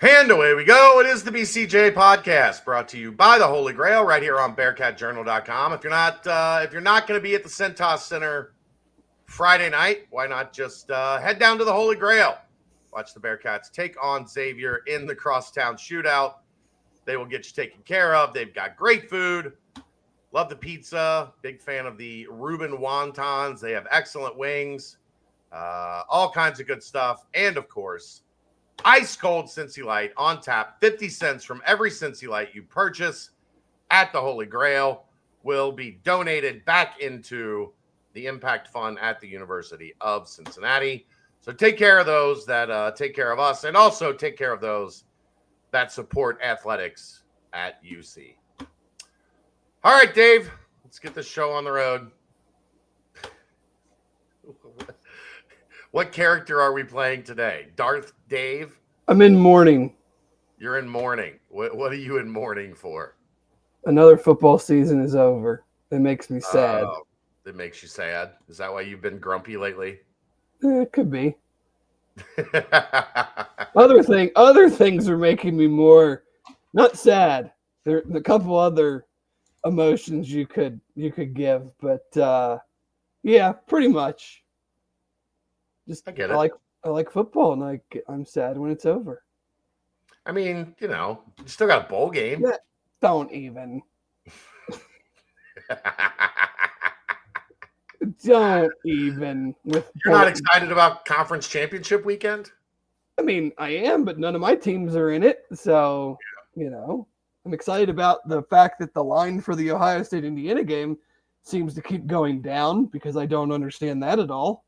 And away we go. It is the BCJ Podcast, brought to you by the Holy Grail, right here on BearcatJournal.com. If you're not going to be at the Cintas Center Friday night, why not just head down to the Holy Grail? Watch the Bearcats take on Xavier in the Crosstown Shootout. They will get you taken care of. They've got great food. Love the pizza. Big fan of the Reuben wontons. They have excellent wings. All kinds of good stuff. And, of course, ice cold Cincy Light on tap. 50 cents from every Cincy Light you purchase at the Holy Grail will be donated back into the Impact Fund at the University of Cincinnati. So take care of those that take care of us, and also take care of those that support athletics at UC. All right, Dave, let's get this show on the road. What character are we playing today? Darth Dave? I'm in mourning. You're in mourning. What are you in mourning for? Another football season is over. It makes me sad. It makes you sad? Is that why you've been grumpy lately? It could be. Other things are making me more not sad. There are a couple other emotions you could give, but yeah, pretty much. Just I get it. I like football, and I'm sad when it's over. I mean, you still got a bowl game. Yeah, don't even. Don't even. You're not excited about conference championship weekend? I mean, I am, but none of my teams are in it. So, I'm excited about the fact that the line for the Ohio State-Indiana game seems to keep going down because I don't understand that at all.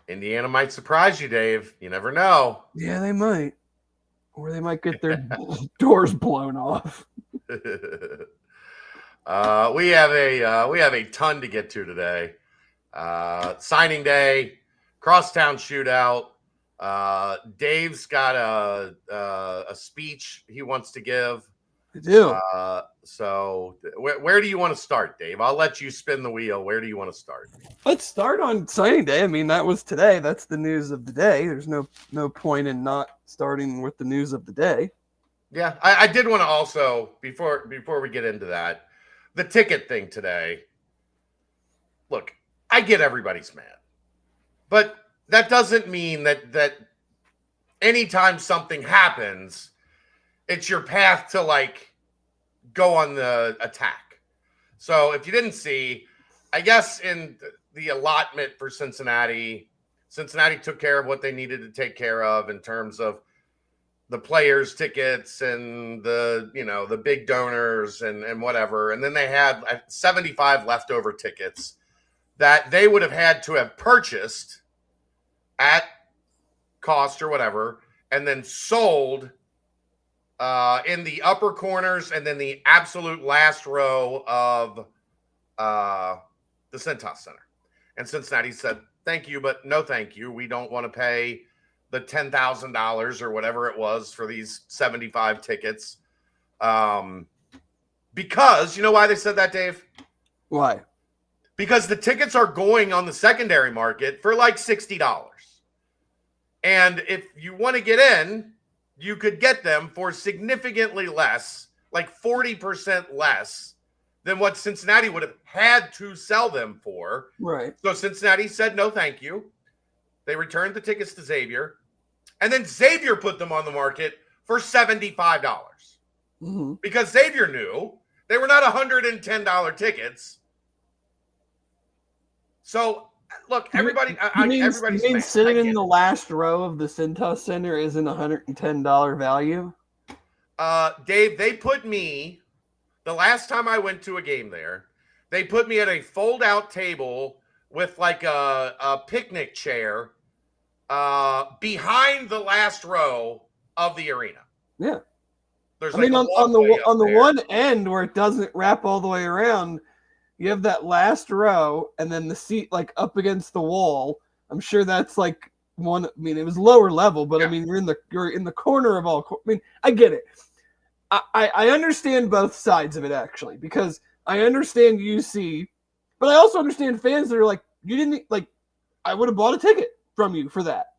Indiana might surprise you, Dave. You never know. Yeah, they might. Or they might get their doors blown off. We have a ton to get to today. Signing day, Crosstown Shootout. Dave's got a speech he wants to give. I do. So where do you want to start, Dave? I'll let you spin the wheel. Where do you want to start? Let's start on signing day. I mean, that was today. That's the news of the day. There's no point in not starting with the news of the day. Yeah, I did want to also, before we get into that, the ticket thing today. Look, I get everybody's mad, but that doesn't mean that anytime something happens, it's your path to go on the attack. So if you didn't see, I guess in the allotment for Cincinnati took care of what they needed to take care of in terms of the players' tickets and the big donors and whatever. And then they had 75 leftover tickets that they would have had to have purchased at cost or whatever, and then sold in the upper corners and then the absolute last row of the Cintas Center. And Cincinnati said, thank you, but no thank you. We don't want to pay the $10,000 or whatever it was for these 75 tickets. Because, you know why they said that, Dave? Why? Because the tickets are going on the secondary market for $60. And if you want to get in, you could get them for significantly less, 40% less than what Cincinnati would have had to sell them for. Right. So Cincinnati said, no, thank you. They returned the tickets to Xavier. And then Xavier put them on the market for $75. Mm-hmm. Because Xavier knew they were not $110 tickets. So, look, everybody. Everybody's you mean sitting in the last row of the Cintas Center isn't $110 value? Dave, they put me, the last time I went to a game there, they put me at a fold-out table with a picnic chair behind the last row of the arena. Yeah. There's on the one end where it doesn't wrap all the way around, you have that last row and then the seat up against the wall. I'm sure that's one. I mean, it was lower level, but yeah. I mean, you're in the corner of all. I mean, I get it. I understand both sides of it actually, because I understand UC, but I also understand fans that are you didn't I would have bought a ticket from you for that.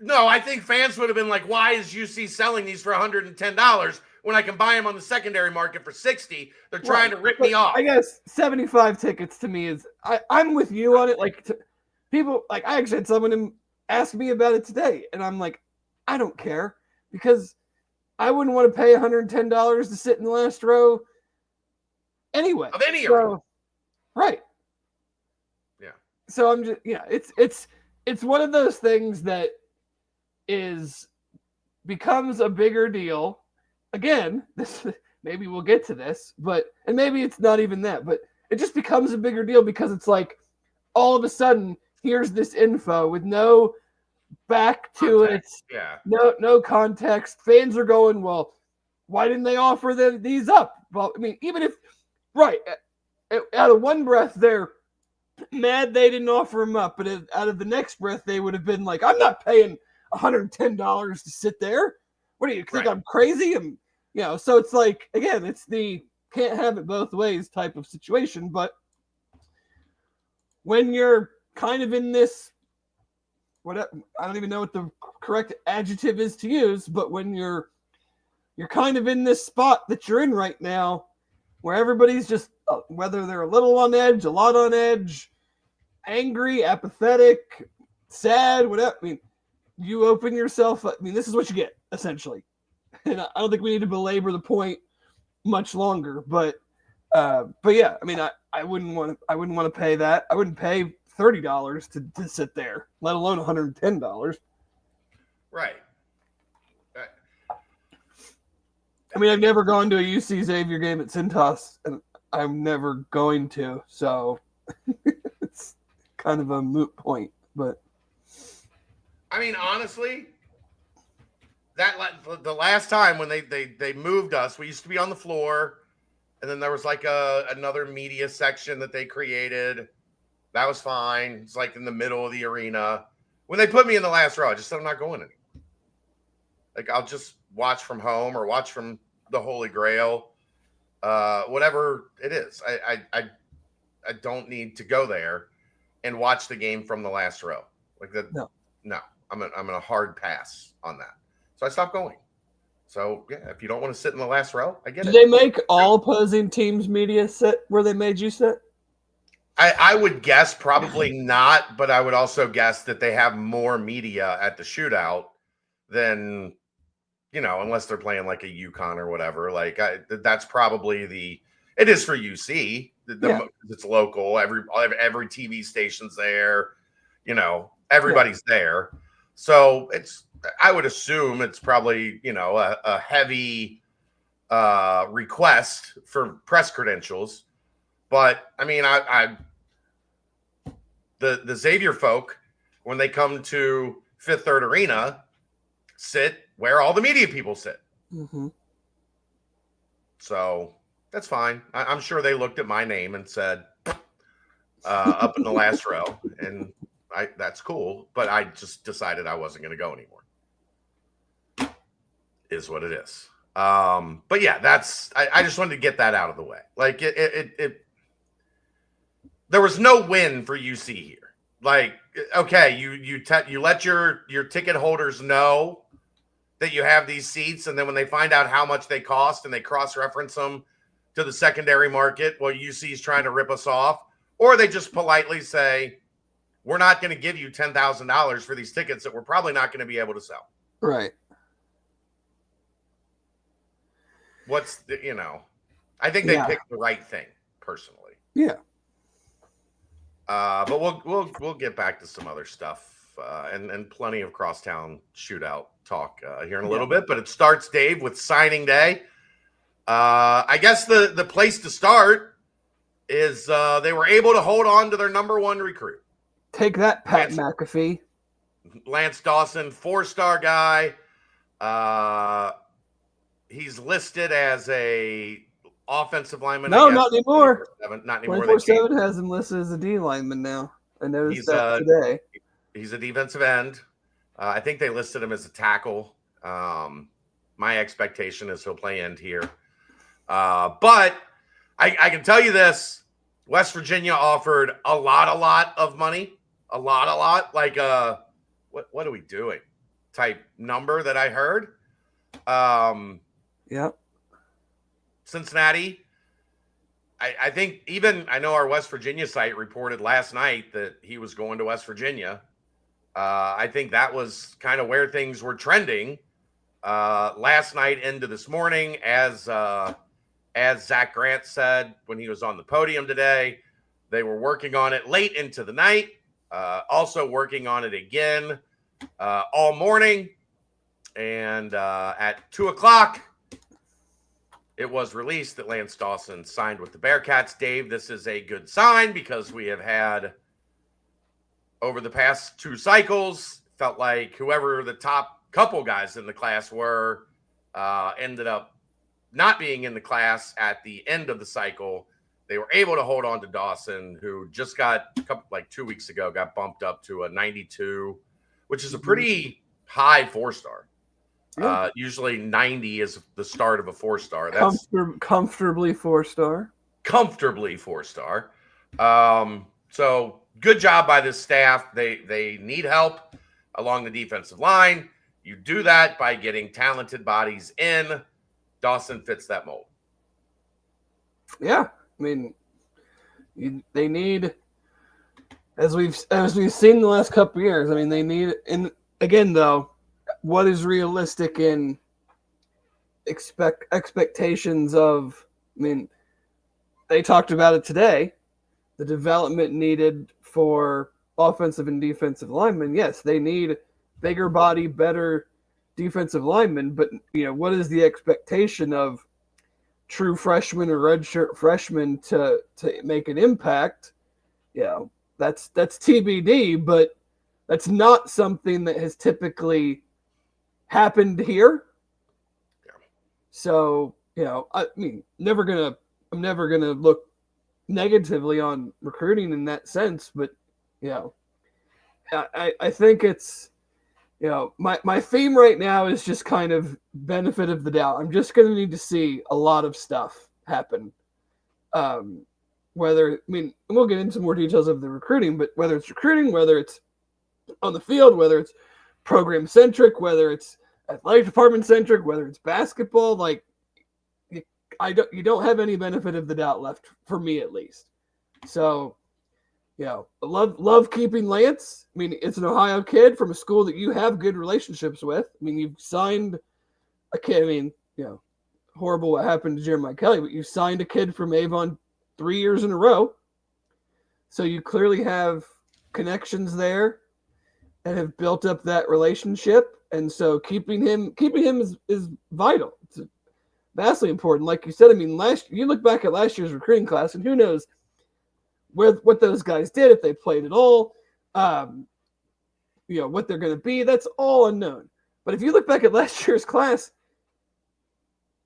No, I think fans would have been like, why is UC selling these for $110 when I can buy them on the secondary market for $60? They're trying to rip me off. I guess 75 tickets to me is, I'm with you on it. Like, people, like, I actually had someone ask me about it today, and I'm like, I don't care, because I wouldn't want to pay $110 to sit in the last row anyway. Of any arena. Right. Yeah. So I'm just, it's one of those things that becomes a bigger deal. Again, maybe we'll get to this, and maybe it's not even that, but it just becomes a bigger deal because it's like, all of a sudden, here's this info with no back to context. it. Yeah. No context. Fans are going, well, why didn't they offer these up? Well, I mean, even if, right, out of one breath, they're mad they didn't offer them up, but out of the next breath, they would have been like, I'm not paying $110 to sit there. What do you think? I'm crazy? So it's like, again, it's the can't have it both ways type of situation. But when you're kind of in this, I don't even know what the correct adjective is to use, but when you're kind of in this spot that you're in right now, where everybody's just, whether they're a little on edge, a lot on edge, angry, apathetic, sad, whatever. I mean, you open yourself up. I mean, this is what you get, essentially. And I don't think we need to belabor the point much longer. But yeah, I mean, I wouldn't want to pay that. I wouldn't pay $30 to sit there, let alone $110. Right. I mean, I've never gone to a UC Xavier game at Cintas, and I'm never going to, so it's kind of a moot point. But I mean, honestly, the last time when they moved us, we used to be on the floor, and then there was like another media section that they created. That was fine. It's like in the middle of the arena. When they put me in the last row, I just said I'm not going anymore. Like, I'll just watch from home or watch from the Holy Grail, whatever it is. I don't need to go there and watch the game from the last row. Like that. No, I'm in a hard pass on that. So I stopped going. So yeah, if you don't want to sit in the last row, I get it. Do they make all opposing teams media sit where they made you sit? I would guess probably not, but I would also guess that they have more media at the shootout than, unless they're playing like a UConn or whatever. Like that's probably it is for UC. It's local. Every TV station's there. Everybody's there. So I would assume it's probably, a heavy request for press credentials. But I mean, the Xavier folk, when they come to Fifth Third Arena, sit where all the media people sit. Mm-hmm. So that's fine. I'm sure they looked at my name and said, up in the last row, and that's cool. But I just decided I wasn't going to go anymore. Is what it is. But yeah, I just wanted to get that out of the way. Like there was no win for UC here. Like, okay, you let your ticket holders know that you have these seats, and then when they find out how much they cost and they cross-reference them to the secondary market, well, UC is trying to rip us off, or they just politely say, we're not going to give you $10,000 for these tickets that we're probably not going to be able to sell. Right. I think they picked the right thing, personally. Yeah. But we'll get back to some other stuff and plenty of Crosstown Shootout talk here in a little bit. But it starts, Dave, with signing day. I guess the place to start is they were able to hold on to their number one recruit. Take that, Pat McAfee. Lance Dawson, 4-star guy. He's listed as a offensive lineman. No, not anymore. Not anymore. 24/7 has him listed as a D lineman now. I noticed that today. He's a defensive end. I think they listed him as a tackle. My expectation is he'll play end here. But I can tell you this: West Virginia offered a lot of money. A lot. Like, what are we doing? type number that I heard. Yep. Cincinnati, I think I know our West Virginia site reported last night that he was going to West Virginia. I think that was kind of where things were trending last night into this morning, as Zach Grant said when he was on the podium today. They were working on it late into the night, also working on it again all morning. And at 2:00, it was released that Lance Dawson signed with the Bearcats. Dave, this is a good sign because we have had, over the past 2 cycles, felt like whoever the top couple guys in the class were ended up not being in the class at the end of the cycle. They were able to hold on to Dawson, who just got, 2 weeks ago, got bumped up to a 92, which is a pretty high 4-star. Yeah. Usually 90 is the start of a 4-star. That's comfortably 4-star. Comfortably 4-star. So good job by this staff. They need help along the defensive line. You do that by getting talented bodies in. Dawson fits that mold. Yeah, I mean, they need, as we've seen the last couple of years. I mean, they need, and again though, what is realistic in expectations of? I mean, they talked about it today. The development needed for offensive and defensive linemen. Yes, they need bigger body, better defensive linemen. But what is the expectation of true freshmen or redshirt freshmen to make an impact? That's TBD. But that's not something that has typically happened here. Yeah. So, I mean, I'm never gonna look negatively on recruiting in that sense, but I think it's my theme right now is just kind of benefit of the doubt. I'm just gonna need to see a lot of stuff happen. We'll get into more details of the recruiting, but whether it's recruiting, whether it's on the field, whether it's program centric, whether it's athletic department centric, whether it's basketball, you don't have any benefit of the doubt left for me, at least. So, love keeping Lance. I mean, it's an Ohio kid from a school that you have good relationships with. I mean, you've signed a kid. I mean, horrible what happened to Jeremiah Kelly, but you signed a kid from Avon 3 years in a row. So you clearly have connections there and have built up that relationship. And so keeping him is vital. It's vastly important. Like you said, I mean, you look back at last year's recruiting class, and who knows what those guys did, if they played at all, what they're going to be. That's all unknown. But if you look back at last year's class,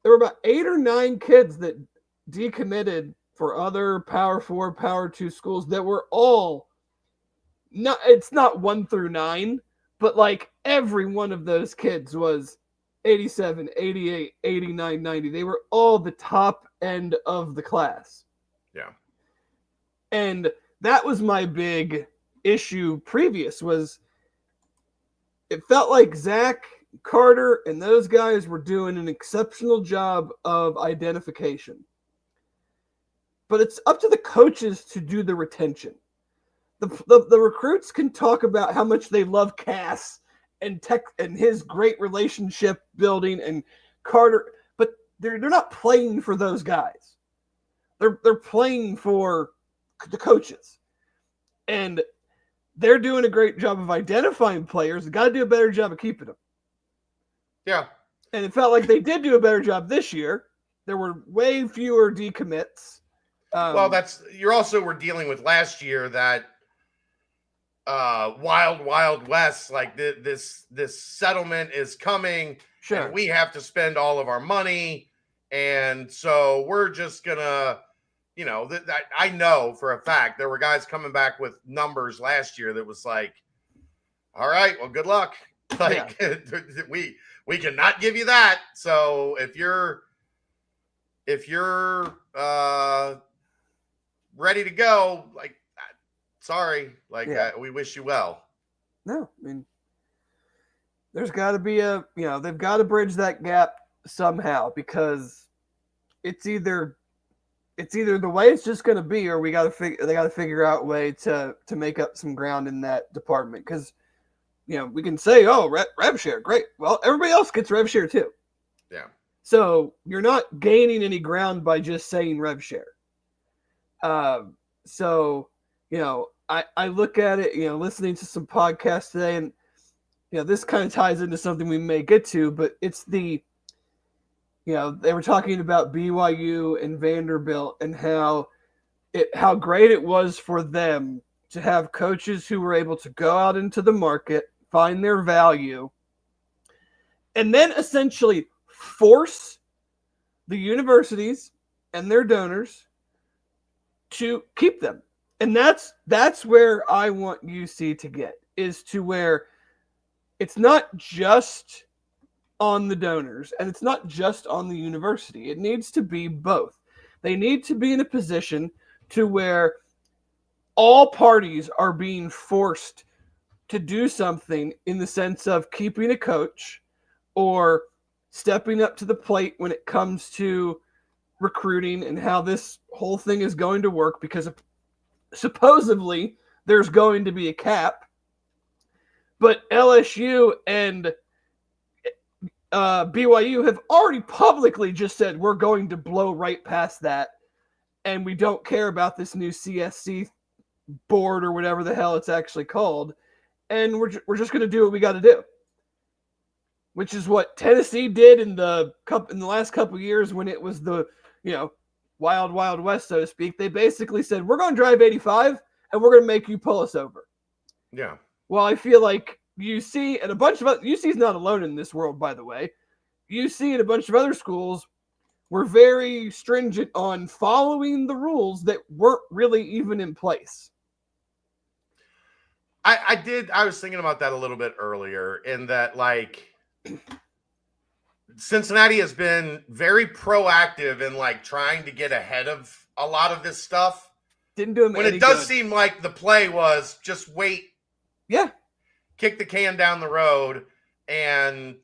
there were about 8 or 9 kids that decommitted for other Power 4, Power 2 schools that were all it's not 1 through 9, but every one of those kids was 87, 88, 89, 90. They were all the top end of the class. Yeah. And that was my big issue previous, was it felt like Zach, Carter, and those guys were doing an exceptional job of identification. But it's up to the coaches to do the retention. The recruits can talk about how much they love Cass and Tech and his great relationship building and Carter, but they're not playing for those guys. They're playing for the coaches, and they're doing a great job of identifying players. They got to do a better job of keeping them. Yeah, and it felt like they did do a better job this year. There were way fewer decommits. Well, we're dealing with last year that wild west, like this settlement is coming. Sure. And we have to spend all of our money, and so we're just gonna, I know for a fact there were guys coming back with numbers last year that was like, all right, well, good luck. We cannot give you that. So if you're ready to go, sorry, we wish you well. No, I mean, There's got to be they've got to bridge that gap somehow, because it's either the way it's just going to be, or they got to figure out a way to make up some ground in that department. Because we can say, oh, rev share, great. Well, everybody else gets rev share too. Yeah. So you're not gaining any ground by just saying rev share. So I look at it, listening to some podcasts today, and this kind of ties into something we may get to, but it's they were talking about BYU and Vanderbilt and how great it was for them to have coaches who were able to go out into the market, find their value, and then essentially force the universities and their donors to keep them. And that's where I want UC to get, is to where it's not just on the donors and it's not just on the university. It needs to be both. They need to be in a position to where all parties are being forced to do something, in the sense of keeping a coach or stepping up to the plate when it comes to recruiting and how this whole thing is going to work, because supposedly there's going to be a cap. But LSU and BYU have already publicly just said, we're going to blow right past that, and we don't care about this new CSC board or whatever the hell it's actually called, and we're just going to do what we got to do, which is what Tennessee did in the last couple of years when it was the wild west, so to speak. They basically said, we're going to drive 85 and we're going to make you pull us over. Yeah. Well, I feel like UC and a bunch of other, UC's not alone in this world, by the way. UC and a bunch of other schools were very stringent on following the rules that weren't really even in place. I was thinking about that a little bit earlier, in that, like, Cincinnati has been very proactive in, like, trying to get ahead of a lot of this stuff. Didn't do it when it does seem like the play was just wait. Yeah. Kick the can down the road and,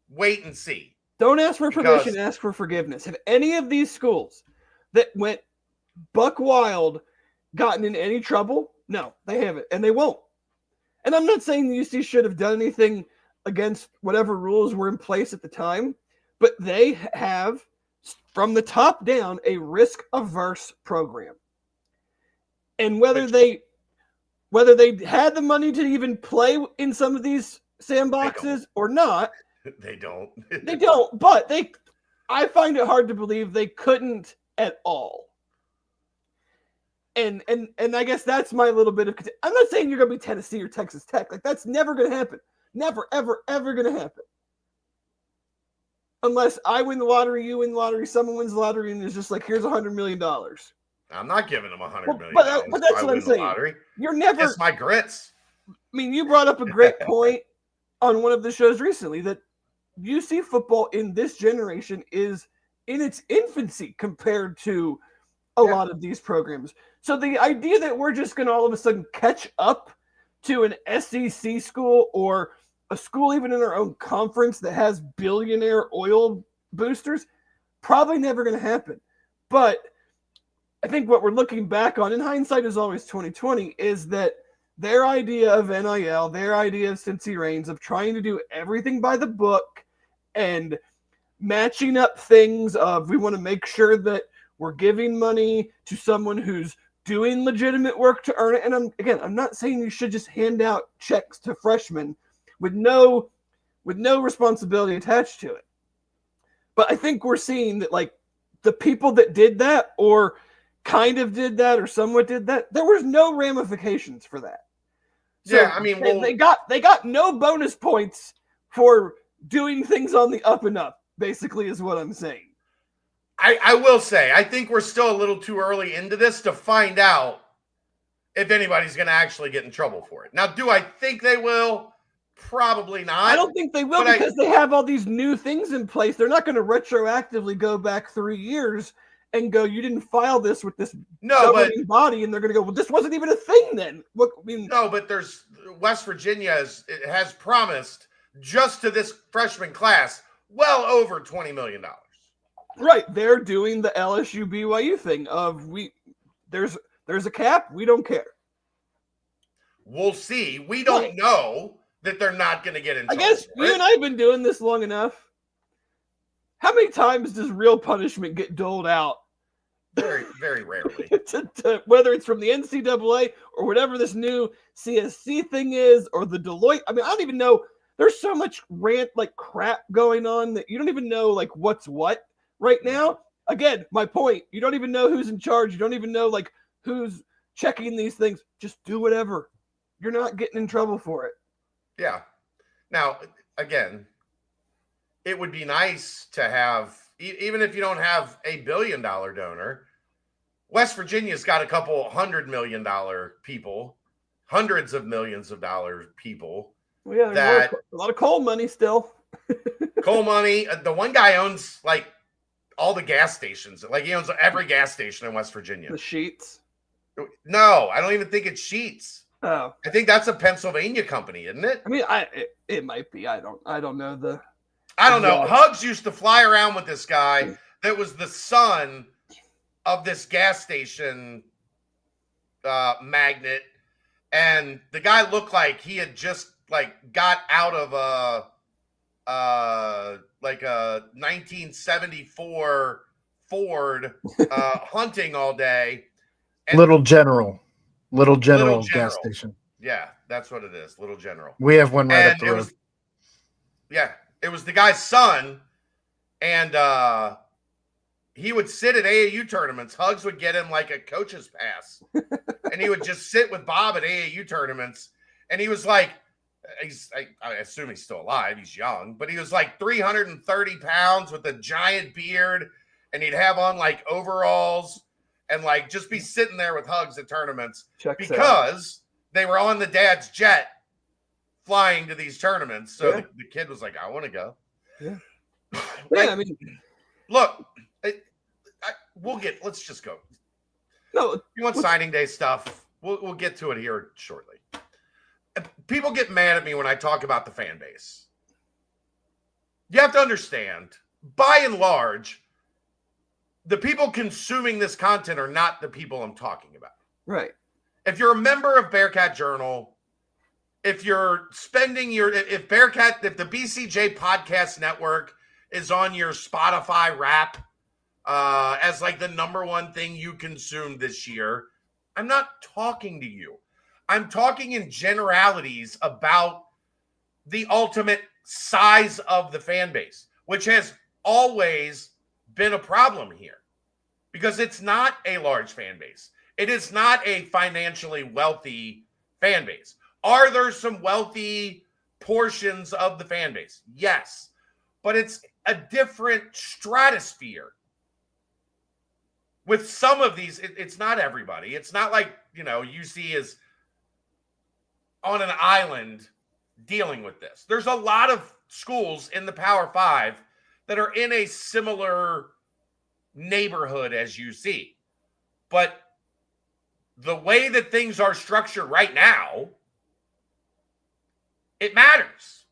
wait and see. Don't ask for permission, ask for forgiveness. Have any of these schools that went buck wild gotten in any trouble? No, they haven't, and they won't. And I'm not saying the UC should have done anything against whatever rules were in place at the time, but they have, from the top down, a risk-averse program. And whether they had the money to even play in some of these sandboxes or not, they don't. They don't, but I find it hard to believe they couldn't at all. And I guess that's my little bit of. I'm not saying you're going to be Tennessee or Texas Tech. Like, that's never going to happen. Never, ever, ever going to happen. Unless I win the lottery, you win the lottery, someone wins the lottery, and it's just like, here's $100 million. I'm not giving them $100 million. But that's what I'm saying. You're never. It's my grits. I mean, you brought up a great point on one of the shows recently, that UC football in this generation is in its infancy compared to a lot of these programs. So the idea that we're just going to all of a sudden catch up to an SEC school or a school even in our own conference that has billionaire oil boosters, probably never going to happen. But I think what we're looking back on, in hindsight is always 2020, is that their idea of NIL, their idea of Cincy Reigns, of trying to do everything by the book and matching up things of, we want to make sure that we're giving money to someone who's doing legitimate work to earn it. And I'm not saying you should just hand out checks to freshmen with no responsibility attached to it. But I think we're seeing that, like, the people that did that or kind of did that or somewhat did that, there was no ramifications for that. So yeah, I mean, they got no bonus points for doing things on the up and up, basically, is what I'm saying. I will say, I think we're still a little too early into this to find out if anybody's going to actually get in trouble for it. Now, do I think they will? Probably not. I don't think they will, because they have all these new things in place. They're not going to retroactively go back 3 years and go, you didn't file this with this governing body, and they're going to go, well, this wasn't even a thing then. No, but there's West Virginia has promised just to this freshman class, well over $20 million. Right. They're doing the LSU BYU thing of there's a cap, we don't care. We'll see. We don't know that they're not going to get in trouble. I guess you and I have been doing this long enough. How many times does real punishment get doled out? Very, very rarely. Whether it's from the NCAA or whatever this new CSC thing is, or the Deloitte. I mean, I don't even know. There's so much crap going on that you don't even know what's what right now. Again, my point. You don't even know who's in charge. You don't even know who's checking these things. Just do whatever. You're not getting in trouble for it. Yeah. Now, again, it would be nice to have, even if you don't have $1 billion donor, West Virginia's got a couple $100 million people, hundreds of millions of dollars people. Well, yeah, there's a lot of coal money still. Coal money. The one guy owns all the gas stations. He owns every gas station in West Virginia. The Sheets? No, I don't even think it's Sheets. Oh, I think that's a Pennsylvania company, isn't it? I mean, it might be. I don't know I don't know. Hugs used to fly around with this guy that was the son of this gas station magnate, and the guy looked like he had just got out of a 1974 Ford hunting all day. And Little General gas station. Yeah, that's what it is. Little General. We have one right up the road. It was the guy's son, and he would sit at AAU tournaments. Hugs would get him a coach's pass, and he would just sit with Bob at AAU tournaments. And he was I assume he's still alive. He's young, but he was 330 pounds with a giant beard, and he'd have on overalls and just be sitting there with Hugs at tournaments because they were on the dad's jet flying to these tournaments. So the kid was I want to go. Yeah. Yeah, I mean, look, let's just go. No, you want signing day stuff? We'll get to it here shortly. People get mad at me when I talk about the fan base. You have to understand, by and large, the people consuming this content are not the people I'm talking about. Right. If you're a member of Bearcat Journal, if you're spending if the BCJ Podcast Network is on your Spotify Wrap as the number one thing you consumed this year, I'm not talking to you. I'm talking in generalities about the ultimate size of the fan base, which has always been a problem here because it's not a large fan base. It is not a financially wealthy fan base. Are there some wealthy portions of the fan base? Yes, but it's a different stratosphere. With some of these, it's not everybody. It's not UC is on an island dealing with this. There's a lot of schools in the Power Five that are in a similar neighborhood as UC. But the way that things are structured right now, it matters.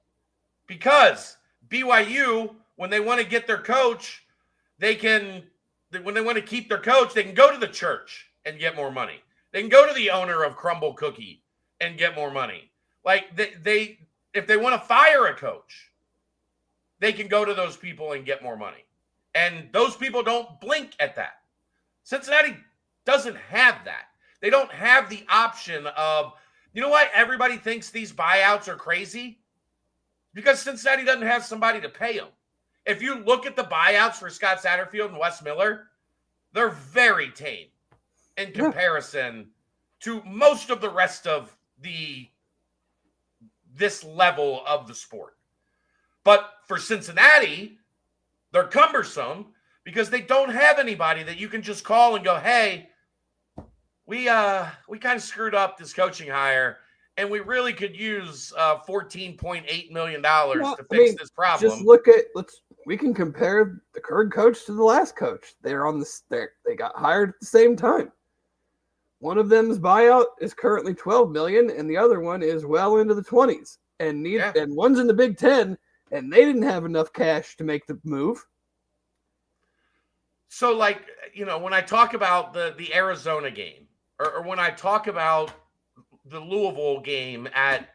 Because BYU, when they want to get their coach, when they want to keep their coach, they can go to the church and get more money. They can go to the owner of Crumble Cookie and get more money. If they want to fire a coach, they can go to those people and get more money. And those people don't blink at that. Cincinnati doesn't have that. They don't have the option of, you know why everybody thinks these buyouts are crazy? Because Cincinnati doesn't have somebody to pay them. If you look at the buyouts for Scott Satterfield and Wes Miller, they're very tame in comparison to most of the rest of this level of the sport. But for Cincinnati, they're cumbersome because they don't have anybody that you can just call and go, hey, we kind of screwed up this coaching hire, and we really could use $14.8 million to fix this problem. Just we can compare the current coach to the last coach. They got hired at the same time. One of them's buyout is currently $12 million, and the other one is well into the 20s. and one's in the Big Ten, and they didn't have enough cash to make the move. So, like, when I talk about the Arizona game, or when I talk about the Louisville game at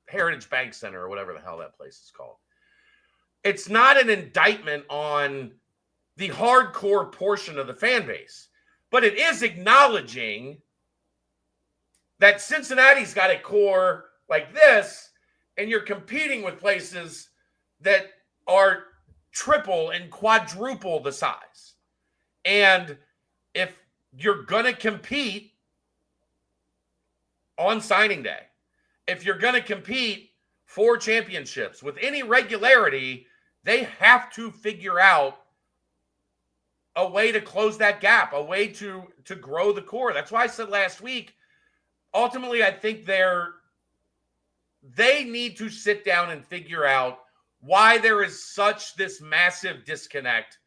Heritage Bank Center or whatever the hell that place is called, it's not an indictment on the hardcore portion of the fan base, but it is acknowledging that Cincinnati's got a core like this, and you're competing with places that are triple and quadruple the size. And if you're going to compete on signing day, if you're going to compete for championships with any regularity, they have to figure out a way to close that gap, a way to grow the core. That's why I said last week, ultimately, I think they need to sit down and figure out why there is such this massive disconnect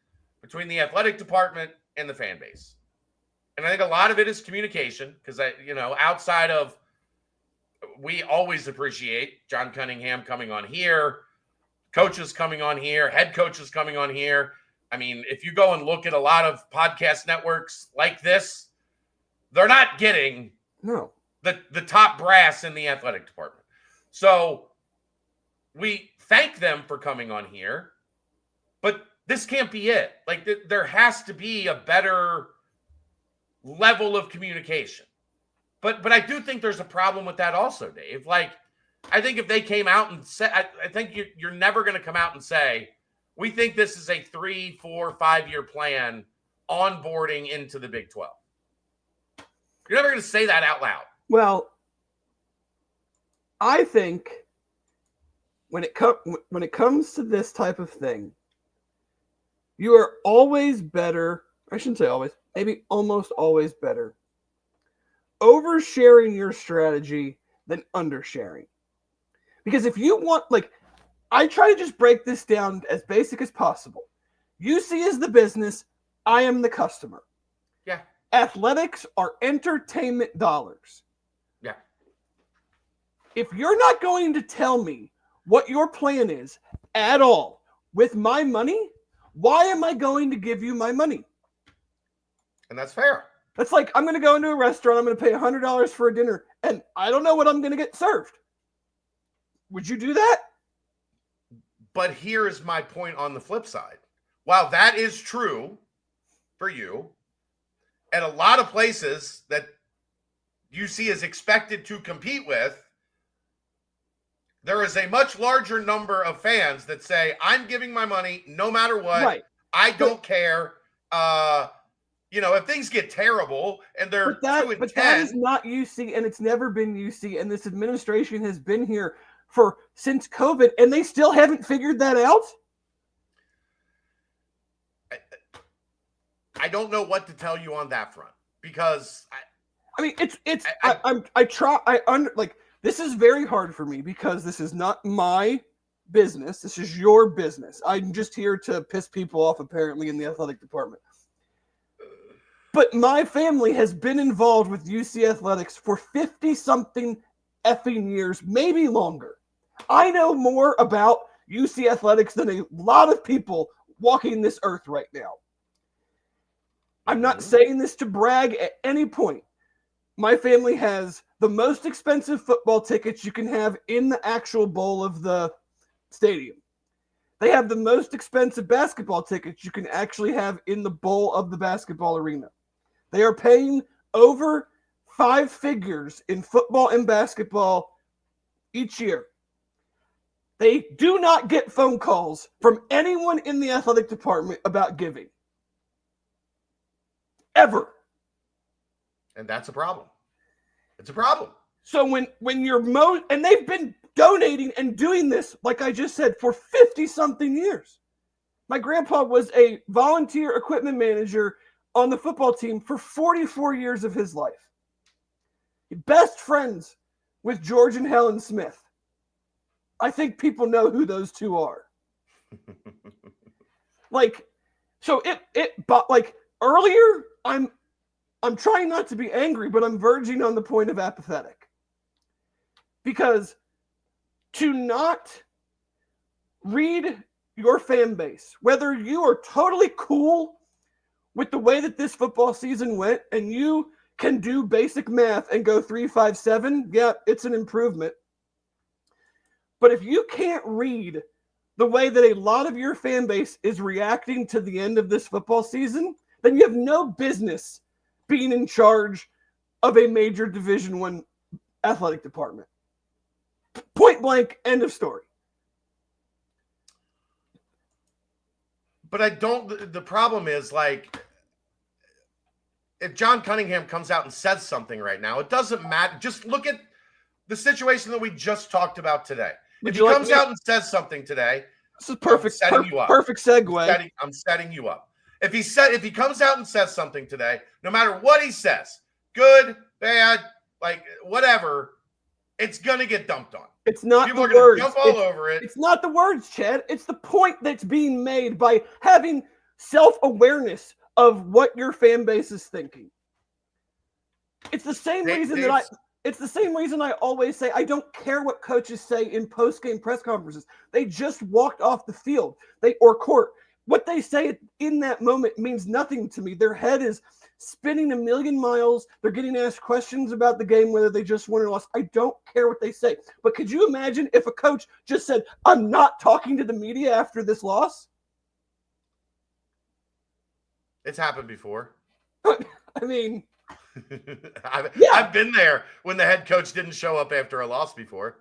between the athletic department and the fan base. And I think a lot of it is communication, because outside of, we always appreciate John Cunningham coming on here, coaches coming on here, head coaches coming on here. I mean, if you go and look at a lot of podcast networks like this, they're not getting the top brass in the athletic department. So we thank them for coming on here, but this can't be it. Like, there has to be a better level of communication. But I do think there's a problem with that also, Dave. Like, I think if they came out and said, I think you're never going to come out and say, we think this is a 3, 4, 5-year plan onboarding into the Big 12. You're never going to say that out loud. Well, I think when it comes to this type of thing, you are always better. I shouldn't say always, maybe almost always better oversharing your strategy than undersharing. Because if you want, like, I try to just break this down as basic as possible. UC is the business. I am the customer. Yeah. Athletics are entertainment dollars. Yeah. If you're not going to tell me what your plan is at all with my money, why am I going to give you my money? And that's fair. That's like, I'm going to go into a restaurant, I'm going to pay $100 for a dinner, and I don't know what I'm going to get served. Would you do that? But here is my point on the flip side. While that is true for you, at a lot of places that UC is expected to compete with, there is a much larger number of fans that say, I'm giving my money no matter what. Right. I don't care. If things get terrible and they're 2-10. But that is not UC, and it's never been UC, and this administration has been here since COVID, and they still haven't figured that out? I don't know what to tell you on that front, because this is very hard for me because this is not my business. This is your business. I'm just here to piss people off, apparently, in the athletic department. But my family has been involved with UC athletics for 50-something effing years, maybe longer. I know more about UC athletics than a lot of people walking this earth right now. I'm not saying this to brag at any point. My family has the most expensive football tickets you can have in the actual bowl of the stadium. They have the most expensive basketball tickets you can actually have in the bowl of the basketball arena. They are paying over 5 figures in football and basketball each year. They do not get phone calls from anyone in the athletic department about giving. Ever. And that's a problem. It's a problem. So when you're and they've been donating and doing this, like I just said, for 50-something years. My grandpa was a volunteer equipment manager on the football team for 44 years of his life. Best friends with George and Helen Smith. I think people know who those two are. Earlier, I'm trying not to be angry, but I'm verging on the point of apathetic. Because to not read your fan base, whether you are totally cool with the way that this football season went and you can do basic math and go 3-5-7, yeah, it's an improvement. But if you can't read the way that a lot of your fan base is reacting to the end of this football season, then you have no business being in charge of a major Division I athletic department. Point blank, end of story. But I don't, the problem is, like, if John Cunningham comes out and says something right now, it doesn't matter. Just look at the situation that we just talked about today. If he comes out and says something today, this is perfect. Perfect segue. I'm setting you up. If he comes out and says something today, no matter what he says, good, bad, like whatever, it's gonna get dumped on. It's not people the are words. Gonna jump all over it. It's not the words, Chad. It's the point that's being made by having self-awareness of what your fan base is thinking. It's the same reason It's the same reason I always say I don't care what coaches say in post-game press conferences. They just walked off the field, or court. What they say in that moment means nothing to me. Their head is spinning a million miles. They're getting asked questions about the game, whether they just won or lost. I don't care what they say. But could you imagine if a coach just said, "I'm not talking to the media after this loss"? It's happened before. I mean, I've been there when the head coach didn't show up after a loss before.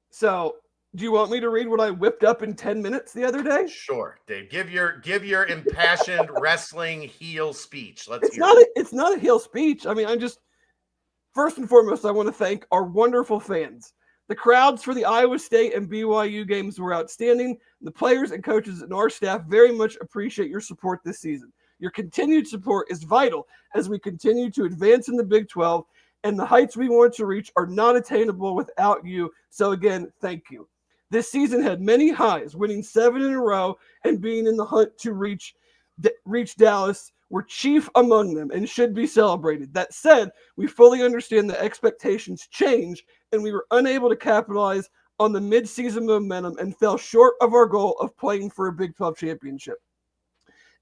So, do you want me to read what I whipped up in 10 minutes the other day? Sure, Dave. Give your impassioned wrestling heel speech. It's not a heel speech. I mean, first and foremost, I want to thank our wonderful fans. The crowds for the Iowa State and BYU games were outstanding. The players and coaches and our staff very much appreciate your support this season. Your continued support is vital as we continue to advance in the Big 12, and the heights we want to reach are not attainable without you. So again, thank you. This season had many highs, winning 7 in a row and being in the hunt to reach Dallas were chief among them and should be celebrated. That said, we fully understand that expectations change, and we were unable to capitalize on the mid-season momentum and fell short of our goal of playing for a Big 12 championship.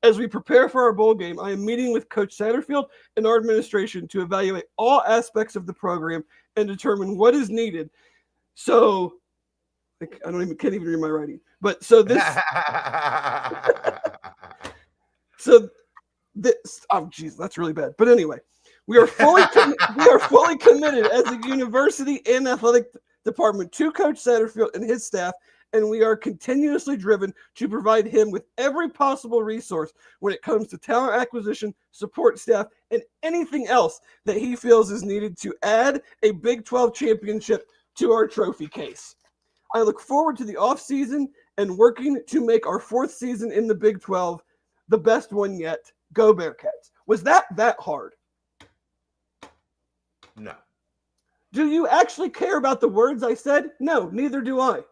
As we prepare for our bowl game, I am meeting with Coach Satterfield and our administration to evaluate all aspects of the program and determine what is needed. So, can't even read my writing. But so this, oh geez, that's really bad. But anyway, we are fully committed as a university and athletic department to Coach Satterfield and his staff, and we are continuously driven to provide him with every possible resource when it comes to talent acquisition, support staff, and anything else that he feels is needed to add a Big 12 championship to our trophy case. I look forward to the offseason and working to make our 4th season in the Big 12 the best one yet. Go Bearcats. Was that hard? No. Do you actually care about the words I said? No, neither do I.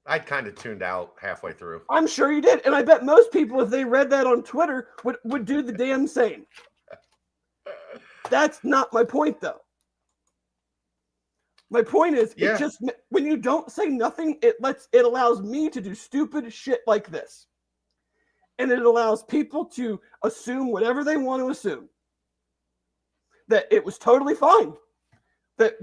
I kind of tuned out halfway through. I'm sure you did. And I bet most people, if they read that on Twitter, would do the damn same. That's not my point, though. My point is, It just, when you don't say nothing, it allows me to do stupid shit like this. And it allows people to assume whatever they want to assume. That it was totally fine. That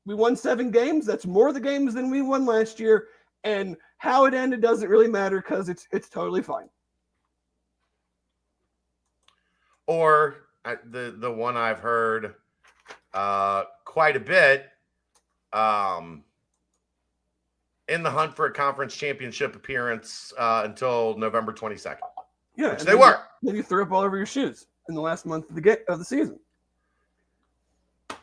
we won 7 games. That's more the games than we won last year. And how it ended doesn't really matter because it's totally fine. Or the one I've heard quite a bit, in the hunt for a conference championship appearance until November 22nd. Yeah, which they were. Then you threw up all over your shoes in the last month of the season.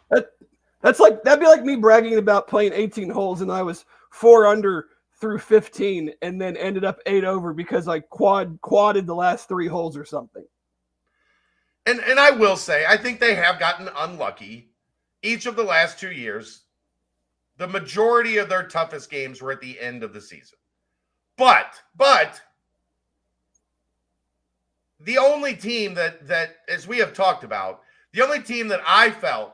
That'd be like me bragging about playing 18 holes and I was 4 under through 15 and then ended up 8 over because I quadded the last 3 holes or something. And I will say, I think they have gotten unlucky each of the last 2 years. The majority of their toughest games were at the end of the season. But the only team that, as we have talked about, the only team that I felt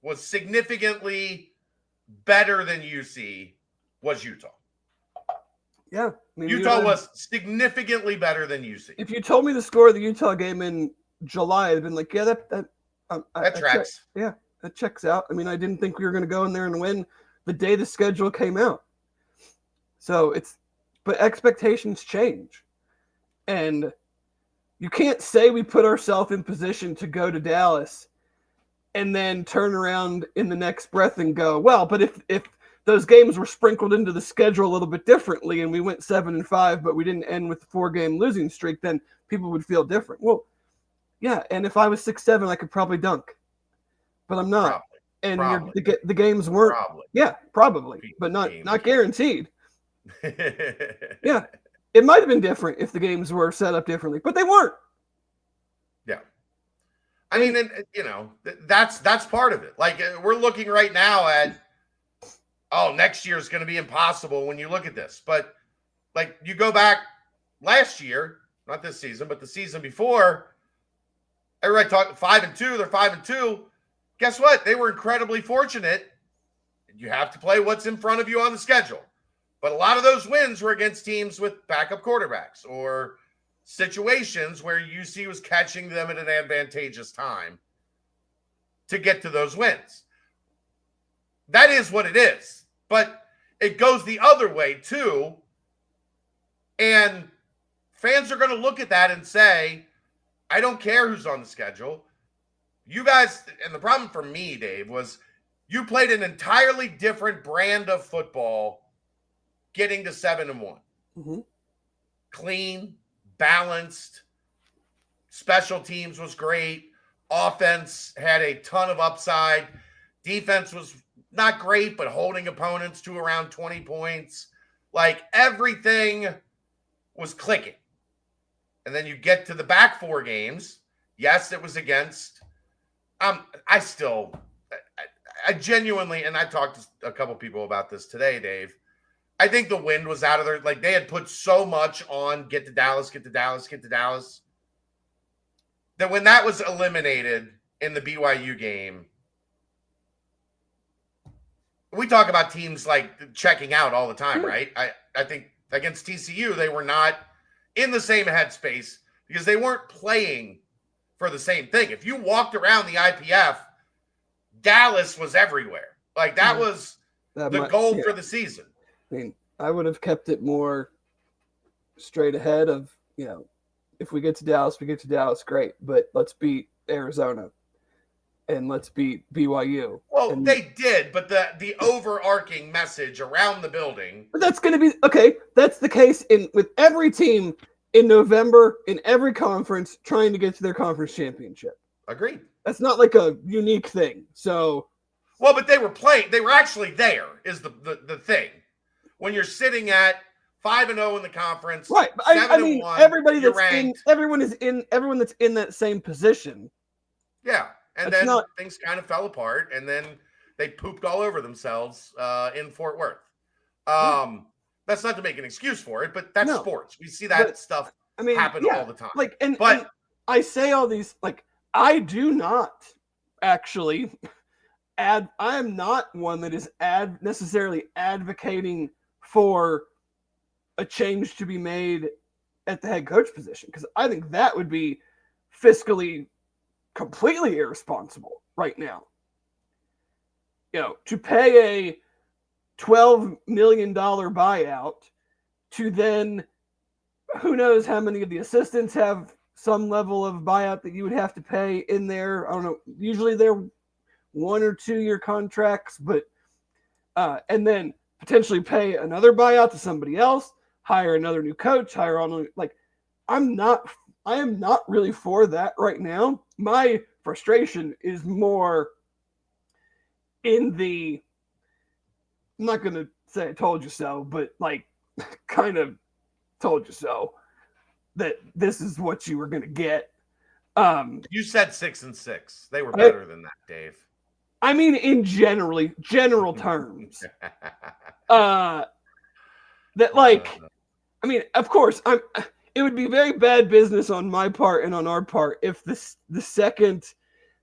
was significantly better than UC was Utah. Yeah. I mean, Utah was significantly better than UC. If you told me the score of the Utah game in July, I'd been like, yeah, that tracks. That checks out. I mean, I didn't think we were going to go in there and win the day the schedule came out. So but expectations change. And you can't say we put ourselves in position to go to Dallas and then turn around in the next breath and go, well, but if those games were sprinkled into the schedule a little bit differently and we went 7-5, but we didn't end with a 4-game losing streak, then people would feel different. Well, yeah, and if I was 6'7", I could probably dunk, but I'm not. Probably. And the games weren't. Probably. Yeah, probably, but not guaranteed. Yeah, it might have been different if the games were set up differently, but they weren't. Yeah, I mean, that's part of it. Like we're looking right now at, next year is going to be impossible when you look at this. But like you go back last year, not this season, but the season before, everybody talked 5-2. They're 5-2. Guess what? They were incredibly fortunate. You have to play what's in front of you on the schedule. But a lot of those wins were against teams with backup quarterbacks or situations where UC was catching them at an advantageous time to get to those wins. That is what it is. But it goes the other way too. And fans are going to look at that and say, I don't care who's on the schedule. You guys, and the problem for me, Dave, was you played an entirely different brand of football getting to 7-1. Mm-hmm. Clean, balanced, special teams was great. Offense had a ton of upside. Defense was not great, but holding opponents to around 20 points. Like everything was clicking. And then you get to the back 4 games. Yes, it was against. I genuinely, and I talked to a couple people about this today, Dave. I think the wind was out of their, like they had put so much on get to Dallas, that when that was eliminated in the BYU game, we talk about teams like checking out all the time, right? I think against TCU, they were not in the same headspace because they weren't playing for the same thing. If you walked around the IPF, Dallas was everywhere. Like that was the goal for the season. I mean, I would have kept it more straight ahead of, if we get to Dallas, great. But let's beat Arizona and let's beat BYU. Well, they did, but the overarching message around the building. But that's going to be, okay, that's the case with every team in November in every conference trying to get to their conference championship. Agreed. That's not like a unique thing. So. Well, but they were actually there is the thing. When you're sitting at 5-0 in the conference, right? I mean, everybody that's ranked, everyone that's in that same position. Yeah, and then things kind of fell apart, and then they pooped all over themselves in Fort Worth. That's not to make an excuse for it, but that's sports. We see that stuff happen all the time. And I say all these I do not actually I am not one that is necessarily advocating for a change to be made at the head coach position, because I think that would be fiscally completely irresponsible right now. To pay a $12 million buyout to then who knows how many of the assistants have some level of buyout that you would have to pay in there. I don't know. Usually they're 1 or 2 year contracts, but and then potentially pay another buyout to somebody else, hire another new coach, hire on I am not really for that right now. My frustration is more in the, I'm not going to say I told you so, but kind of told you so, that this is what you were going to get. You said 6-6. They were better than that, Dave. I mean, in general terms, I mean, of course, it would be very bad business on my part and on our part if the second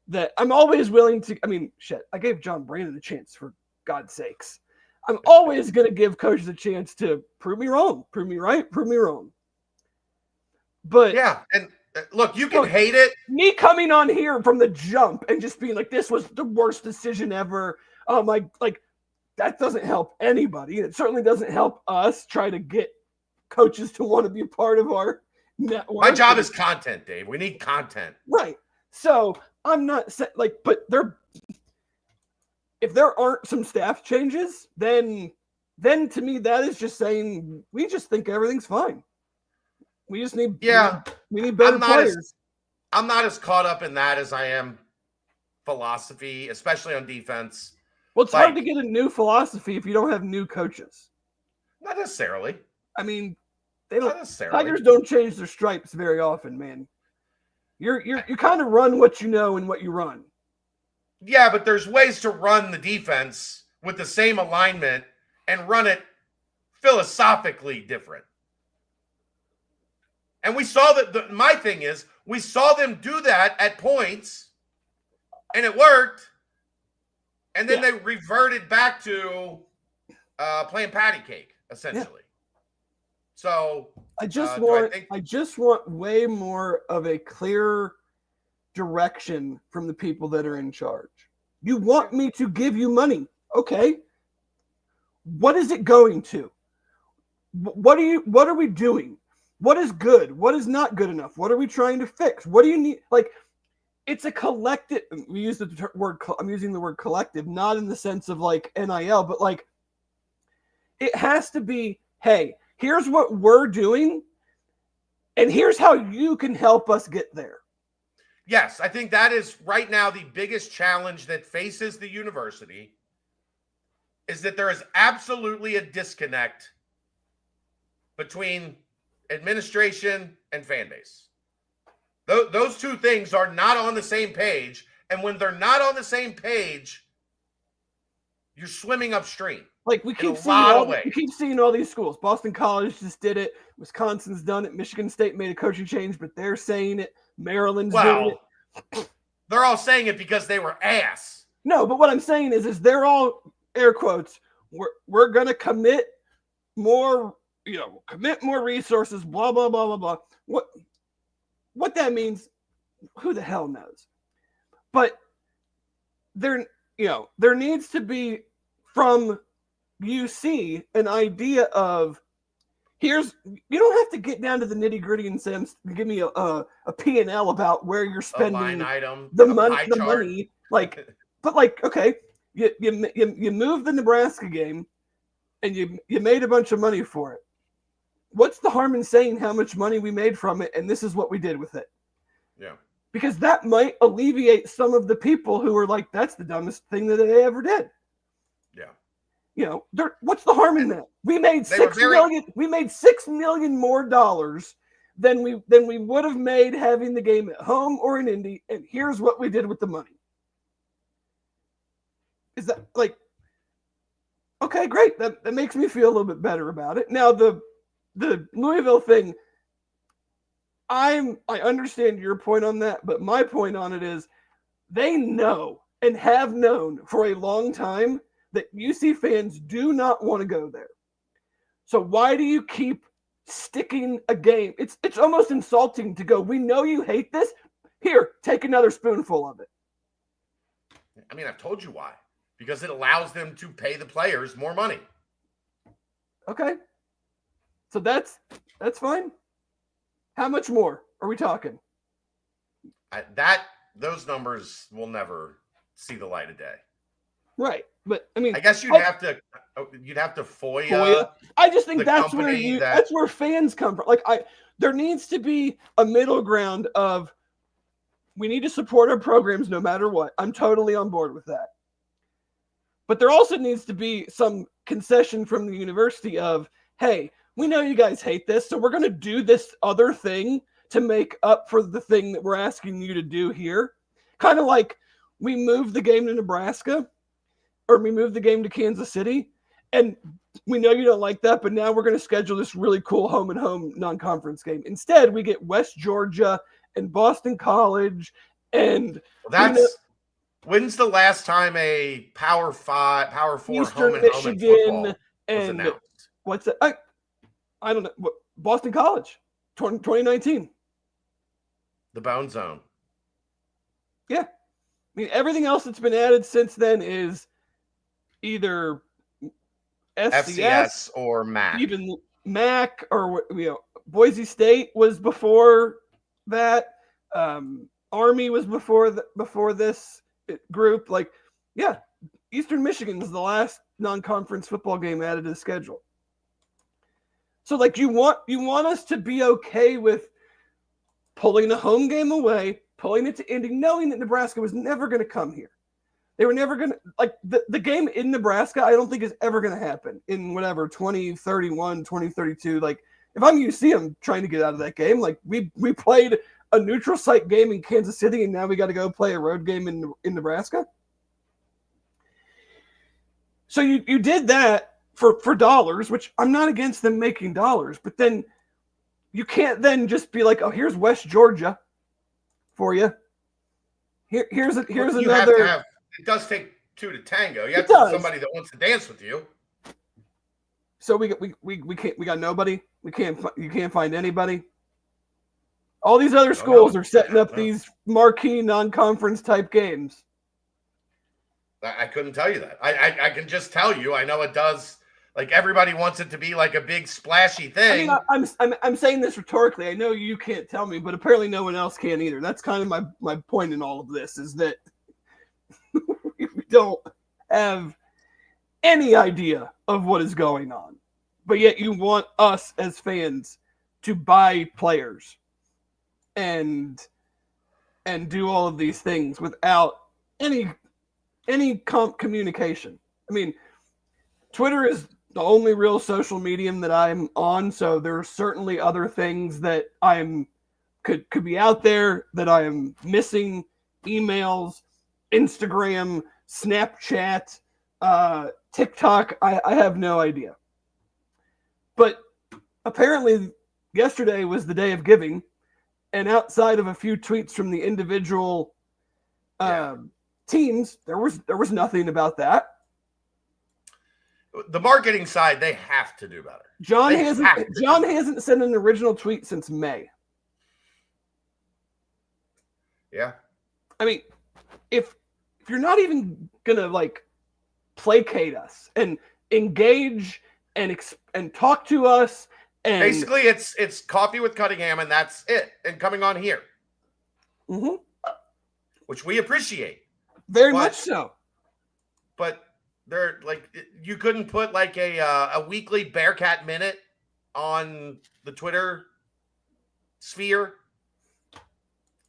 that I'm always willing to. I mean, shit, I gave John Brandon a chance for God's sakes. I'm always going to give coaches a chance to prove me wrong, prove me right, prove me wrong. But yeah, and look, you can hate it. Me coming on here from the jump and just being like, this was the worst decision ever. Like that doesn't help anybody. It certainly doesn't help us try to get coaches to want to be a part of our network. My job is content, Dave. We need content. Right. So I'm not like, but if there aren't some staff changes, then to me, that is just saying we just think everything's fine. We just need, we need better players. I'm not as caught up in that as I am philosophy, especially on defense. Well, it's hard to get a new philosophy if you don't have new coaches. Not necessarily. I mean, they don't. Not necessarily. Tigers don't change their stripes very often, man. You kind of run what you know and what you run. Yeah, but there's ways to run the defense with the same alignment and run it philosophically different. And we saw that. My thing is, we saw them do that at points, and it worked. And then they reverted back to playing patty cake, essentially. Yeah. So I just want way more of a clear direction from the people that are in charge. You want me to give you money, okay? What is it going to? What are we doing? What is good? What is not good enough? What are we trying to fix? What do you need? Like, it's a collective. We use the word. I'm using the word collective, not in the sense of like NIL, but like it has to be. Hey, here's what we're doing, and here's how you can help us get there. Yes, I think that is right now the biggest challenge that faces the university is that there is absolutely a disconnect between administration and fan base. Those two things are not on the same page. And when they're not on the same page, you're swimming upstream. Like we keep seeing all these schools. Boston College just did it. Wisconsin's done it. Michigan State made a coaching change, but they're saying it. Maryland's doing it. They're all saying it because they were ass. No, but what I'm saying is they're all air quotes. We're gonna commit more, commit more resources, blah, blah, blah, blah, blah. What that means, who the hell knows? But there needs to be from UC an idea of you don't have to get down to the nitty gritty and say, give me a P&L about where you're spending line item, the money. Like, but like, okay, you moved the Nebraska game and you made a bunch of money for it. What's the harm in saying how much money we made from it and this is what we did with it? Yeah. Because that might alleviate some of the people who are like, that's the dumbest thing that they ever did. Yeah. What's the harm in that? We made $6 million more dollars than we would have made having the game at home or in Indy, and here's what we did with the money. Is that like okay, great. That makes me feel a little bit better about it. Now the Louisville thing, I understand your point on that, but my point on it is they know and have known for a long time that UC fans do not want to go there. So why do you keep sticking a game? It's almost insulting to go, we know you hate this. Here, take another spoonful of it. I mean, I've told you why. Because it allows them to pay the players more money. Okay. So that's fine. How much more are we talking? Those numbers will never see the light of day. Right. But I mean, I guess you'd have to FOIA. I just think that's where fans come from. Like there needs to be a middle ground of we need to support our programs no matter what. I'm totally on board with that. But there also needs to be some concession from the university of, hey, we know you guys hate this, so we're going to do this other thing to make up for the thing that we're asking you to do here. Kind of like we moved the game to Nebraska or we moved the game to Kansas City, and we know you don't like that, but now we're going to schedule this really cool home-and-home non-conference game. Instead, we get West Georgia and Boston College and When's the last time a Power 4 Eastern home and Michigan football was and announced? what's that? I don't know. Boston College, 2019. The Bone Zone. Yeah. I mean, everything else that's been added since then is either FCS or MAC. Even MAC or Boise State was before that. Army was before this group. Like, yeah, Eastern Michigan is the last non-conference football game added to the schedule. So, like, you want us to be okay with pulling a home game away, pulling it to Indy, knowing that Nebraska was never going to come here. They were never going to, like, the game in Nebraska, I don't think is ever going to happen in whatever, 2031, 2032. Like, if I'm UC, I'm trying to get out of that game. Like, we played a neutral site game in Kansas City, and now we got to go play a road game in Nebraska. So you did that for dollars, which I'm not against them making dollars, but then you can't then just be like, oh, here's West Georgia for you. Here's another. It does take two to tango. You have to have somebody that wants to dance with you. So we got nobody. You can't find anybody. All these other schools are setting up these marquee non-conference type games. I couldn't tell you that. I can just tell you. I know it does. Like, everybody wants it to be like a big splashy thing. I mean, I'm saying this rhetorically. I know you can't tell me, but apparently no one else can either. That's kind of my point in all of this, is that we don't have any idea of what is going on, but yet you want us as fans to buy players and do all of these things without any communication. I mean, Twitter is the only real social medium that I'm on, so there are certainly other things that could be out there that I am missing. Emails, Instagram, Snapchat, TikTok, I have no idea. But apparently yesterday was the day of giving, and outside of a few tweets from the individual teams, there was nothing about that. The marketing side, they have to do better. John hasn't sent an original tweet since May. Yeah. I mean, if you're not even gonna like placate us and engage and talk to us, and basically it's coffee with Cunningham, and that's it. And coming on here, which we appreciate very much so. But they're like, you couldn't put like a weekly Bearcat Minute on the Twitter sphere.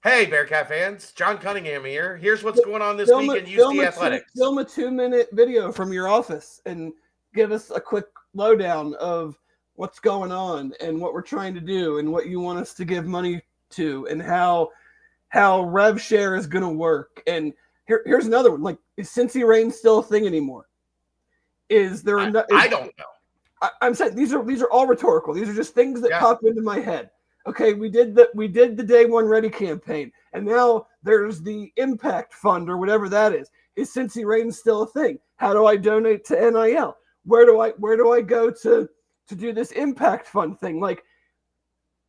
Hey, Bearcat fans, John Cunningham here. Here's what's going on this week in UC Athletics. Film a 2-minute video from your office and give us a quick lowdown of what's going on and what we're trying to do and what you want us to give money to and how rev share is going to work. And here's another one. Like, is Cincy Rain still a thing anymore? Is there? I don't know. I'm saying these are all rhetorical. These are just things that pop into my head. Okay, we did the Day One Ready campaign, and now there's the Impact Fund or whatever that is. Is Cincy Rain still a thing? How do I donate to NIL? Where do I go to do this Impact Fund thing? Like,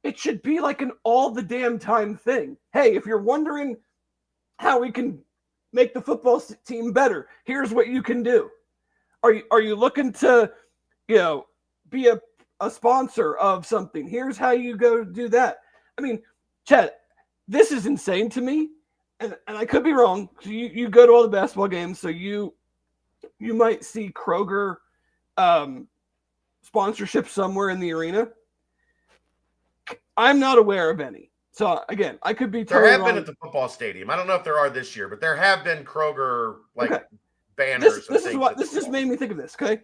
it should be like an all the damn time thing. Hey, if you're wondering how we can make the football team better, here's what you can do. Are you looking to, be a sponsor of something? Here's how you go do that. I mean, Chad, this is insane to me, and I could be wrong. You go to all the basketball games, so you might see Kroger sponsorship somewhere in the arena. I'm not aware of any. So again, I could be totally wrong. There have been at the football stadium. I don't know if there are this year, but there have been Kroger banners. This just made me think of this. Okay,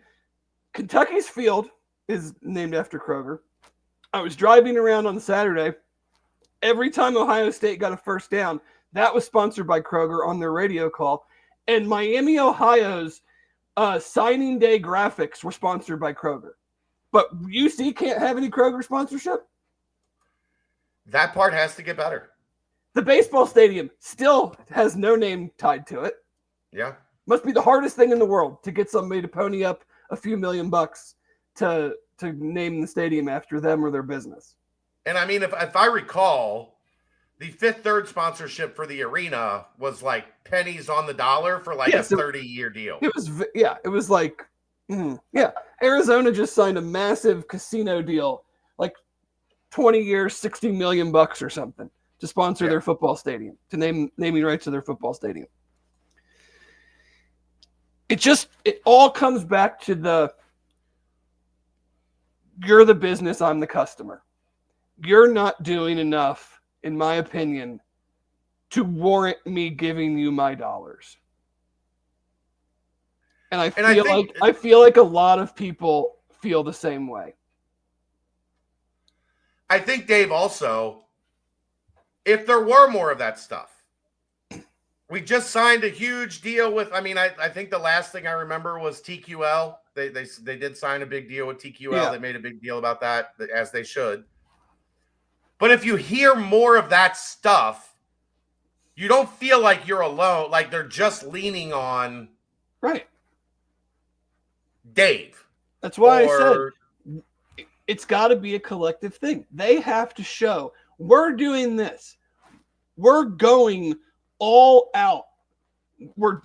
Kentucky's field is named after Kroger. I was driving around on Saturday. Every time Ohio State got a first down, that was sponsored by Kroger on their radio call. And Miami, Ohio's signing day graphics were sponsored by Kroger. But UC can't have any Kroger sponsorship? That part has to get better. The baseball stadium still has no name tied to it. Yeah. Must be the hardest thing in the world to get somebody to pony up a few $1,000,000 to name the stadium after them or their business. And I mean, if I recall, the Fifth Third sponsorship for the arena was like pennies on the dollar for like a 30-year deal. It was like, Arizona just signed a massive casino deal, like 20 years, $60 million or something, to sponsor their football stadium, to naming rights to their football stadium. It all comes back to you're the business, I'm the customer. You're not doing enough, in my opinion, to warrant me giving you my dollars. And I feel like a lot of people feel the same way. I think, Dave, also, if there were more of that stuff, we just signed a huge deal with, I think the last thing I remember was TQL. They did sign a big deal with TQL. Yeah. They made a big deal about that, as they should. But if you hear more of that stuff, you don't feel like you're alone, like they're just leaning on Dave. That's why I said it's got to be a collective thing. They have to show, we're doing this. We're going all out. We're,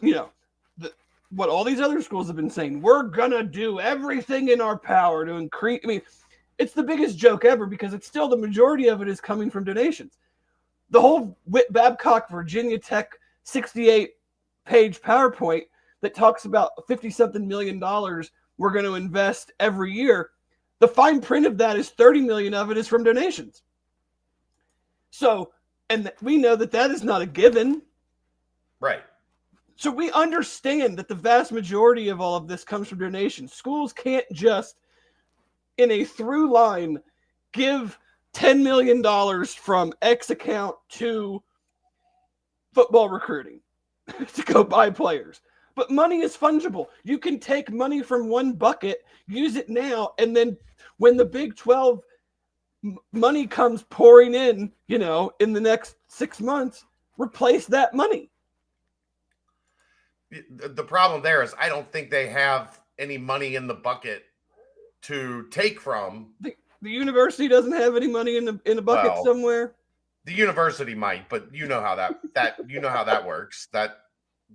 what all these other schools have been saying, we're going to do everything in our power to increase. I mean, it's the biggest joke ever because it's still the majority of it is coming from donations. The whole Whit Babcock, Virginia Tech 68-page PowerPoint that talks about $50-something million we're going to invest every year. The fine print of that is $30 million of it is from donations. So, and we know that is not a given. Right. So we understand that the vast majority of all of this comes from donations. Schools can't just, in a through line, give $10 million from X account to football recruiting to go buy players. But money is fungible. You can take money from one bucket, use it now, and then when the Big 12 money comes pouring in, in the next 6 months, replace that money. The problem there is I don't think they have any money in the bucket to take from. The university doesn't have any money in a bucket somewhere. The university might, but you know how that works. That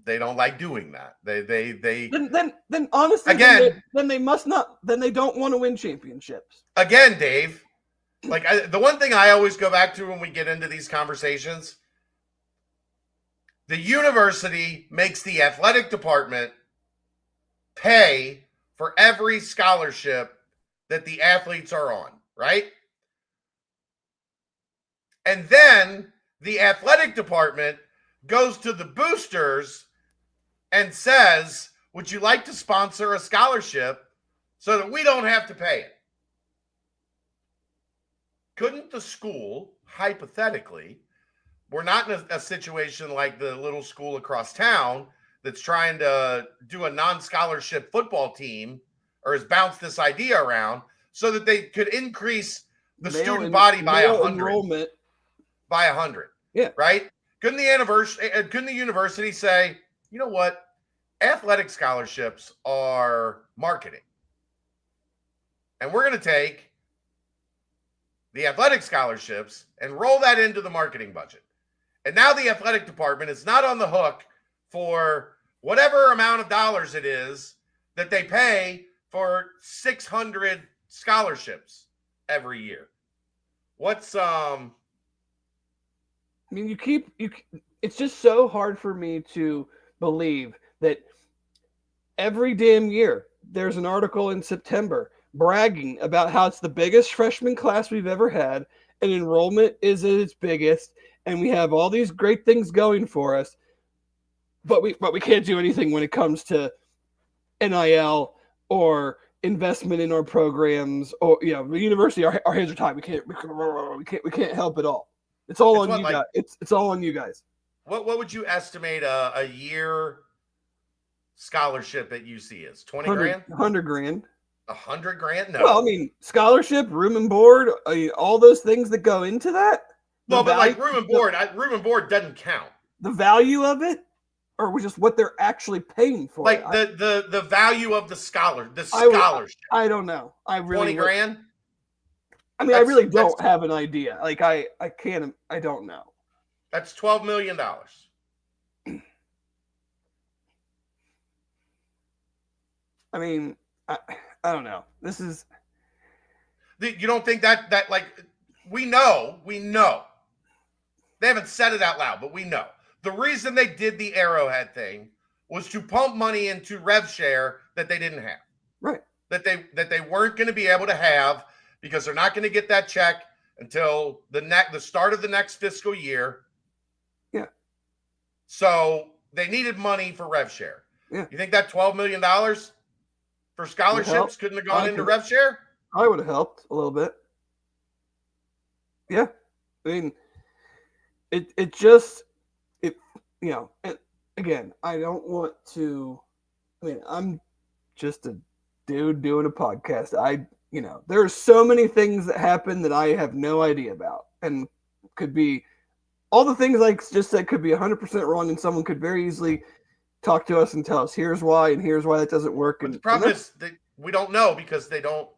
they don't like doing that. They then honestly again then they must not. Then they don't want to win championships. Again, Dave, the one thing I always go back to when we get into these conversations, the university makes the athletic department pay for every scholarship that the athletes are on, right? And then the athletic department goes to the boosters and says, would you like to sponsor a scholarship so that we don't have to pay it? Couldn't the school, hypothetically, we're not in a situation like the little school across town that's trying to do a non-scholarship football team or has bounced this idea around so that they could increase the student body by 100. Enrollment. By 100. Yeah. Right? Couldn't the university say, you know what? Athletic scholarships are marketing. And we're going to take the athletic scholarships and roll that into the marketing budget. And now the athletic department is not on the hook for whatever amount of dollars it is that they pay for 600 scholarships every year. What's it's just so hard for me to believe that every damn year there's an article in September bragging about how it's the biggest freshman class we've ever had and enrollment is at its biggest and we have all these great things going for us, but we can't do anything when it comes to NIL or investment in our programs or the university. Our hands are tied. We can't help it all. It's all on you guys. It's all on you guys. What would you estimate a year scholarship at UC is? 20 grand? 100 grand. 100 grand? No. Well, scholarship, room and board, all those things that go into that. Well, but room and board doesn't count. The value of it or just what they're actually paying for. Like the value of the scholarship. I don't know. I really 20 grand. I mean, I really don't have an idea. Like I don't know. That's $12 million. I mean, I don't know. This is. You don't think that like we know. They haven't said it out loud, but we know. The reason they did the Arrowhead thing was to pump money into rev share that they didn't have. Right. That they weren't going to be able to have because they're not going to get that check until the start of the next fiscal year. Yeah. So they needed money for rev share. Yeah. You think that $12 million for scholarships couldn't have gone into rev share? I would have helped a little bit. Yeah. I mean, it just, you know, and again, I don't want to, I mean, I'm just a dude doing a podcast. There are so many things that happen that I have no idea about, and could be all the things I just said could be 100% wrong, and someone could very easily talk to us and tell us here's why and here's why that doesn't work. But the problem is that we don't know because they don't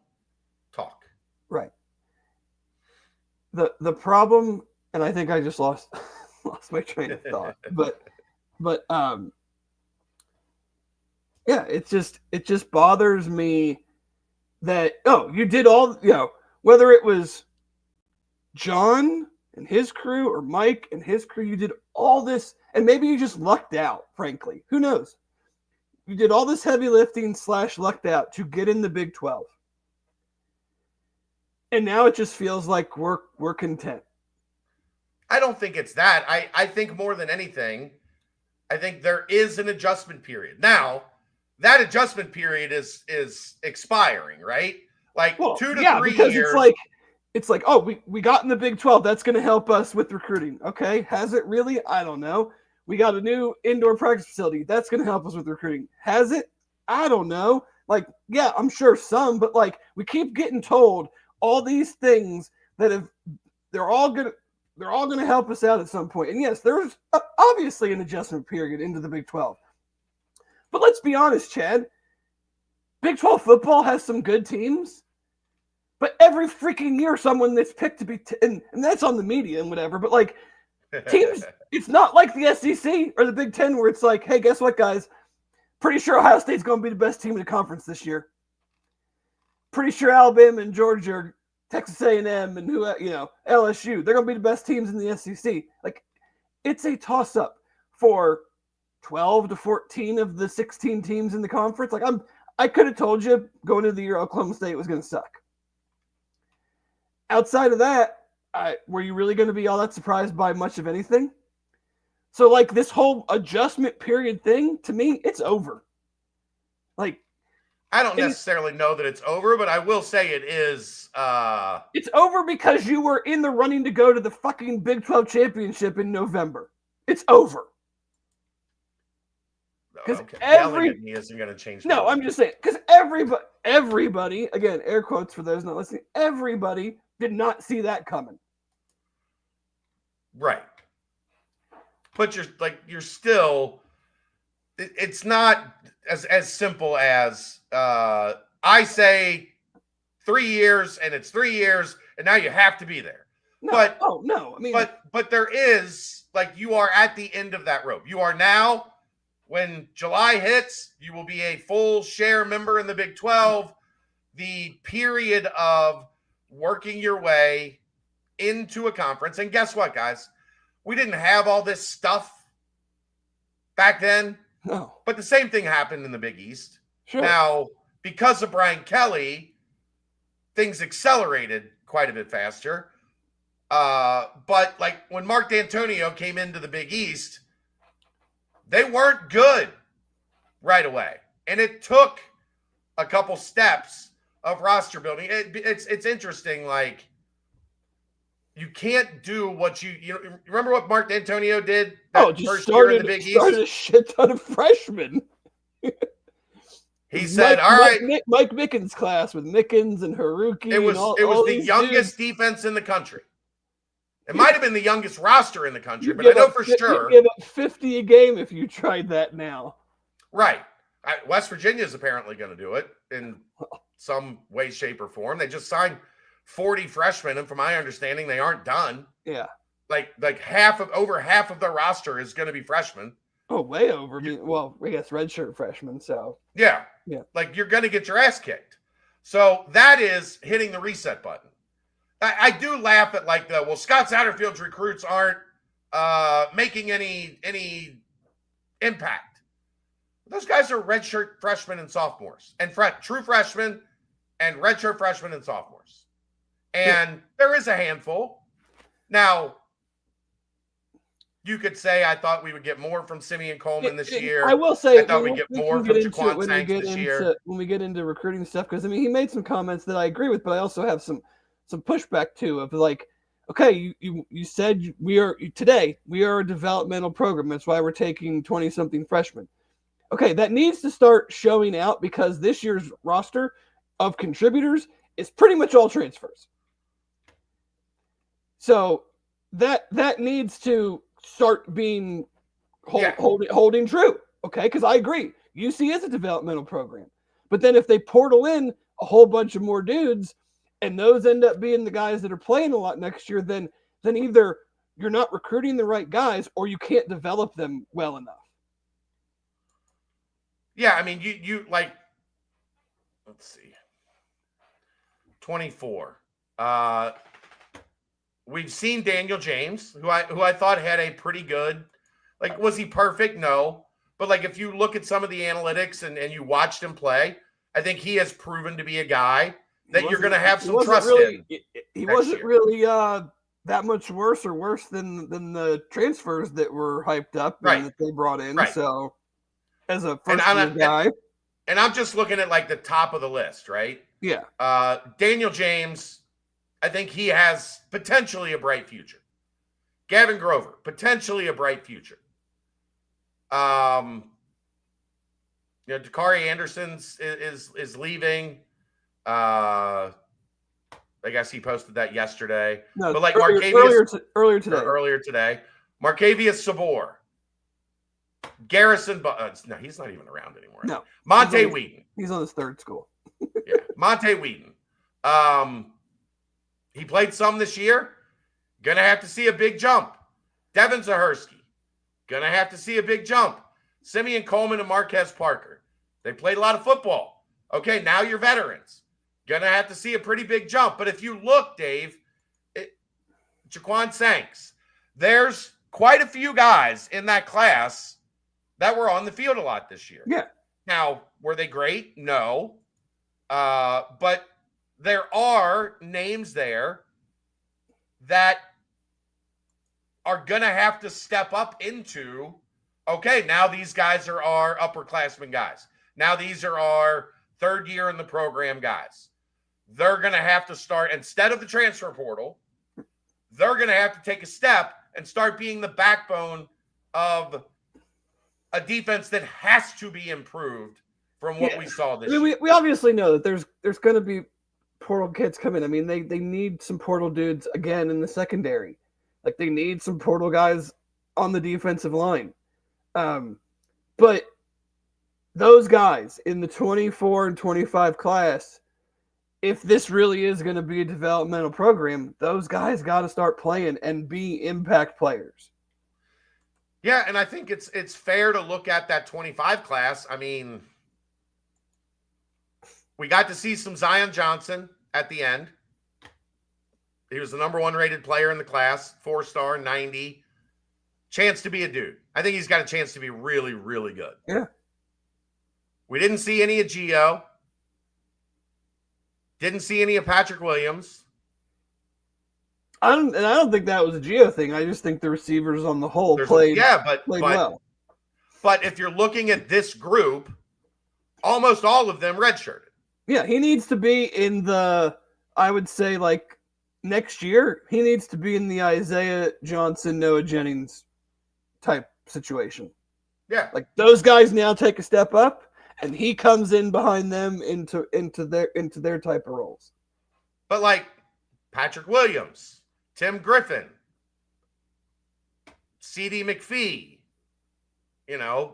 talk. Right. The problem, and I think I just lost my train of thought, but yeah, it just bothers me that, you did all, whether it was John and his crew or Mike and his crew, you did all this, and maybe you just lucked out, frankly. Who knows? You did all this heavy lifting / lucked out to get in the Big 12. And now it just feels like we're content. I don't think it's that. I think more than anything, I think there is an adjustment period. Now, that adjustment period is expiring, right? Like 2 to 3 years. Because it's like, we got in the Big 12. That's going to help us with recruiting. Okay. Has it really? I don't know. We got a new indoor practice facility. That's going to help us with recruiting. Has it? I don't know. Like, yeah, I'm sure some, but like we keep getting told all these things that they're all going to help us out at some point. And yes, there's obviously an adjustment period into the Big 12. But let's be honest, Chad. Big 12 football has some good teams, but every freaking year someone that's picked to be and that's on the media and whatever, but like teams, it's not like the SEC or the Big 10 where it's like, hey, guess what, guys? Pretty sure Ohio State's going to be the best team in the conference this year. Pretty sure Alabama and Georgia, Texas A&M, and LSU, they're going to be the best teams in the SEC. Like, it's a toss-up for 12 to 14 of the 16 teams in the conference. Like, I could have told you going into the year Oklahoma State was going to suck. Outside of that, were you really going to be all that surprised by much of anything? So, like, this whole adjustment period thing, to me, it's over. Like, I don't necessarily know that it's over, but I will say it is. It's over because you were in the running to go to the fucking Big 12 championship in November. It's over. Because yelling at me isn't going to change. No, I'm just saying, because everybody, again, air quotes for those not listening, everybody did not see that coming. Right. But you're still, it's not as simple as I say 3 years and it's 3 years and now you have to be there. No, no. I mean, but there is, like, you are at the end of that rope. You are now, when July hits, you will be a full share member in the Big 12. The period of working your way into a conference. And guess what, guys? We didn't have all this stuff back then. No. But the same thing happened in the Big East. Sure. Now, because of Brian Kelly, things accelerated quite a bit faster. But like when Mark D'Antonio came into the Big East, they weren't good right away. And it took a couple steps of roster building. It's interesting, like, you can't do what you remember what Mark D'Antonio did first year in the Big East? Started a shit ton of freshmen. He said, "All right, Mike Mickens' class with Mickens and Haruki." It was all the youngest dudes. defense in the country. It might have been the youngest roster in the country, but I know for sure. You give up 50 a game if you tried that now. Right. West Virginia is apparently going to do it in some way, shape, or form. They just signed 40 freshmen, and from my understanding, they aren't done. Yeah. Like over half of their roster is going to be freshmen. Oh, way over. I guess redshirt freshmen. So yeah. Like you're going to get your ass kicked. So that is hitting the reset button. I do laugh at Scott Satterfield's recruits aren't making any impact. Those guys are redshirt freshmen and sophomores, and true freshmen and redshirt freshmen and sophomores. And there is a handful. Now, you could say I thought we would get more from Simeon Coleman this year. I will say I thought we'd get more from Jaquan Sanks this year. When we get into recruiting stuff, because he made some comments that I agree with, but I also have some pushback too of okay, you said we are a developmental program. That's why we're taking 20-something freshmen. Okay, that needs to start showing out because this year's roster of contributors is pretty much all transfers. So that needs to start being holding true. Okay, because I agree. UC is a developmental program. But then if they portal in a whole bunch of more dudes and those end up being the guys that are playing a lot next year, then either you're not recruiting the right guys or you can't develop them well enough. Yeah, I mean, you let's see. 24. We've seen Daniel James, who I thought had a pretty good, was he perfect? No. But if you look at some of the analytics and you watched him play, I think he has proven to be a guy that you're going to have some trust in. He wasn't really that much worse than the transfers that were hyped up and that they brought in. Right. So as a first-year guy. And I'm just looking at the top of the list, right? Yeah. Daniel James, I think he has potentially a bright future. Gavin Grover, potentially a bright future. Dakari Anderson's is leaving. I guess he posted that yesterday. No, but Marcavius earlier today. Marcavius Sabor. Garrison, no, he's not even around anymore. No, Monte Wheaton. He's on his third school. Yeah, Monte Wheaton. He played some this year. Gonna have to see a big jump. Devin Zahersky. Gonna have to see a big jump. Simeon Coleman and Marquez Parker. They played a lot of football. Okay, now you're veterans. Gonna have to see a pretty big jump. But if you look, Dave, Jaquan Sanks, there's quite a few guys in that class that were on the field a lot this year. Yeah. Now, were they great? No. But there are names there that are going to have to step up into, okay, now these guys are our upperclassmen guys. Now these are our third year in the program guys. They're going to have to start, instead of the transfer portal, they're going to have to take a step and start being the backbone of a defense that has to be improved from what we saw this year. We obviously know that there's going to be portal kids coming. I mean, they need some portal dudes again in the secondary. They need some portal guys on the defensive line. But those guys in the 24 and 25 class, if this really is going to be a developmental program, those guys got to start playing and be impact players. Yeah, and I think it's fair to look at that 25 class. I mean, we got to see some Zion Johnson at the end. He was the number 1 rated player in the class, 4-star, 90. Chance to be a dude. I think he's got a chance to be really, really good. Yeah. We didn't see any of Gio. Didn't see any of Patrick Williams. I don't think that was a Gio thing. I just think the receivers on the whole played well. But if you're looking at this group, almost all of them redshirted. Yeah, he needs to be in the, I would say, next year, he needs to be in the Isaiah Johnson, Noah Jennings type situation. Yeah. Those guys now take a step up, and he comes in behind them into their type of roles. But Patrick Williams, Tim Griffin, C.D. McPhee, Yeah.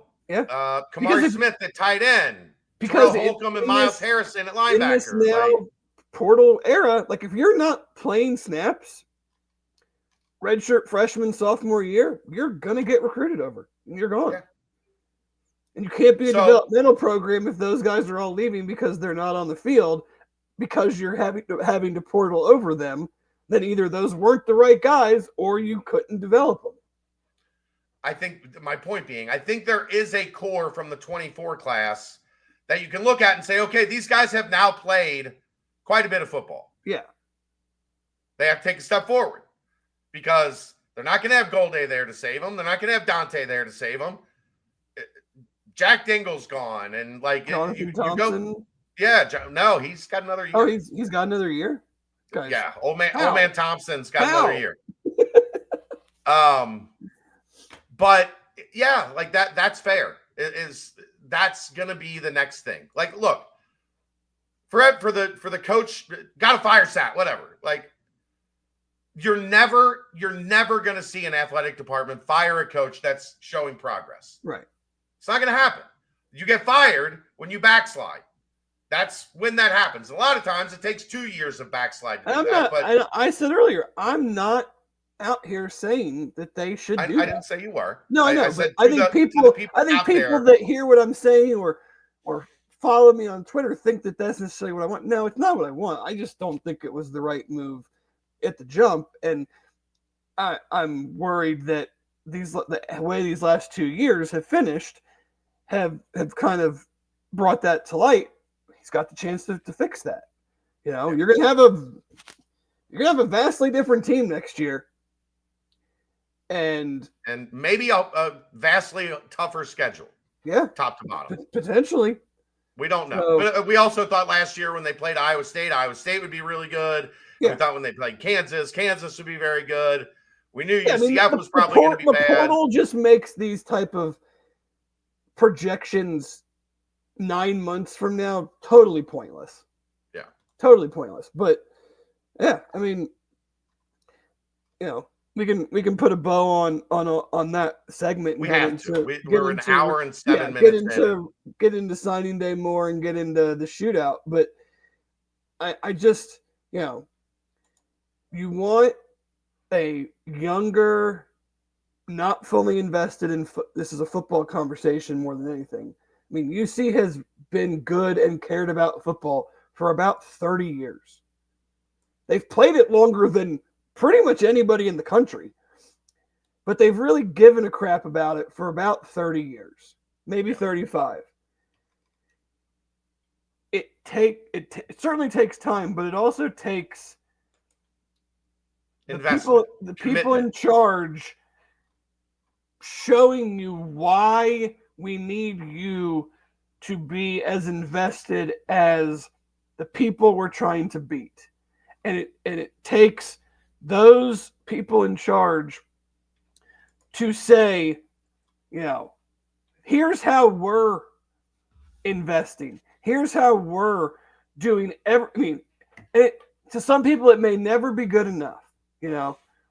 Kamari Smith at tight end, because Terrell Holcomb and Miles Harrison at linebacker. In this now portal era, like if you're not playing snaps, redshirt freshman, sophomore year, you're gonna get recruited over, and you're gone. Yeah. And you can't be a developmental program if those guys are all leaving because they're not on the field, because you're having to portal over them. Then either those weren't the right guys or you couldn't develop them. I think my point being, I think there is a core from the 24 class that you can look at and say, okay, these guys have now played quite a bit of football. Yeah. They have to take a step forward because they're not going to have Golday there to save them. They're not going to have Dante there to save them. Jack Dingle's gone, and like you go, no, he's got another year. Oh, he's got another year. Guys. Yeah, old man Thompson's got another year. But yeah, like that's fair. That's gonna be the next thing. Like, look, for the coach, gotta fire Sat, whatever. Like, you're never gonna see an athletic department fire a coach that's showing progress. Right. It's not going to happen. You get fired when you backslide. That's when that happens. A lot of times it takes 2 years of backslide to do that. But I said earlier, I'm not out here saying that they should do that. I didn't say you were. No, I know. I think people that hear what I'm saying or follow me on Twitter think that that's necessarily what I want. No, it's not what I want. I just don't think it was the right move at the jump. And I'm worried that the way these last 2 years have finished have kind of brought that to light. He's got the chance to fix that. You're gonna have a vastly different team next year, and maybe a vastly tougher schedule. Yeah, top to bottom, potentially. We don't know, but we also thought last year when they played Iowa State would be really good. Yeah. We thought when they played Kansas would be very good. We knew UCF was probably going to be bad. The portal just makes these type of projections 9 months from now totally pointless. Yeah, totally pointless. But yeah, I mean, we can put a bow on that segment. And we have to. We're an hour and 7 minutes. Get into signing day more and get into the shootout. But I just you want a younger, not fully invested in this is a football conversation more than anything. I mean, UC has been good and cared about football for about 30 years. They've played it longer than pretty much anybody in the country, but they've really given a crap about it for about 30 years, maybe 35. It certainly takes time, but it also takes the people in charge showing you why we need you to be as invested as the people we're trying to beat. And it takes those people in charge to say, here's how we're investing. Here's how we're doing to some people it may never be good enough.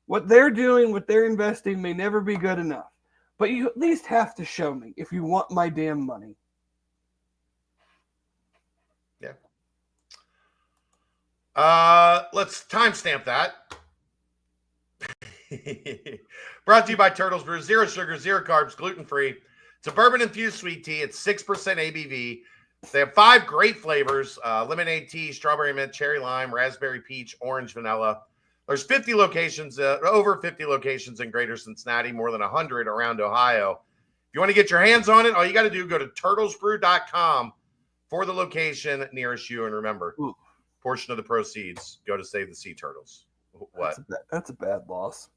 What they're doing, what they're investing may never be good enough. But you at least have to show me if you want my damn money. Yeah. Let's timestamp that. Brought to you by Turtles Brew. 0 sugar, 0 carbs, gluten-free. It's a bourbon-infused sweet tea. It's 6% ABV. They have 5 great flavors. Lemonade tea, strawberry mint, cherry lime, raspberry peach, orange vanilla. There's 50 locations, over 50 locations in Greater Cincinnati, more than 100 around Ohio. If you want to get your hands on it, all you got to do, go to turtlesbrew.com for the location nearest you. And remember, portion of the proceeds go to save the sea turtles. What? That's a bad loss.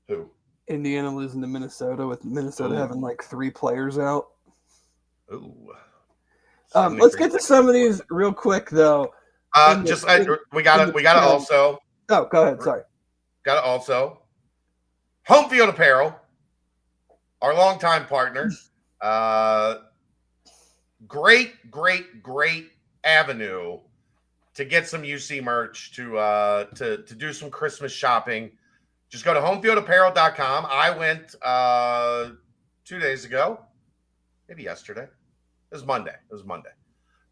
Who? Indiana losing to Minnesota with Minnesota having like 3 players out. Ooh. Let's get to some of these real quick, though. We gotta also. Oh, go ahead. Sorry. Gotta also. Home Field Apparel, our longtime partner. Great avenue to get some UC merch to do some Christmas shopping. Just go to homefieldapparel.com. I went 2 days ago, maybe yesterday. It was Monday.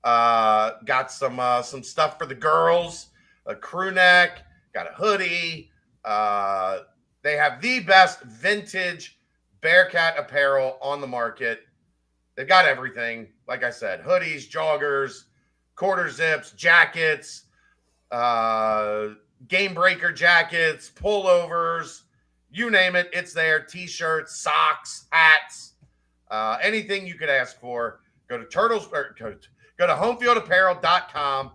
Got some stuff for the girls, a crew neck, got a hoodie. They have the best vintage Bearcat apparel on the market. They've got everything. Like I said, hoodies, joggers, quarter zips, jackets, game breaker jackets, pullovers, you name it, it's there. T-shirts, socks, hats, anything you could ask for. Go to go to homefieldapparel.com.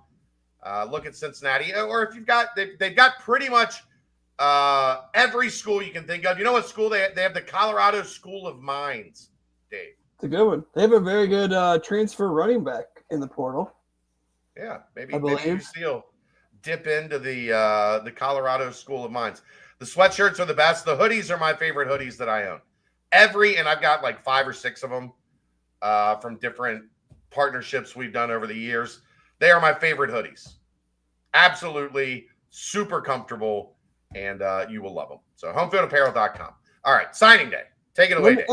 Look at Cincinnati, or if you've got, they've got pretty much every school you can think of. You know what school they have? The Colorado School of Mines, Dave. It's a good one. They have a very good transfer running back in the portal. Yeah, maybe you'll dip into the Colorado School of Mines. The sweatshirts are the best. The hoodies are my favorite hoodies that I own. And I've got like 5 or 6 of them from different partnerships we've done over the years. They are my favorite hoodies. Absolutely super comfortable, and you will love them. So homefieldapparel.com. All right, signing day. Take it away, Dave.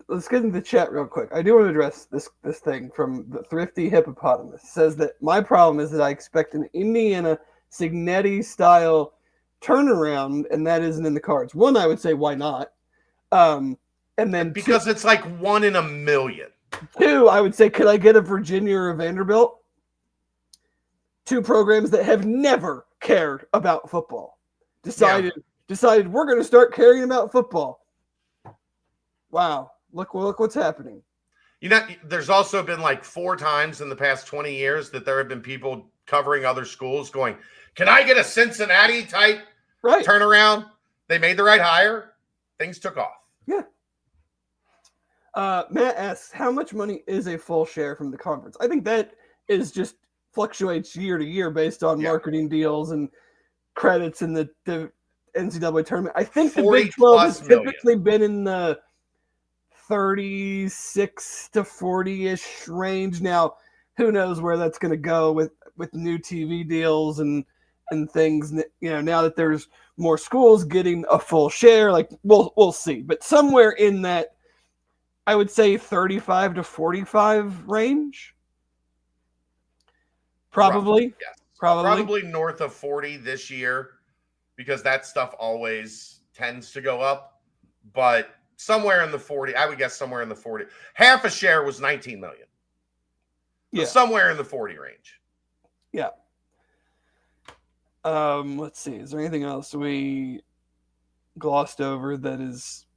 Let's get into the chat real quick. I do want to address this thing from the Thrifty Hippopotamus. It says that my problem is that I expect an Indiana Signetti style turnaround, and that isn't in the cards. One, I would say, why not? And then because it's like 1 in a million. 2, I would say, could I get a Virginia or a Vanderbilt? 2 programs that have never cared about football. Decided we're going to start caring about football. Wow. Look what's happening. You know, there's also been like 4 times in the past 20 years that there have been people covering other schools going, can I get a Cincinnati type turnaround? They made the right hire. Things took off. Yeah. Matt asks, how much money is a full share from the conference? I think that is just fluctuates year to year based on marketing deals and credits in the NCAA tournament. I think the Big 12 has typically been in the 36 to 40-ish range. Now, who knows where that's going to go with new TV deals and things. You know, now that there's more schools getting a full share, like we'll see. But somewhere in that, I would say 35 to 45 range. Probably. Probably north of 40 this year, because that stuff always tends to go up. But somewhere in the 40, I would guess somewhere in the 40. Half a share was 19 million. So somewhere in the 40 range. Yeah. Let's see. Is there anything else we glossed over that is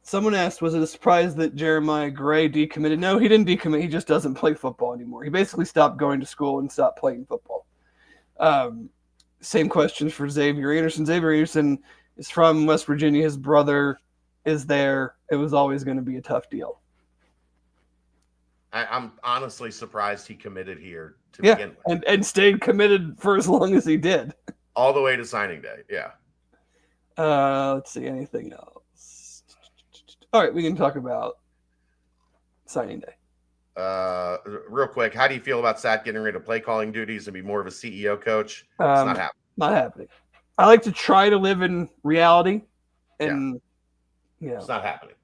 someone asked, was it a surprise that Jeremiah Gray decommitted? No, he didn't decommit. He just doesn't play football anymore. He basically stopped going to school and stopped playing football. Same questions for Xavier Anderson. Xavier Anderson is from West Virginia. His brother is there. It was always going to be a tough deal. I'm honestly surprised he committed here to begin with. And stayed committed for as long as he did. All the way to signing day, yeah. Let's see, anything else? All right, we can talk about signing day. Real quick, how do you feel about Sat getting rid of play calling duties and be more of a CEO coach? It's not happening. Not happening. I like to try to live in reality, and it's not happening.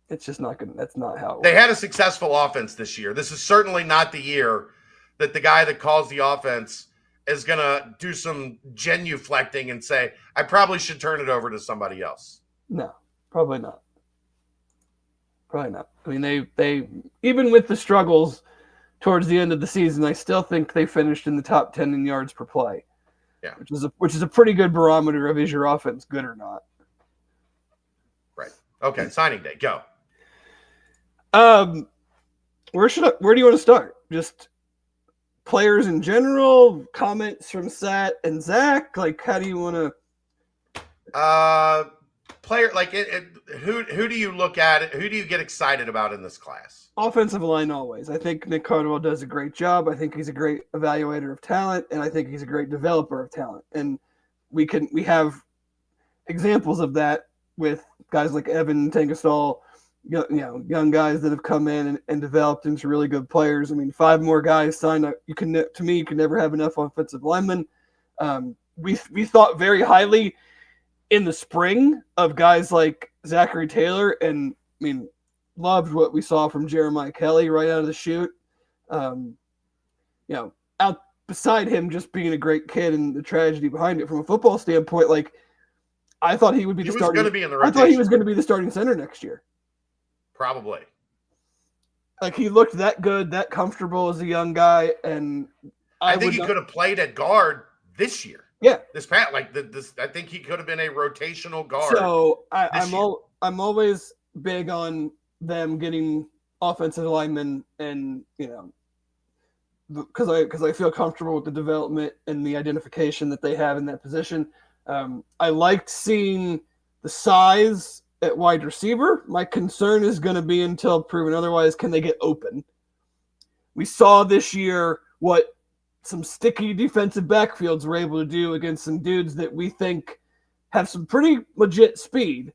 It's just not good. That's not how it works. They had a successful offense this year. This is certainly not the year that the guy that calls the offense is going to do some genuflecting and say, I probably should turn it over to somebody else. No, probably not. Probably not. I mean, they even with the struggles towards the end of the season, I still think they finished in the top 10 in yards per play. Yeah. Which is a pretty good barometer of is your offense good or not. Right. Okay, signing day. Go. Where do you want to start? Just players in general, comments from Sat and Zach. Like, how do you want to? Player like who do you look at? Who do you get excited about in this class? Offensive line always. I think Nick Cardwell does a great job. I think he's a great evaluator of talent, and I think he's a great developer of talent. And we have examples of that with guys like Evan Tankerstall. Young guys that have come in and developed into really good players. I mean, 5 more guys signed up. You can never have enough offensive linemen. we thought very highly in the spring of guys like Zachary Taylor, and I mean, loved what we saw from Jeremiah Kelly right out of the chute. Out beside him just being a great kid and the tragedy behind it from a football standpoint, like I thought he would be the starting. I thought he was going to be the starting center next year. Probably. Like he looked that good, that comfortable as a young guy, and I think he could have played at guard this year. Yeah, I think he could have been a rotational guard. So I'm always big on them getting offensive linemen, and because I feel comfortable with the development and the identification that they have in that position. I liked seeing the size at wide receiver. My concern is going to be, until proven otherwise, can they get open? We saw this year what some sticky defensive backfields were able to do against some dudes that we think have some pretty legit speed.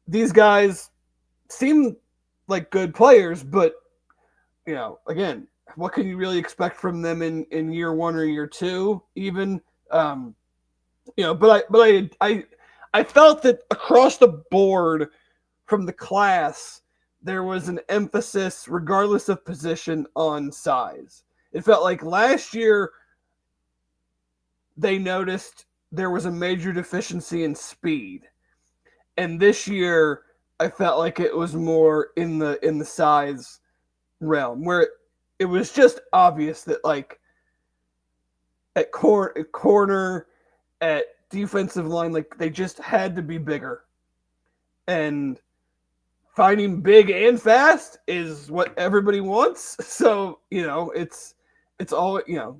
These guys seem like good players, but again, what can you really expect from them in year one or year two even? But I felt that across the board from the class, there was an emphasis, regardless of position, on size. It felt like last year they noticed there was a major deficiency in speed. And this year I felt like it was more in the size realm, where it was just obvious that like at corner, at defensive line, like they just had to be bigger. And finding big and fast is what everybody wants. So, it's all, you're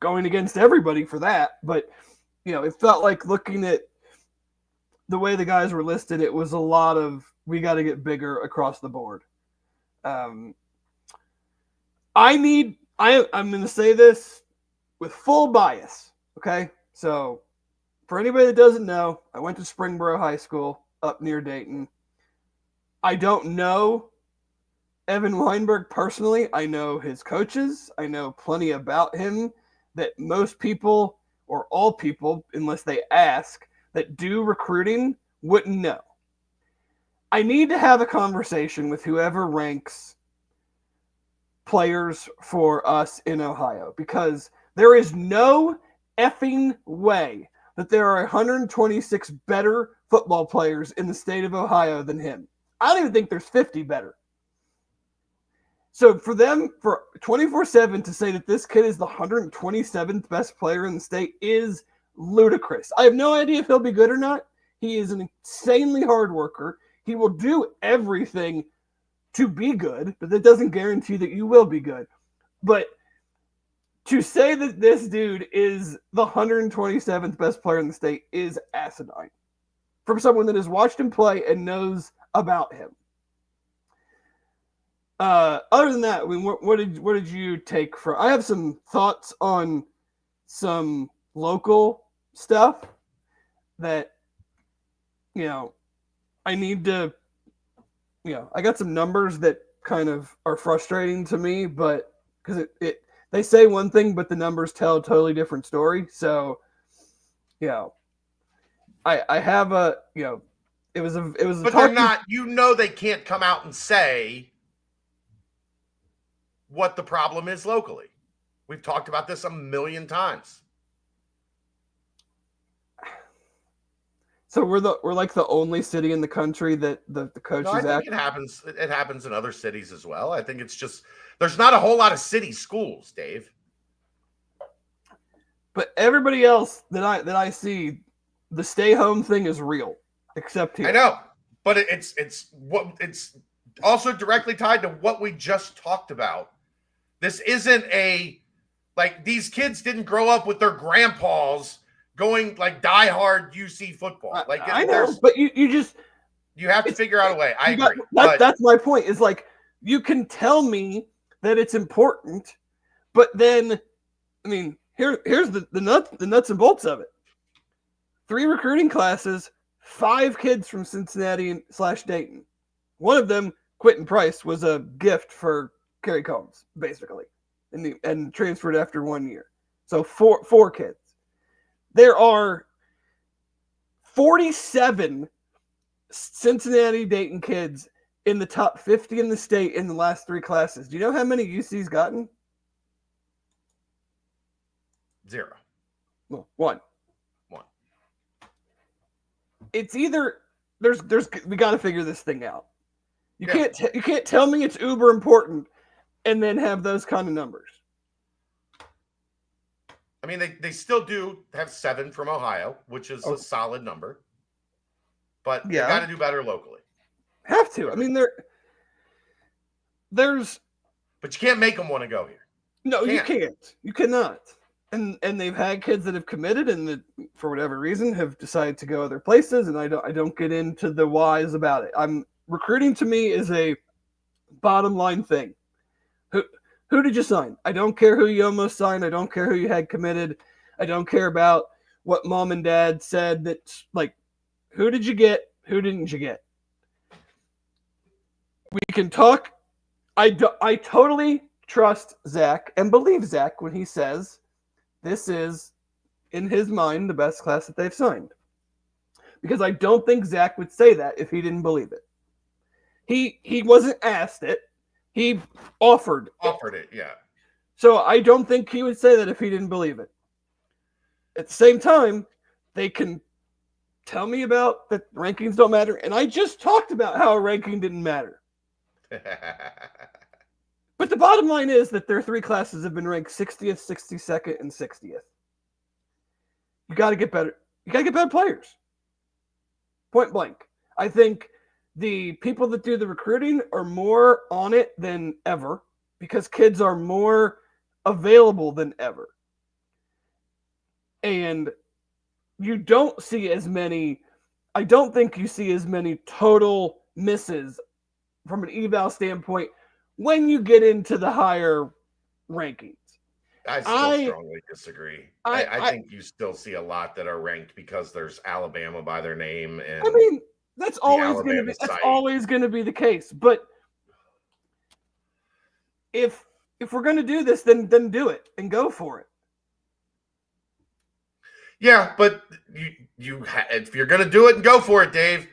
going against everybody for that. But, it felt like, looking at the way the guys were listed, it was a lot of, we got to get bigger across the board. I'm going to say this with full bias. Okay. So for anybody that doesn't know, I went to Springboro High School up near Dayton. I don't know Evan Weinberg personally. I know his coaches. I know plenty about him that most people, or all people, unless they ask, that do recruiting wouldn't know. I need to have a conversation with whoever ranks players for us in Ohio, because there is no effing way that there are 126 better football players in the state of Ohio than him. I don't even think there's 50 better. So for them, for 24/7 to say that this kid is the 127th best player in the state is ludicrous. I have no idea if he'll be good or not. He is an insanely hard worker. He will do everything to be good, but that doesn't guarantee that you will be good. But to say that this dude is the 127th best player in the state is asinine from someone that has watched him play and knows about him. Other than that, I mean, what did you take from? I have some thoughts on some local stuff that I need to. I got some numbers that kind of are frustrating to me, but because they say one thing, but the numbers tell a totally different story. So, I have a it was. But they're not. They can't come out and say what the problem is locally. We've talked about this a million times. So we're like the only city in the country that the coaches act. It happens. It happens in other cities as well. I think it's just there's not a whole lot of city schools, Dave. But everybody else that I see, the stay home thing is real, except here. I know, but it's also directly tied to what we just talked about. This isn't these kids didn't grow up with their grandpas going like diehard UC football. I know, but you have to figure out a way. I agree. That's my point. Is like you can tell me that it's important, but then I mean here's the nuts and bolts of it. 3 recruiting classes, 5 kids from Cincinnati / Dayton. One of them, Quentin Price, was a gift for Kerry Combs, basically, and transferred after 1 year. So four kids. There are 47 Cincinnati Dayton kids in the top 50 in the state in the last 3 classes. Do you know how many UC's gotten? 0. Well, 1. 1. It's either we got to figure this thing out. You can't tell me it's uber important and then have those kind of numbers. I mean, they still do have 7 from Ohio, which is a solid number. But you got to do better locally. Have to. I mean, there's. But you can't make them want to go here. No, you can't. You cannot. And they've had kids that have committed and that, for whatever reason, have decided to go other places. And I don't get into the whys about it. Recruiting to me is a bottom line thing. Who did you sign? I don't care who you almost signed. I don't care who you had committed. I don't care about what mom and dad said. That's like, who did you get? Who didn't you get? We can talk. I totally trust Zach and believe Zach when he says this is, in his mind, the best class that they've signed. Because I don't think Zach would say that if he didn't believe it. He wasn't asked it. He offered it, yeah. So I don't think he would say that if he didn't believe it. At the same time, they can tell me about that rankings don't matter. And I just talked about how a ranking didn't matter. But the bottom line is that their 3 classes have been ranked 60th, 62nd, and 60th. You got to get better. You got to get better players. Point blank. I think the people that do the recruiting are more on it than ever because kids are more available than ever. And you don't see as many, I don't think you see as many total misses from an eval standpoint when you get into the higher rankings. I still strongly disagree. I think you still see a lot that are ranked because there's Alabama by their name. And I mean, that's always going to be the case. But if we're going to do this, then do it and go for it. Yeah, but if you're going to do it and go for it, Dave,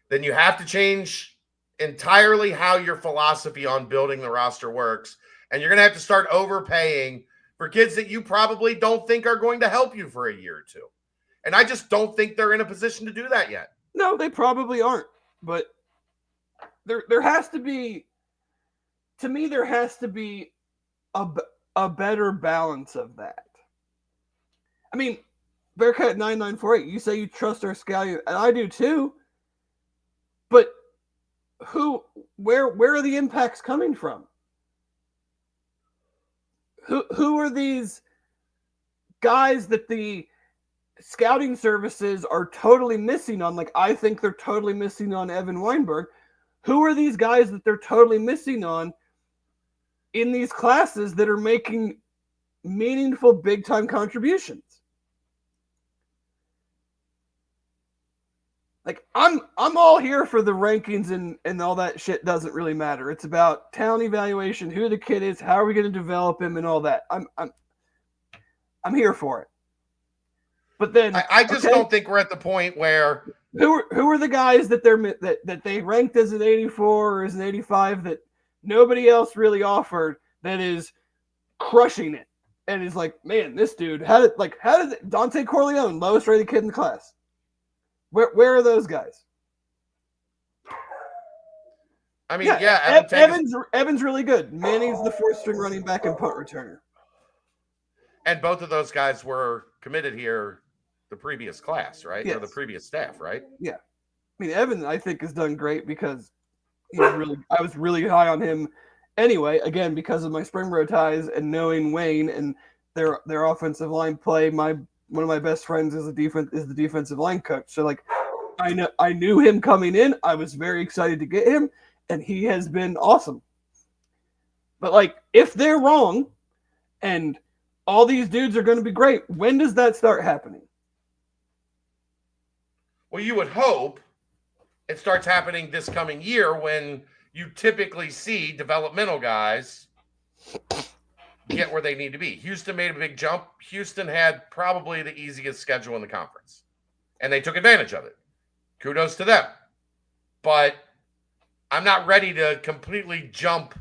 then you have to change entirely how your philosophy on building the roster works, and you're going to have to start overpaying for kids that you probably don't think are going to help you for a year or 2. And I just don't think they're in a position to do that yet. No, they probably aren't. But there has to be, to me, there has to be a better balance of that. I mean, Bearcat 9948, you say you trust our scouting, and I do too. But where are the impacts coming from? Who are these guys that the scouting services are totally missing on? Like, I think they're totally missing on Evan Weinberg. Who are these guys that they're totally missing on in these classes that are making meaningful big-time contributions? Like, I'm all here for the rankings and all that shit doesn't really matter. It's about talent evaluation, who the kid is, how are we going to develop him, and all that. I'm here for it. But then I just don't think we're at the point where who are the guys that they ranked as an 84 or as an 85 that nobody else really offered that is crushing it and is like, man, this dude how did Dante Corleone, lowest rated kid in the class? Where are those guys? I mean, Evan's really good. Manning's the 4th string running back and punt returner. And both of those guys were committed here the previous class, right? Yes. Or the previous staff, right? Yeah. I mean, Evan, I think, has done great because I was really high on him anyway, again, because of my Springboro ties and knowing Wayne and their offensive line play. One of my best friends is the defensive line coach. So, like, I knew him coming in. I was very excited to get him, and he has been awesome. But, like, if they're wrong and all these dudes are going to be great, when does that start happening? Well, you would hope it starts happening this coming year when you typically see developmental guys get where they need to be. Houston made a big jump. Houston had probably the easiest schedule in the conference, and they took advantage of it. Kudos to them. But I'm not ready to completely jump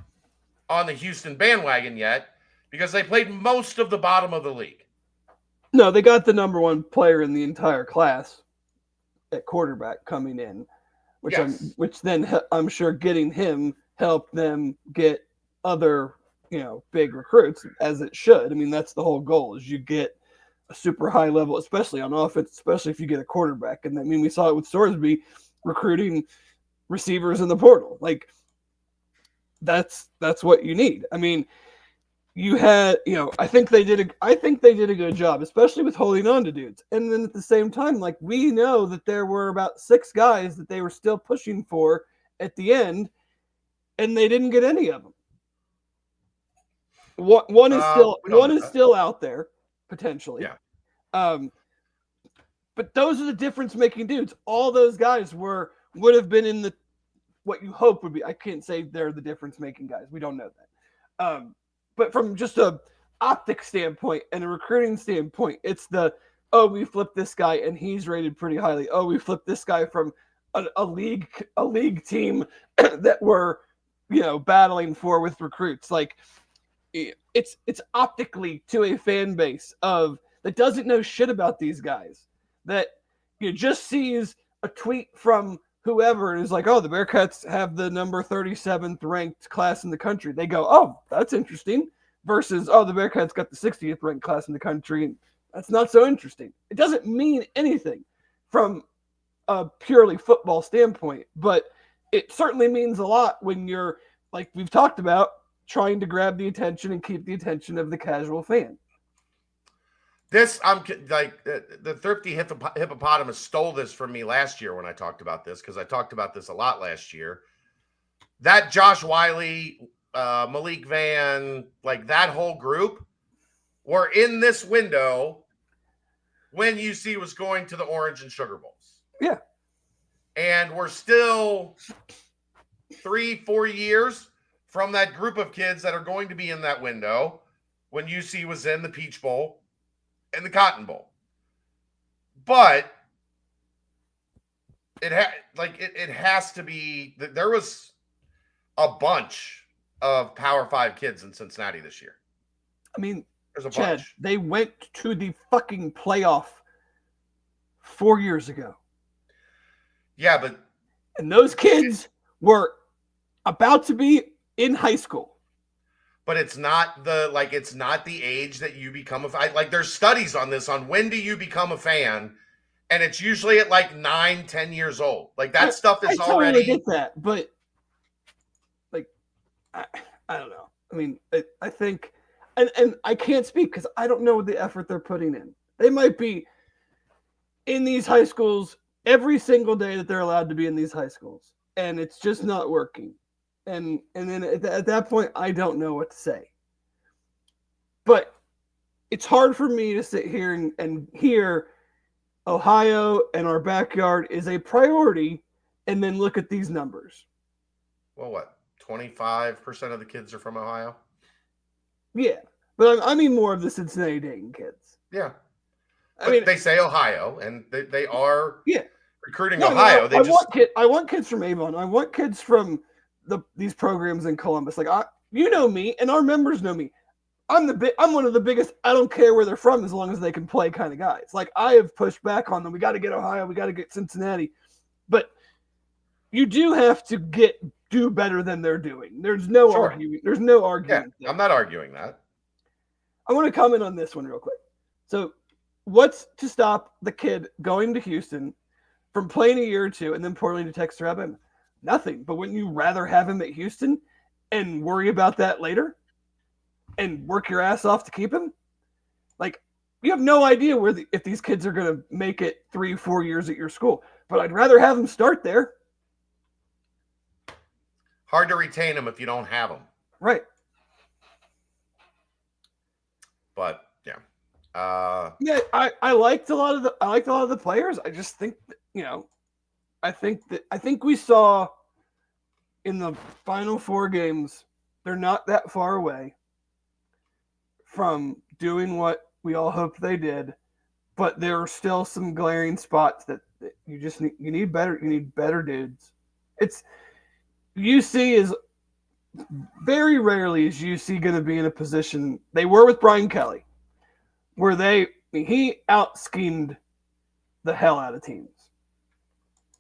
on the Houston bandwagon yet because they played most of the bottom of the league. No, they got the number one player in the entire class at quarterback coming in, which Yes. I'm sure getting him helped them get other, big recruits, as it should. I mean, that's the whole goal, is you get a super high level, especially on offense, especially if you get a quarterback. And I mean, we saw it with Sorsby recruiting receivers in the portal. Like, that's what you need. I mean, you had, I think they did a good job, especially with holding on to dudes. And then at the same time, like, we know that there were about 6 guys that they were still pushing for at the end, and they didn't get any of them. One is still out there potentially. Yeah. But those are the difference-making dudes. All those guys would have been in the what you hope would be. I can't say they're the difference-making guys. We don't know that. But from just a optic standpoint and a recruiting standpoint, it's we flipped this guy and he's rated pretty highly. Oh, we flipped this guy from a league team that we're battling for with recruits. Like, it's optically to a fan base that doesn't know shit about these guys, that just sees a tweet from whoever and is like, oh, the Bearcats have the number 37th ranked class in the country. They go, oh, that's interesting. Versus, oh, the Bearcats got the 60th ranked class in the country, and that's not so interesting. It doesn't mean anything from a purely football standpoint, but it certainly means a lot when you're, like we've talked about, trying to grab the attention and keep the attention of the casual fan. I'm like, the Thrifty Hippopotamus stole this from me last year when I talked about this, because I talked about this a lot last year. That Josh Wiley, Malik Van, like that whole group were in this window when UC was going to the Orange and Sugar Bowls. Yeah. And we're still 3-4 years from that group of kids that are going to be in that window when UC was in the Peach Bowl and the Cotton Bowl. But it has to be, there was a bunch of Power 5 kids in Cincinnati this year. I mean, there's a Chad, bunch. they went to the fucking playoff 4 years ago. Yeah, and those kids were about to be in high school. But it's not the age that you become a fan. Like, there's studies on this, on when do you become a fan, and it's usually at like 9-10 years old. Like, that stuff is already. I totally get that, but like, I don't know. I mean, I think, and I can't speak because I don't know the effort they're putting in. They might be in these high schools every single day that they're allowed to be in these high schools, and it's just not working. And then at that point, I don't know what to say. But it's hard for me to sit here and hear Ohio and our backyard is a priority, and then look at these numbers. Well, what? 25% of the kids are from Ohio? Yeah, but I mean more of the Cincinnati Dayton kids. Yeah. I mean, they say Ohio, and they are recruiting Ohio. I want kids from Avon. I want kids from these programs in Columbus. Like, you know me, and our members know me. I'm one of the biggest, I don't care where they're from as long as they can play kind of guys. Like, I have pushed back on them. We got to get Ohio. We got to get Cincinnati. But you do have to do better than they're doing. There's no arguing. There's no arguing. Yeah, I'm not arguing that. I want to comment on this one real quick. So, what's to stop the kid going to Houston from playing a year or two and then Portland to Texas or Alabama? Nothing. But wouldn't you rather have him at Houston and worry about that later and work your ass off to keep him? Like, you have no idea if these kids are going to make it 3-4 years at your school. But I'd rather have them start there. Hard to retain them if you don't have them. Right. But yeah. I liked a lot of the players. I just think I think we saw in the final 4 games, they're not that far away. from doing what we all hoped they did, but there are still some glaring spots that you just need better dudes. It's UC is very rarely is UC going to be in a position they were with Brian Kelly, where he out schemed the hell out of teams,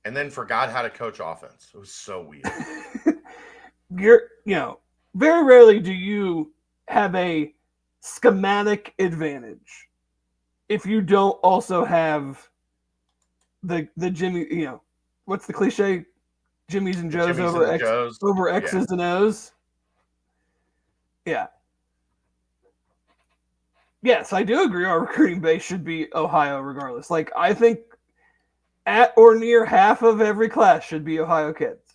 and then forgot how to coach offense. It was so weird. Very rarely do you have a schematic advantage if you don't also have the Jimmy. What's the cliche? Jimmys and Joes over X's and O's. Yeah. Yes, I do agree our recruiting base should be Ohio regardless. Like, I think at or near half of every class should be Ohio kids.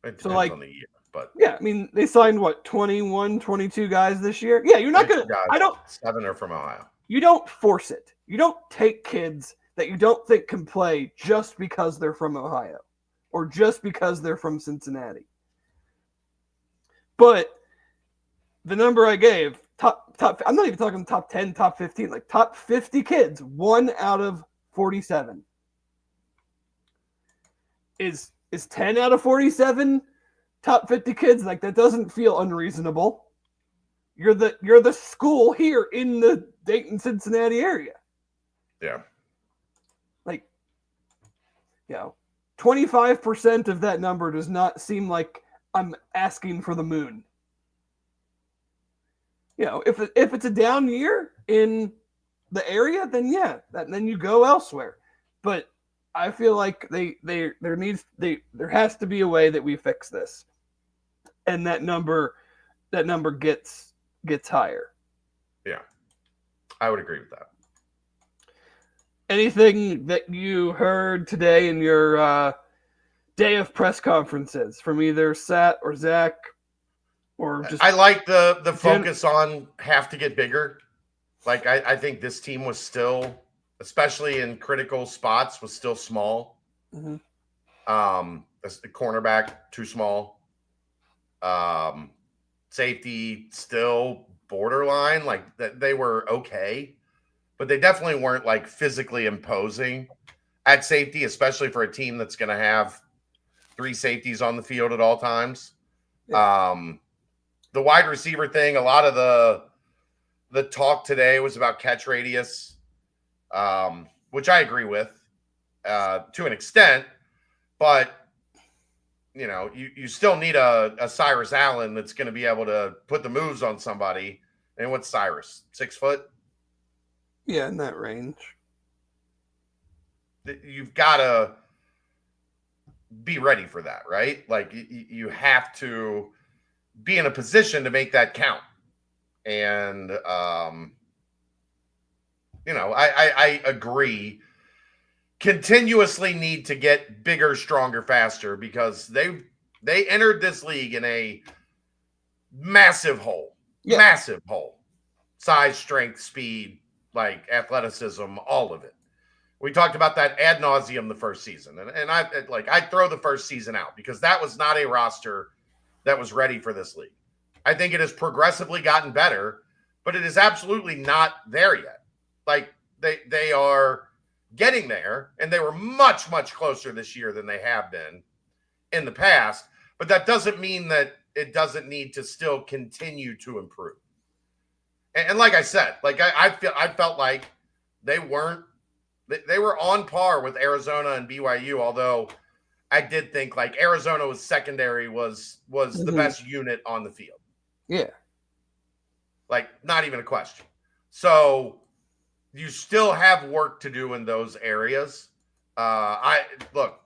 It depends on the year, but yeah, I mean, they signed 21, 22 guys this year. Yeah, you're not going to 7 are from Ohio. You don't force it. You don't take kids that you don't think can play just because they're from Ohio or just because they're from Cincinnati. But the number I gave, top, I'm not even talking top 10, top 15, like top 50 kids, 1 out of 47. Is 10 out of 47 top 50 kids? Like, that doesn't feel unreasonable. You're the school here in the Dayton, Cincinnati area. Yeah. 25% of that number does not seem like I'm asking for the moon. If it's a down year in the area, then yeah, then you go elsewhere. But I feel like there has to be a way that we fix this, and that number gets higher. Yeah, I would agree with that. Anything that you heard today in your day of press conferences from either Sat or Zach, or just? I like the focus on have to get bigger. Like, I think this team was still, especially in critical spots, was still small. Mm-hmm. The cornerback too small. Safety still borderline. Like, that they were okay, but they definitely weren't like physically imposing at safety, especially for a team that's going to have 3 safeties on the field at all times. Yeah. The wide receiver thing, a lot of the talk today was about catch radius, which I agree with to an extent, but you still need a Cyrus Allen that's going to be able to put the moves on somebody. And what's Cyrus? 6 foot? Yeah, in that range. You've got to be ready for that, right? Like, you have to be in a position to make that count. And, I agree. Continuously need to get bigger, stronger, faster, because they entered this league in a massive hole. Yeah. Massive hole. Size, strength, speed, like athleticism, all of it. We talked about that ad nauseum the first season. And I'd throw the first season out because that was not a roster that was ready for this league. I think it has progressively gotten better, but it is absolutely not there yet. Like, they are getting there, and they were much, much closer this year than they have been in the past. But that doesn't mean that it doesn't need to still continue to improve. And like I said, like I felt like they were on par with Arizona and BYU, although I did think like Arizona's secondary was mm-hmm. the best unit on the field. Yeah. Like, not even a question. So you still have work to do in those areas. Look,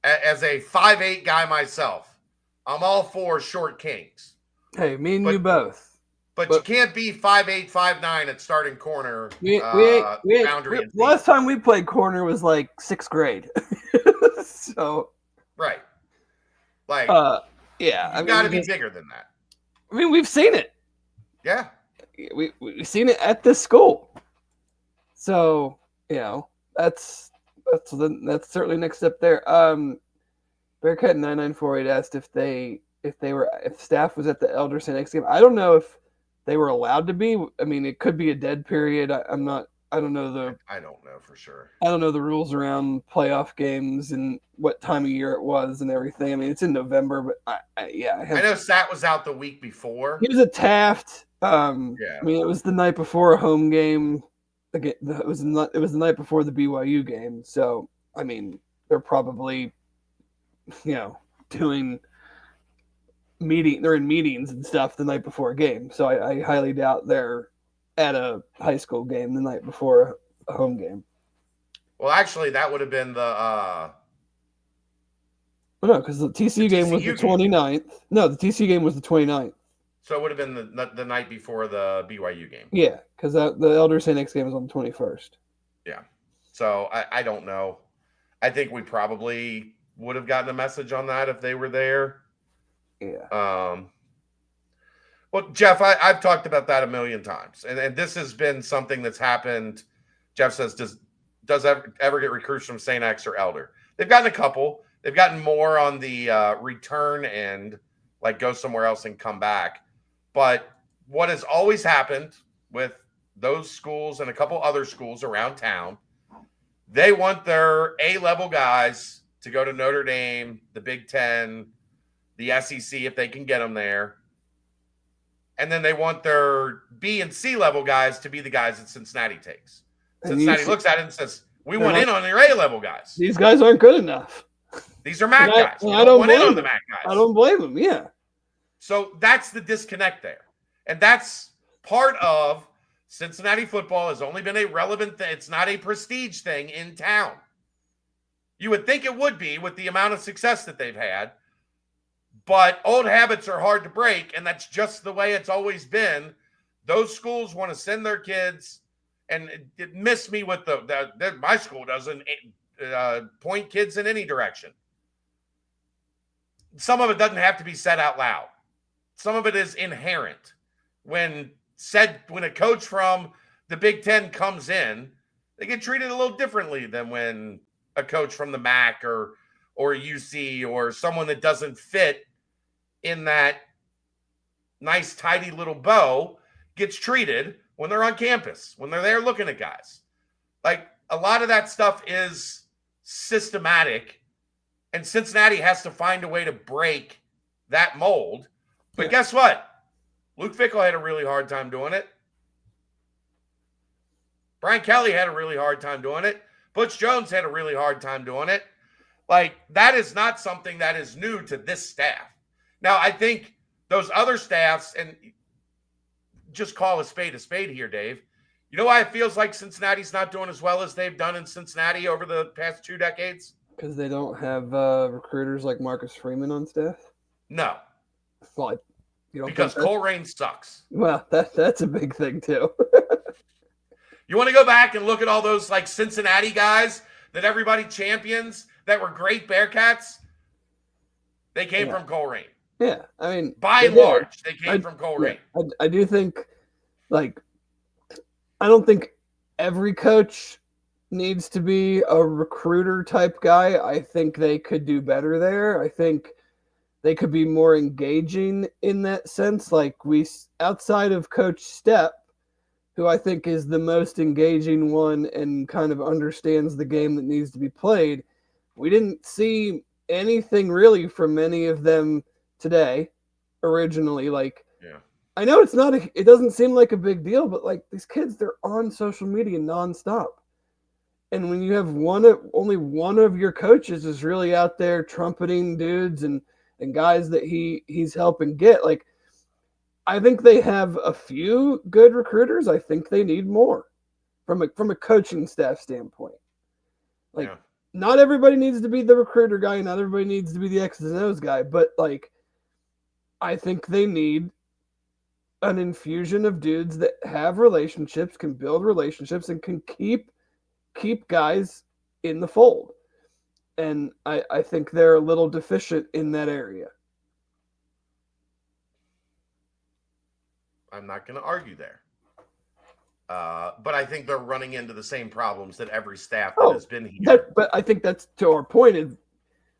as a 5'8" guy myself, I'm all for short kings. Hey, me and you both. But you can't be 5'8", 5'9" at starting corner. Boundary. Last time we played corner was like 6th grade. So. Right. Like. Yeah. You got to be bigger than that. I mean, we've seen it. Yeah. We've seen it at this school. So, that's certainly next step there. Bearcat 9948 asked if they if staff was at the Elder St. X game. I don't know if they were allowed to be. I mean, it could be a dead period. I don't know I don't know for sure. I don't know the rules around playoff games and what time of year it was and everything. I mean, it's in November, but I know Sat was out the week before. He was at Taft. I mean, it was the night before a home game. Again, it was the night before the BYU game. So, I mean, they're probably, doing they're in meetings and stuff the night before a game. So I highly doubt they're at a high school game the night before a home game. Well, actually, that would have been the no, because the TCU game was the 29th. No, the TCU game was the 29th. So it would have been the night before the BYU game. Yeah, because the Elder St. X game was on the 21st. Yeah. So I don't know. I think we probably would have gotten a message on that if they were there. Yeah. Well, Jeff, I've talked about that a million times. And this has been something that's happened. Jeff says, does ever get recruits from St. X or Elder? They've gotten a couple. They've gotten more on the return end, like go somewhere else and come back. But what has always happened with those schools and a couple other schools around town, they want their A-level guys to go to Notre Dame, the Big Ten, the SEC if they can get them there. And then they want their B and C level guys to be the guys that Cincinnati takes. Cincinnati looks at it and says, we want in on your A-level guys. These guys aren't good enough. These are MAC guys. I don't want in on the MAC guys. I don't blame them, yeah. So that's the disconnect there. And that's part of Cincinnati football has only been a relevant thing. It's not a prestige thing in town. You would think it would be with the amount of success that they've had. But old habits are hard to break, and that's just the way it's always been. Those schools want to send their kids, and it missed me with my school doesn't point kids in any direction. Some of it doesn't have to be said out loud. Some of it is inherent. When a coach from the Big Ten comes in, they get treated a little differently than when a coach from the MAC or UC or someone that doesn't fit in that nice, tidy little bow gets treated when they're on campus, when they're there looking at guys. Like, a lot of that stuff is systematic, and Cincinnati has to find a way to break that mold. But guess what? Luke Fickell had a really hard time doing it. Brian Kelly had a really hard time doing it. Butch Jones had a really hard time doing it. Like, that is not something that is new to this staff. Now, I think those other staffs, and just call a spade here, Dave. You know why it feels like Cincinnati's not doing as well as they've done in Cincinnati over the past 2 decades? Because they don't have recruiters like Marcus Freeman on staff? No. Well, because Coleraine sucks. Well, that's a big thing, too. You want to go back and look at all those, like, Cincinnati guys that everybody champions that were great Bearcats? They came from Coleraine. Yeah, I mean, by and large, they came from Coleraine. Yeah, I do think, I don't think every coach needs to be a recruiter type guy. I think they could do better there. I think they could be more engaging in that sense. Outside of Coach Stepp, who I think is the most engaging one and kind of understands the game that needs to be played, we didn't see anything really from any of them today originally. I know it doesn't seem like a big deal, but these kids, they're on social media nonstop. And when you have only one of your coaches is really out there trumpeting dudes and guys that he's helping get, I think they have a few good recruiters. I think they need more from a coaching staff standpoint. Not everybody needs to be the recruiter guy. Not everybody needs to be the X's and O's guy. But, I think they need an infusion of dudes that have relationships, can build relationships, and can keep guys in the fold. And I think they're a little deficient in that area. I'm not going to argue there. But I think they're running into the same problems that every staff that has been here. But I think that's to our point. Is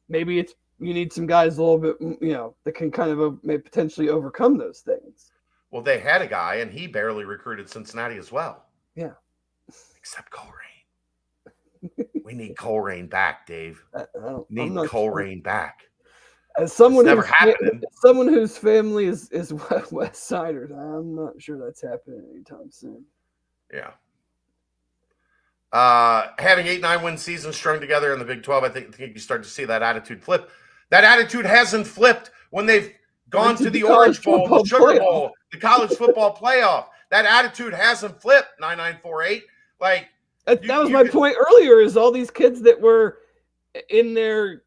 maybe you need some guys a little bit, that can kind of may potentially overcome those things. Well, they had a guy, and he barely recruited Cincinnati as well. Yeah. Except Coleraine. We need Coleraine back, Dave. Need Coleraine back. As someone whose family is West Siders, I'm not sure that's happening anytime soon. Yeah. Having 8-9 win seasons strung together in the Big 12, I think you start to see that attitude flip. That attitude hasn't flipped when they've gone to the Orange Bowl, the Sugar Bowl, the college football playoff. That attitude hasn't flipped. 9-9-4-8. Like that was my point earlier. Is all these kids that were in their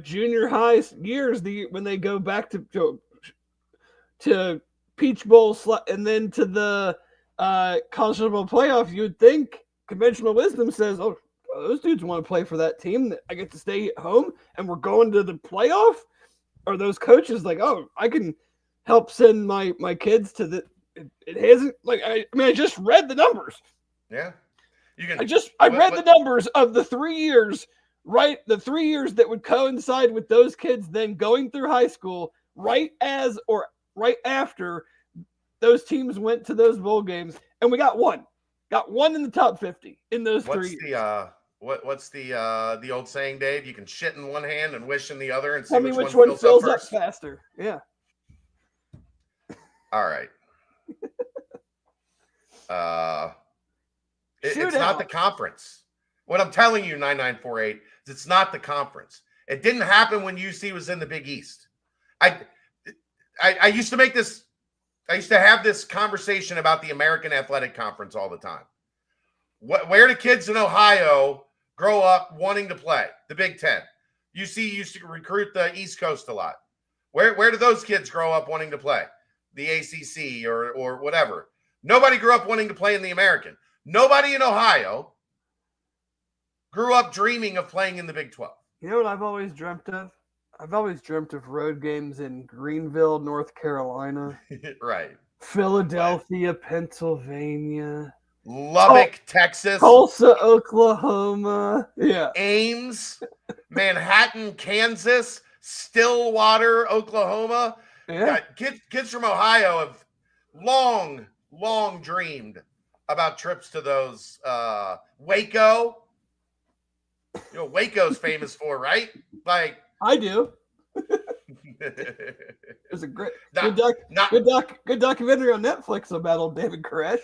junior high years, when they go back to Peach Bowl and then to the college football playoff, you would think conventional wisdom says, "Oh, those dudes want to play for that team. That I get to stay at home, and we're going to the playoff." Or those coaches like, "Oh, I can help send my kids to the." It hasn't I just read the numbers. Yeah, I read the numbers of the 3 years. Right, the 3 years that would coincide with those kids then going through high school, right as or right after those teams went to those bowl games, and we got one in the top 50 in those 3 years. What's the old saying, Dave? You can shit in one hand and wish in the other, and see Tell me which one fills up faster. Yeah. All right. It's not the conference. What I'm telling you, 9-9-4-8, is it's not the conference. It didn't happen when UC was in the Big East. I used to make this. I used to have this conversation about the American Athletic Conference all the time. Where do kids in Ohio grow up wanting to play? The Big Ten. UC used to recruit the East Coast a lot. Where do those kids grow up wanting to play? The ACC or whatever. Nobody grew up wanting to play in the American. Nobody in Ohio grew up dreaming of playing in the Big 12. You know what I've always dreamt of? I've always dreamt of road games in Greenville, North Carolina. Right. Philadelphia, right. Pennsylvania. Lubbock, Texas. Tulsa, Oklahoma. Yeah. Ames, Manhattan, Kansas. Stillwater, Oklahoma. Yeah. Kids from Ohio have long dreamed about trips to those. Waco. You know, Waco's famous for, right? Like I do. There's a great good documentary on Netflix about old David Koresh.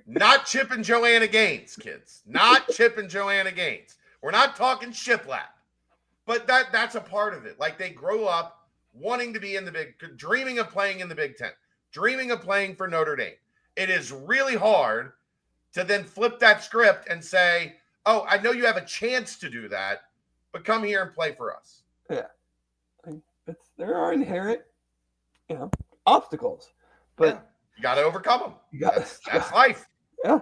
Not Chip and Joanna Gaines, kids. Not Chip and Joanna Gaines. We're not talking shiplap. But that's a part of it. Like they grow up wanting to be in dreaming of playing in the Big Ten, dreaming of playing for Notre Dame. It is really hard to then flip that script and say, oh, I know you have a chance to do that, but come here and play for us. Yeah. There are inherent, obstacles, but you got to overcome them. That's life. Yeah.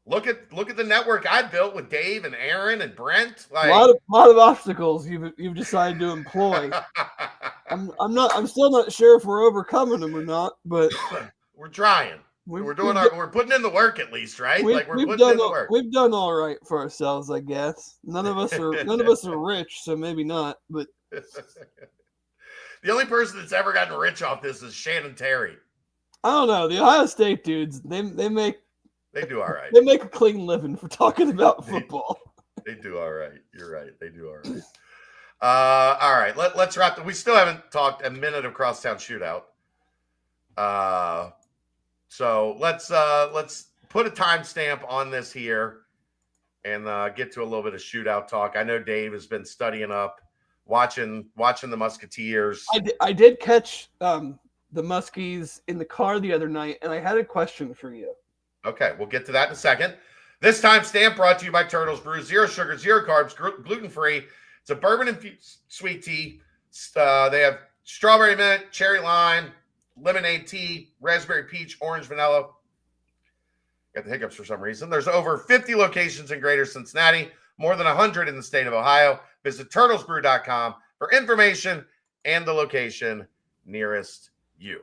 Look at the network I built with Dave and Aaron and Brent. Like a lot of obstacles you've decided to employ. I'm still not sure if we're overcoming them or not, but we're trying. We're putting in the work at least, right? We're putting in the work. We've done all right for ourselves, I guess. None of us are rich, so maybe not. But the only person that's ever gotten rich off this is Shannon Terry. I don't know. The Ohio State dudes, they do all right. They make a clean living for talking about football. They do all right. You're right. They do all right. All right. Let's wrap. We still haven't talked a minute of Crosstown Shootout. So let's put a timestamp on this here and get to a little bit of shootout talk. I know Dave has been studying up, watching the Musketeers. I did catch the Muskies in the car the other night, and I had a question for you. Okay, we'll get to that in a second. This timestamp brought to you by Turtles Brew. 0 sugar, 0 carbs, gluten-free. It's a bourbon-infused sweet tea. They have strawberry mint, cherry lime, lemonade tea, raspberry peach, orange vanilla. Got the hiccups for some reason. There's over 50 locations in Greater Cincinnati, more than 100 in the state of Ohio. Visit turtlesbrew.com for information and the location nearest you.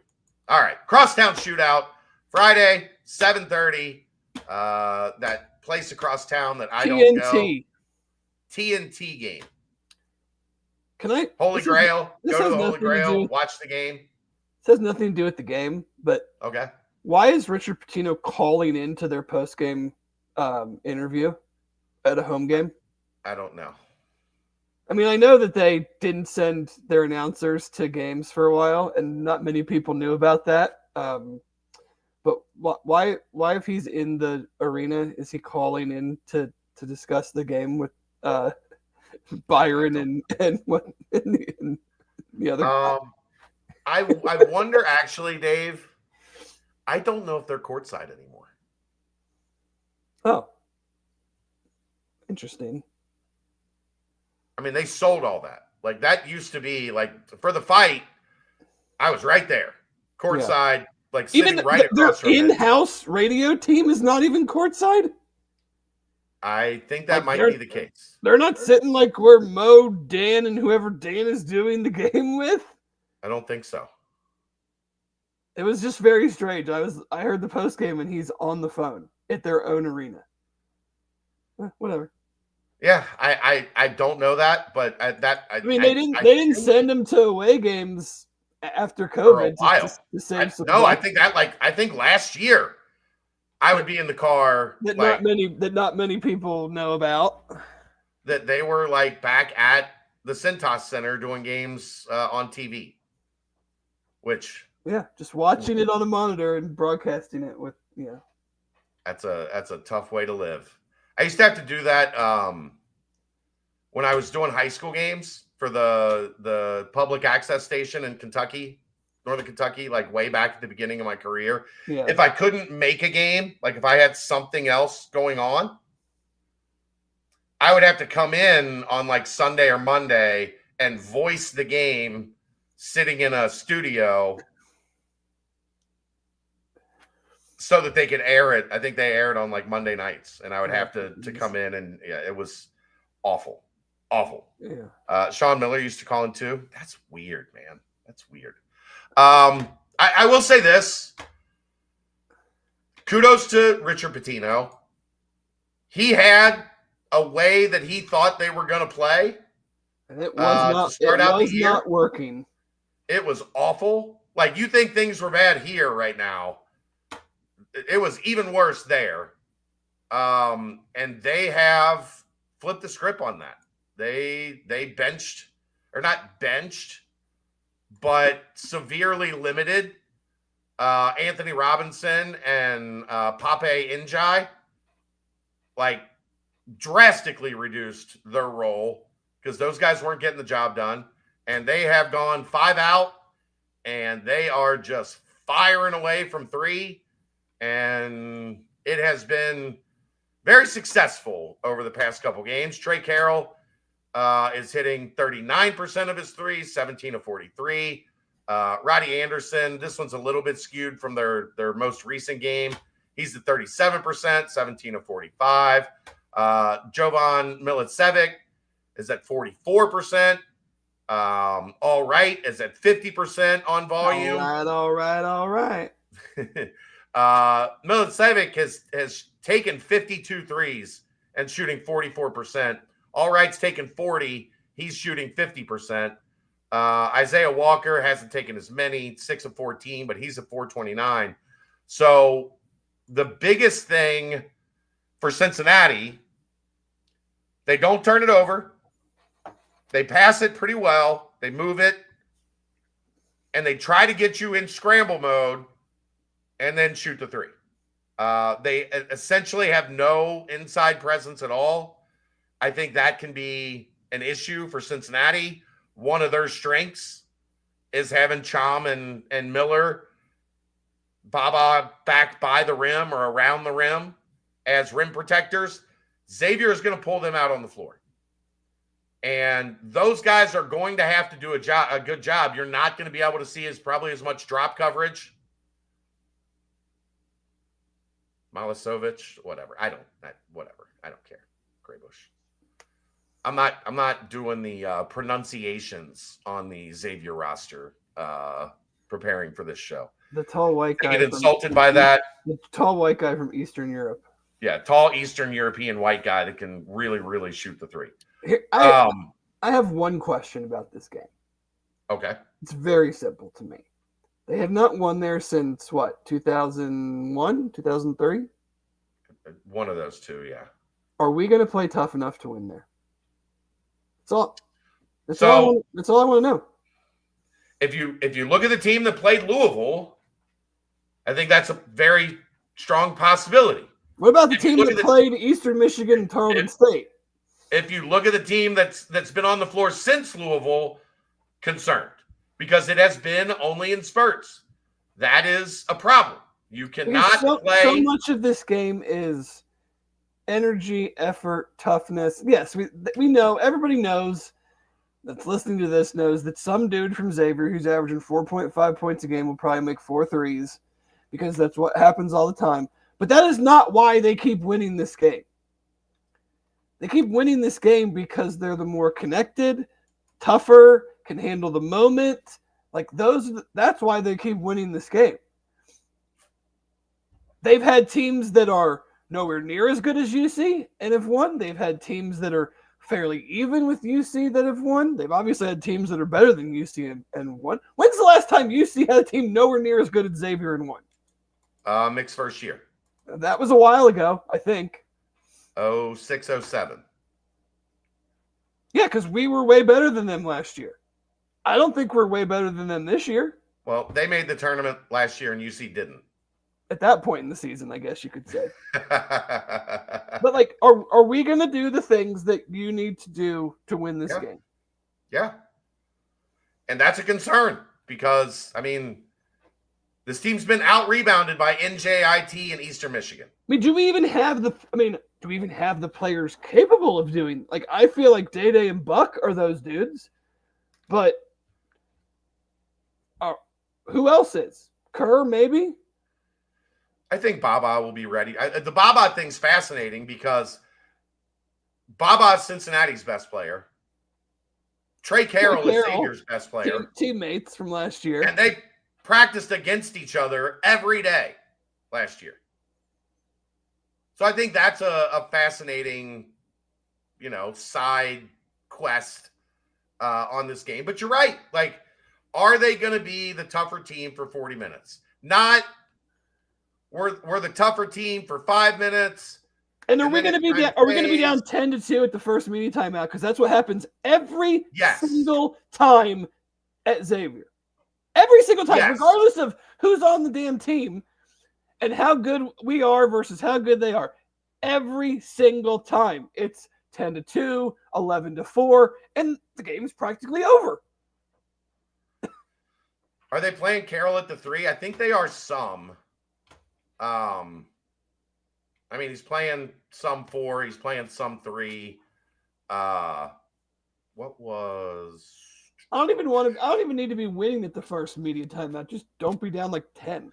All right, Crosstown Shootout, Friday, 7:30. That place across town that I don't go. TNT game. Can I? Holy Grail. This Go to has the Holy nothing to do Grail. with- Watch the game. This has nothing to do with the game, but Okay. why is Richard Pitino calling into their post-game interview at a home game? I don't know. I mean, I know that they didn't send their announcers to games for a while, and not many people knew about that. But why, if he's in the arena, is he calling in to discuss the game with Byron and the other? I wonder, actually, Dave. I don't know if they're courtside anymore. Oh, interesting. I mean, they sold all that. Like, that used to be, like, for the fight, I was right there. Courtside, like, sitting even right across from their it. in-house radio team is not even courtside? I think that Like, might be the case. They're not sitting like where Mo, Dan, and whoever Dan is doing the game with? I don't think so. It was just very strange. I heard the post game and he's on the phone at their own arena. Whatever. Yeah, I don't know that, but I mean, they didn't send him to away games after COVID to save some. No, I think last year I would be in the car that not many people know about. That they were like back at the Cintas Center doing games on TV, which just watching it on a monitor and broadcasting it with That's a tough way to live. I used to have to do that when I was doing high school games for the public access station in Kentucky, Northern Kentucky, like way back at the beginning of my career. Yeah. If I couldn't make a game, like if I had something else going on, I would have to come in on like Sunday or Monday and voice the game sitting in a studio so that they could air it. I think they aired on like Monday nights, and I would have to come in, and it was awful. Yeah. Sean Miller used to call in too. That's weird, man. That's weird. I will say this. Kudos to Richard Pitino. He had a way that he thought they were going to play. And it was not working. It was awful. Like, you think things were bad here right now. It was even worse there. And they have flipped the script on that. They benched, or not benched, but severely limited Anthony Robinson and Pape Njai. Like, drastically reduced their role because those guys weren't getting the job done. And they have gone 5 out, and they are just firing away from 3. And it has been very successful over the past couple games. Trey Carroll is hitting 39% of his threes, 17 of 43. Roddy Anderson, this one's a little bit skewed from their most recent game. He's at 37%, 17 of 45. Jovan Milicevic is at 44%. All right is at 50% on volume. All right. Milicevic has taken 52 threes and shooting 44%. All right's taken 40. He's shooting 50%. Isaiah Walker hasn't taken as many, 6 of 14, but he's at 429. So the biggest thing for Cincinnati, they don't turn it over. They pass it pretty well. They move it. And they try to get you in scramble mode and then shoot the 3. They essentially have no inside presence at all. I think that can be an issue for Cincinnati. One of their strengths is having Chom and Miller, Baba back by the rim or around the rim as rim protectors. Xavier is going to pull them out on the floor. And those guys are going to have to do a good job. You're not going to be able to see probably as much drop coverage. Milicevic, whatever. I don't care. Graybush. I'm not doing the pronunciations on the Xavier roster preparing for this show. The tall white guy. I get insulted by that. The tall white guy from Eastern Europe. Yeah, tall Eastern European white guy that can really, really shoot the 3. I I have one question about this game. Okay. It's very simple to me. They have not won there since, 2001, 2003? One of those two, yeah. Are we going to play tough enough to win there? That's all I want to know. If you look at the team that played Louisville, I think that's a very strong possibility. What about the team that played Eastern Michigan and Tarleton State? If you look at the team that's been on the floor since Louisville, concerned because it has been only in spurts. That is a problem. You cannot play. So much of this game is energy, effort, toughness. Yes, we know. Everybody knows that's listening to this knows that some dude from Xavier who's averaging 4.5 points a game will probably make 4 threes because that's what happens all the time. But that is not why they keep winning this game. They keep winning this game because they're the more connected, tougher, can handle the moment. That's why they keep winning this game. They've had teams that are nowhere near as good as UC and have won. They've had teams that are fairly even with UC that have won. They've obviously had teams that are better than UC and won. When's the last time UC had a team nowhere near as good as Xavier and won? Mixed first year. That was a while ago, I think. 06, 07. Yeah, because we were way better than them last year. I don't think we're way better than them this year. Well, they made the tournament last year and UC didn't. At that point in the season, I guess you could say. But are we going to do the things that you need to do to win this game? Yeah. And that's a concern because, this team's been out-rebounded by NJIT and Eastern Michigan. Do we even have the players capable of doing? I feel like Day and Buck are those dudes, but who else is? Kerr, maybe? I think Baba will be ready. The Baba thing's fascinating because Baba's Cincinnati's best player. Trey Carroll is Xavier's best player. Teammates from last year. And they practiced against each other every day last year. So I think that's a fascinating, side quest on this game. But you're right. Are they going to be the tougher team for 40 minutes? Not we're the tougher team for 5 minutes. And are we going to be down 10-2 at the first media timeout? Because that's what happens every single time at Xavier. Every single time, regardless of who's on the damn team and how good we are versus how good they are. Every single time. It's 10-2, 11-4, and the game's practically over. Are they playing Carroll at the 3? I think they are some. He's playing some 4. He's playing some 3. What was... I don't even need to be winning at the first media timeout. Just don't be down 10.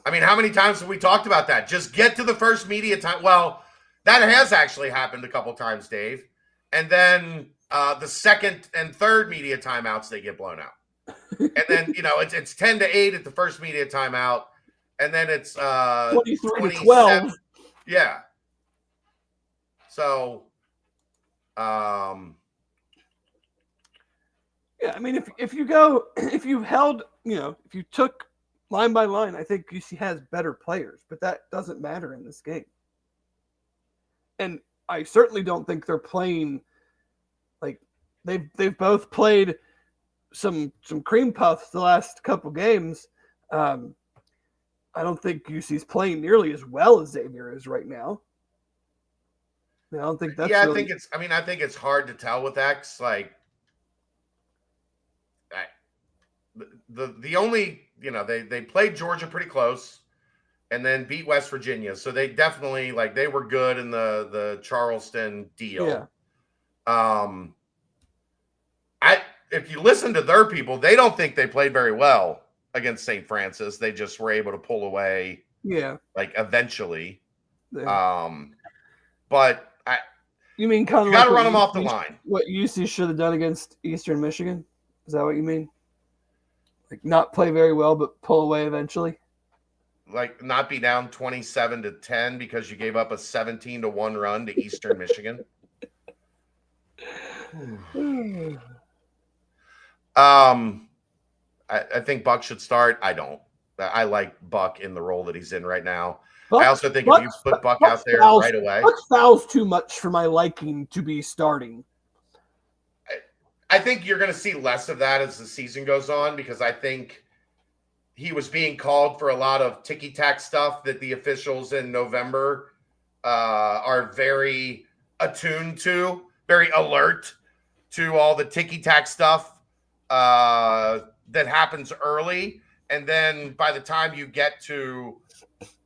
How many times have we talked about that? Just get to the first media time. Well, that has actually happened a couple times, Dave. And then the second and third media timeouts, they get blown out. And then, it's 10-8 at the first media timeout. And then it's 23-12. Yeah. So, yeah, if you took line by line, I think UC has better players, but that doesn't matter in this game. And I certainly don't think they're playing they've both played some cream puffs the last couple games. I don't think UC's playing nearly as well as Xavier is right now. I don't think that's I think it's hard to tell with X. The only, they played Georgia pretty close and then beat West Virginia. So they definitely they were good in the Charleston deal. Yeah. If you listen to their people, they don't think they played very well against St. Francis. They just were able to pull away. Yeah. Eventually. Yeah. But you mean kind of got to run them off the line. What UC should have done against Eastern Michigan? Is that what you mean? Not play very well, but pull away eventually? Not be down 27-10 because you gave up a 17-1 run to Eastern Michigan? I think Buck should start. I don't. I like Buck in the role that he's in right now. Buck, I also think if you put Buck out there right away, Buck fouls too much for my liking to be starting. I think you're going to see less of that as the season goes on, because I think he was being called for a lot of ticky-tack stuff that the officials in November are very attuned to, very alert to all the ticky-tack stuff that happens early. And then by the time you get to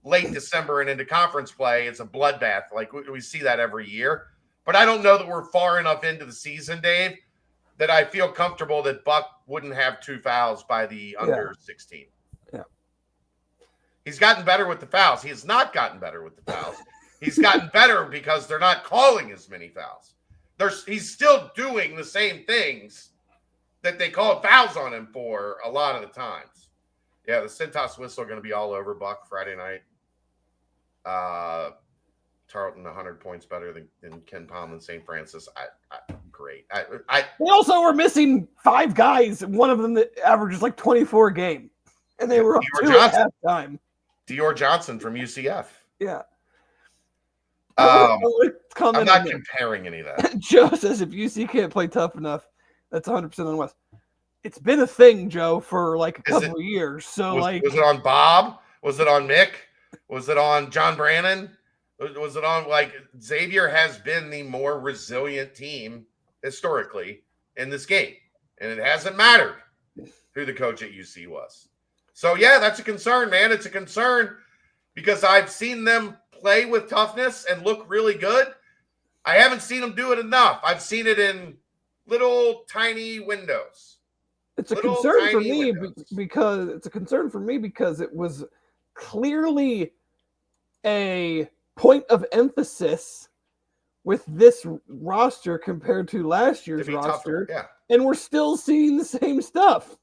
late December and into conference play, it's a bloodbath. Like we see that every year. But I don't know that we're far enough into the season, Dave, that I feel comfortable that Buck wouldn't have 2 fouls by the under 16. Yeah. He's gotten better with the fouls. He has not gotten better with the fouls. He's gotten better because they're not calling as many fouls. He's still doing the same things that they called fouls on him for a lot of the times. Yeah, the Cintas whistle going to be all over Buck Friday night. Tarleton 100 points better than Ken Palm and St. Francis. Great. They also were missing 5 guys, and one of them that averages like 24 a game, and they were up 2 at halftime. Dior Johnson from UCF. Yeah. I'm not comparing any of that. Joe says if UC can't play tough enough, that's 100% on West. It's been a thing, Joe, for like a couple of years. So was it on Bob? Was it on Mick? Was it on John Brannon? Was it on Xavier has been the more resilient team historically in this game, and it hasn't mattered who the coach at UC was. So yeah, that's a concern, man. It's a concern because I've seen them play with toughness and look really good. I haven't seen them do it enough. I've seen it in little tiny windows. It's a concern for me because it was clearly a point of emphasis with this roster compared to last year's roster. Yeah. And we're still seeing the same stuff.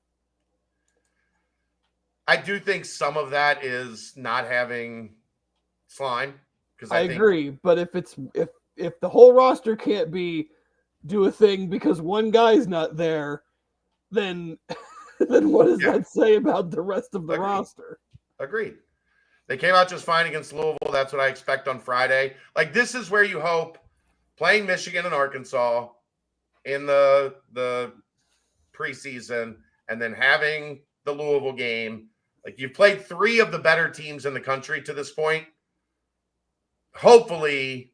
I do think some of that is not having slime. I agree, but if the whole roster can't do a thing because one guy's not there, then what does that say about the rest of the roster? Agreed. They came out just fine against Louisville. That's what I expect on Friday. This is where you hope playing Michigan and Arkansas in the preseason and then having the Louisville game. You've played 3 of the better teams in the country to this point. Hopefully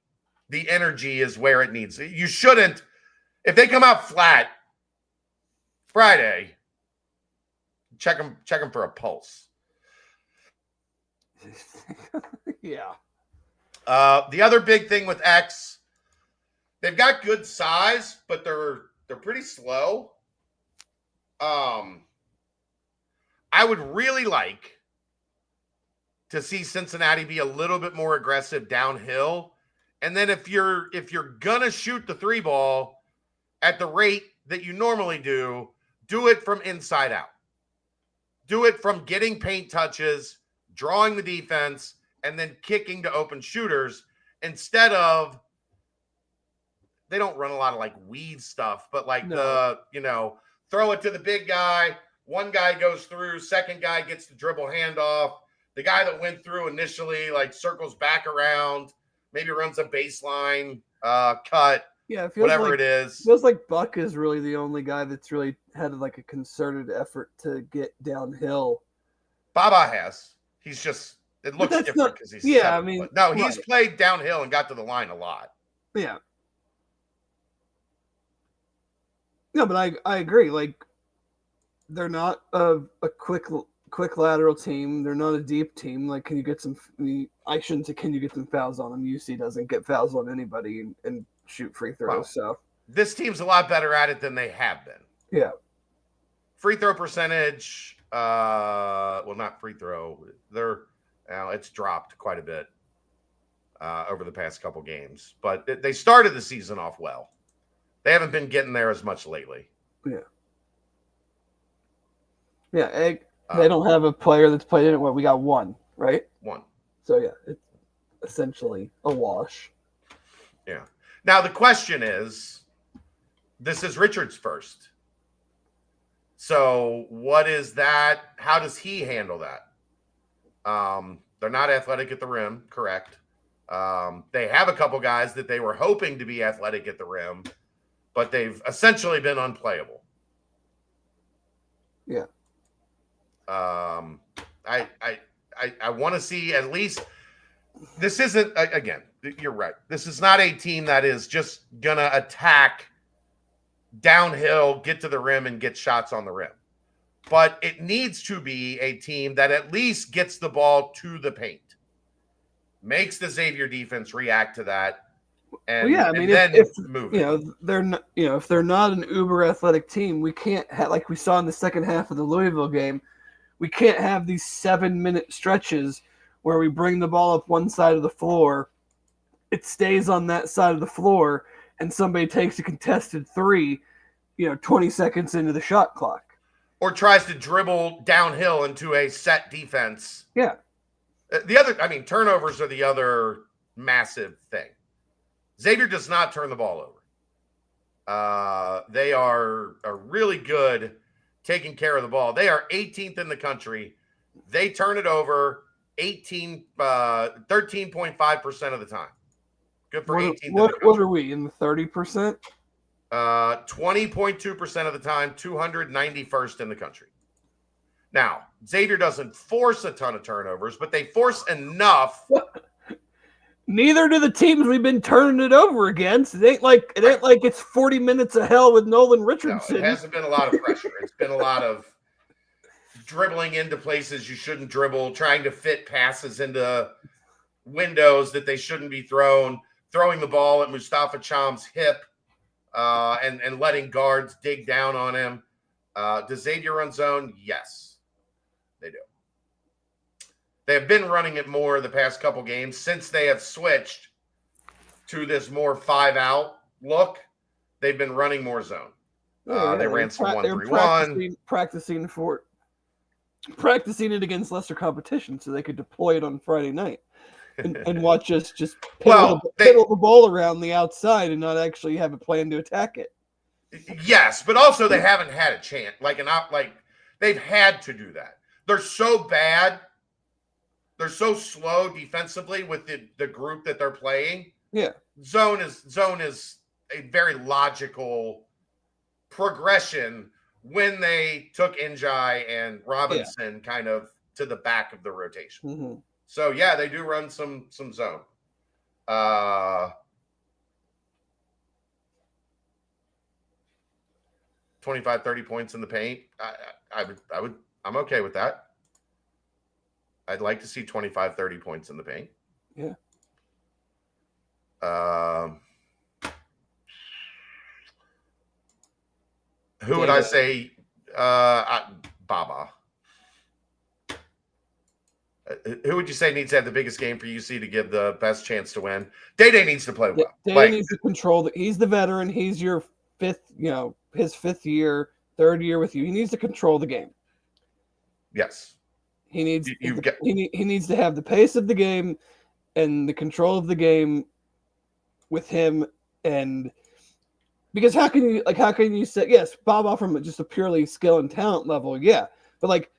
the energy is where it needs. You shouldn't, if they come out flat Friday, check them for a pulse. Yeah. The other big thing with X, they've got good size, but they're pretty slow. I would really like to see Cincinnati be a little bit more aggressive downhill. And then if you're gonna shoot the 3 ball at the rate that you normally do it from inside out. Do it from getting paint touches, drawing the defense, and then kicking to open shooters instead of, they don't run a lot of weed stuff, but throw it to the big guy. One guy goes through, second guy gets the dribble handoff. The guy that went through initially circles back around, maybe runs a baseline cut. Yeah, it feels it is. It feels like Buck is really the only guy that's really had a concerted effort to get downhill. Baba has. He's just, it looks different because he's he's played downhill and got to the line a lot. Yeah. No, but I agree. They're not a quick lateral team. They're not a deep team. Can you get some? I shouldn't say can you get some fouls on them. UC doesn't get fouls on anybody and shoot free throws. Wow. So this team's a lot better at it than they have been. Yeah. Free throw percentage. Not free throw. It's dropped quite a bit over the past couple games, but they started the season off well. They haven't been getting there as much lately. Yeah. Yeah, they don't have a player that's played in it. We got 1, right? 1. So, yeah, it's essentially a wash. Yeah. Now, the question is, this is Richard's first. So what is that? How does he handle that? They're not athletic at the rim, correct? They have a couple guys that they were hoping to be athletic at the rim, but they've essentially been unplayable. Yeah. I want to see at least. This isn't, again, you're right. This is not a team that is just gonna attack downhill, get to the rim, and get shots on the rim. But it needs to be a team that at least gets the ball to the paint, makes the Xavier defense react to that, and, if move. They're not, if they're not an uber athletic team, we can't have, like we saw in the second half of the Louisville game, we can't have these 7-minute stretches where we bring the ball up one side of the floor, it stays on that side of the floor, and somebody takes a contested 3, 20 seconds into the shot clock. Or tries to dribble downhill into a set defense. Yeah. Turnovers are the other massive thing. Xavier does not turn the ball over. They are really good taking care of the ball. They are 18th in the country. They turn it over 13.5% of the time. Good for 18th. What are we in the 30%? 20.2% of the time, 291st in the country. Now, Xavier doesn't force a ton of turnovers, but they force enough. Neither do the teams we've been turning it over against. It ain't like it's 40 minutes of hell with Nolan Richardson. No, it hasn't been a lot of pressure. It's been a lot of dribbling into places you shouldn't dribble, trying to fit passes into windows that they shouldn't be throwing the ball at Mustafa Cham's hip, and letting guards dig down on him. Does Xavier run zone? Yes, they do. They have been running it more the past couple games since they have switched to this more 5-out look. They've been running more zone. They ran some 1-3-1. Practicing it against lesser competition so they could deploy it on Friday night and watch us just piddle the ball around the outside and not actually have a plan to attack it. Yes, but also they haven't had a chance. They've had to do that. They're so bad. They're so slow defensively with the group that they're playing. Yeah. Zone is a very logical progression when they took Njai and Robinson kind of to the back of the rotation. Mm-hmm. So, yeah, they do run some zone. 25, 30 points in the paint. I'm okay with that. I'd like to see 25, 30 points in the paint. Yeah. Who would I say? Baba. Who would you say needs to have the biggest game for UC to give the best chance to win? Day needs to play well. Day needs to control he's the veteran. He's your his third year with you. He needs to control the game. Yes. He needs he needs to have the pace of the game and the control of the game with him. And because how can you say, yes, Baba from just a purely skill and talent level, yeah, but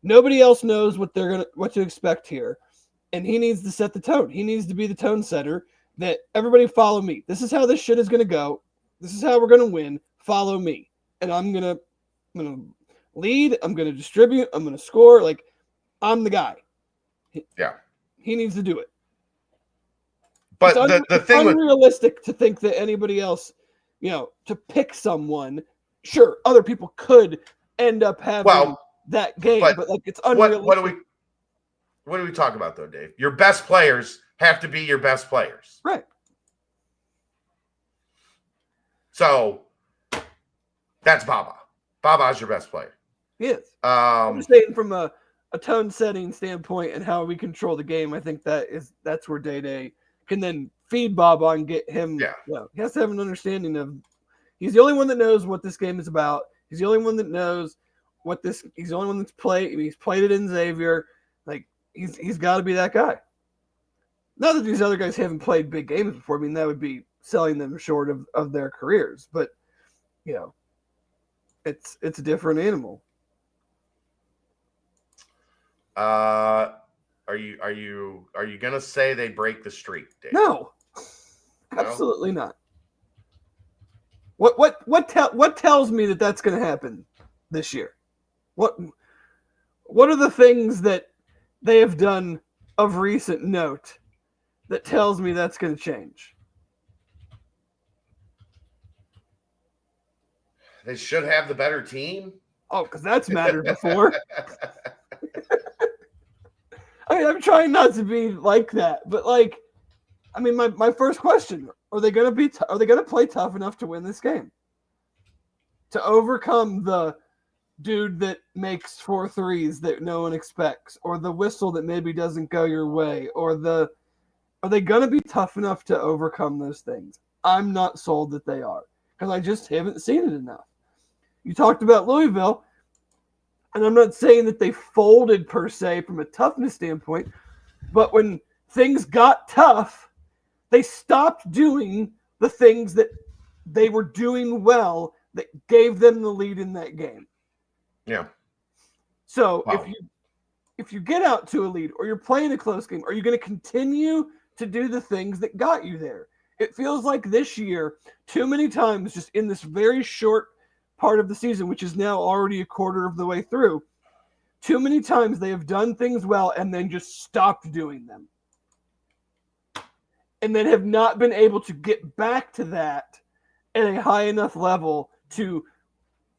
nobody else knows what to expect here, and he needs to set the tone. He needs to be the tone setter. That everybody follow me. This is how this shit is going to go. This is how we're going to win. Follow me, and I'm gonna lead. I'm gonna distribute. I'm gonna score. I'm the guy. Yeah, he needs to do it. But the thing is unrealistic to think that anybody else, to pick someone. Sure, other people could end up having that game, but it's unrealistic. What do we talk about though, Dave? Your best players have to be your best players, right? So that's Baba. Baba's your best player. He is. I'm just saying from a tone setting standpoint and how we control the game. I think that's where Day can then feed Baba and get him. Yeah. He has to have an understanding of. He's the only one that knows what this game is about. He's the only one that knows he's the only one that's played. He's played it in Xavier. He's got to be that guy. Not that these other guys haven't played big games before. I mean, that would be selling them short of their careers. But you know, it's a different animal. Are you gonna say they break the streak, Dave? No, absolutely not. What tells me that that's going to happen this year? What are the things that they have done of recent note that tells me that's going to change? They should have the better team. Oh, because that's mattered before. I mean, I'm trying not to be like that, but like, I mean, my first question: are they going to play tough enough to win this game? To overcome the dude that makes 4 threes that no one expects, or the whistle that maybe doesn't go your way, are they going to be tough enough to overcome those things? I'm not sold that they are, because I just haven't seen it enough. You talked about Louisville, and I'm not saying that they folded per se from a toughness standpoint, but when things got tough, they stopped doing the things that they were doing well that gave them the lead in that game. Yeah. So wow. if you get out to a lead, or you're playing a close game, are you going to continue to do the things that got you there? It feels like this year, too many times, just in this very short part of the season, which is now already a quarter of the way through, too many times they have done things well and then just stopped doing them. And then have not been able to get back to that at a high enough level to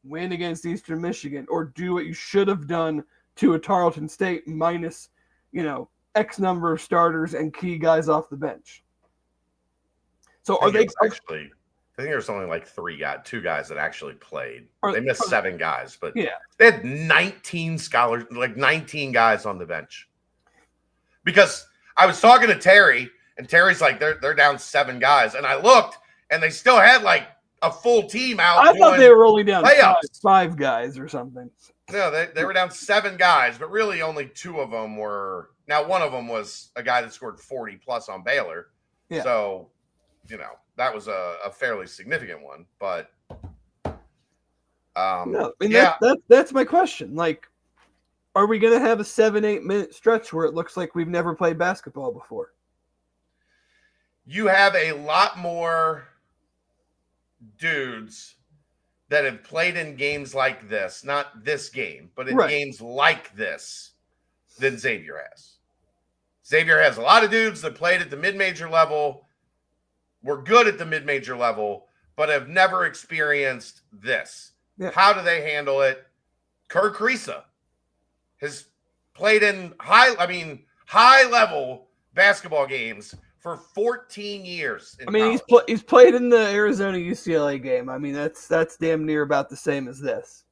win against Eastern Michigan, or do what you should have done to a Tarleton State minus, X number of starters and key guys off the bench. So are they actually? I think there's only like 2 guys that actually played. They missed 7 guys, but yeah, they had 19 scholars, like 19 guys on the bench. Because I was talking to Terry, and Terry's like, they're down 7 guys, and I looked, and they still had like a full team out. I thought they were only down 5 guys or something. No, they were down 7 guys, but really only 2 of them were. Now, one of them was a guy that scored 40 plus on Baylor. Yeah. So, that was a fairly significant one. But no, I mean, that's my question. Like, are we going to have a 7-8 minute stretch where it looks like we've never played basketball before? You have a lot more dudes that have played in games like this, not this game, but in games like this, than Xavier has. Xavier has a lot of dudes that played at the mid-major level, were good at the mid-major level, but have never experienced this. Yeah. How do they handle it? Kerr Kriisa has played in high-level basketball games for 14 years. I mean, he's played in the Arizona UCLA game. I mean, that's damn near about the same as this.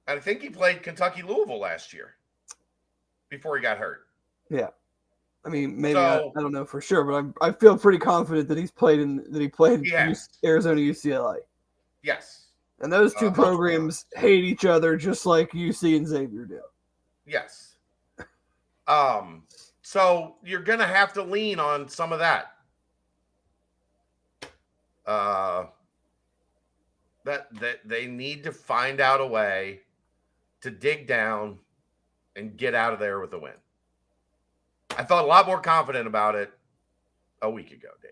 I think he played Kentucky Louisville last year before he got hurt. Yeah, I mean, maybe I don't know for sure, but I feel pretty confident that he played Arizona UCLA. Yes, and those 2 programs hate each other just like UC and Xavier do. Yes. So you're going to have to lean on some of that. That they need to find out a way to dig down and get out of there with a win. I felt a lot more confident about it a week ago, Dave.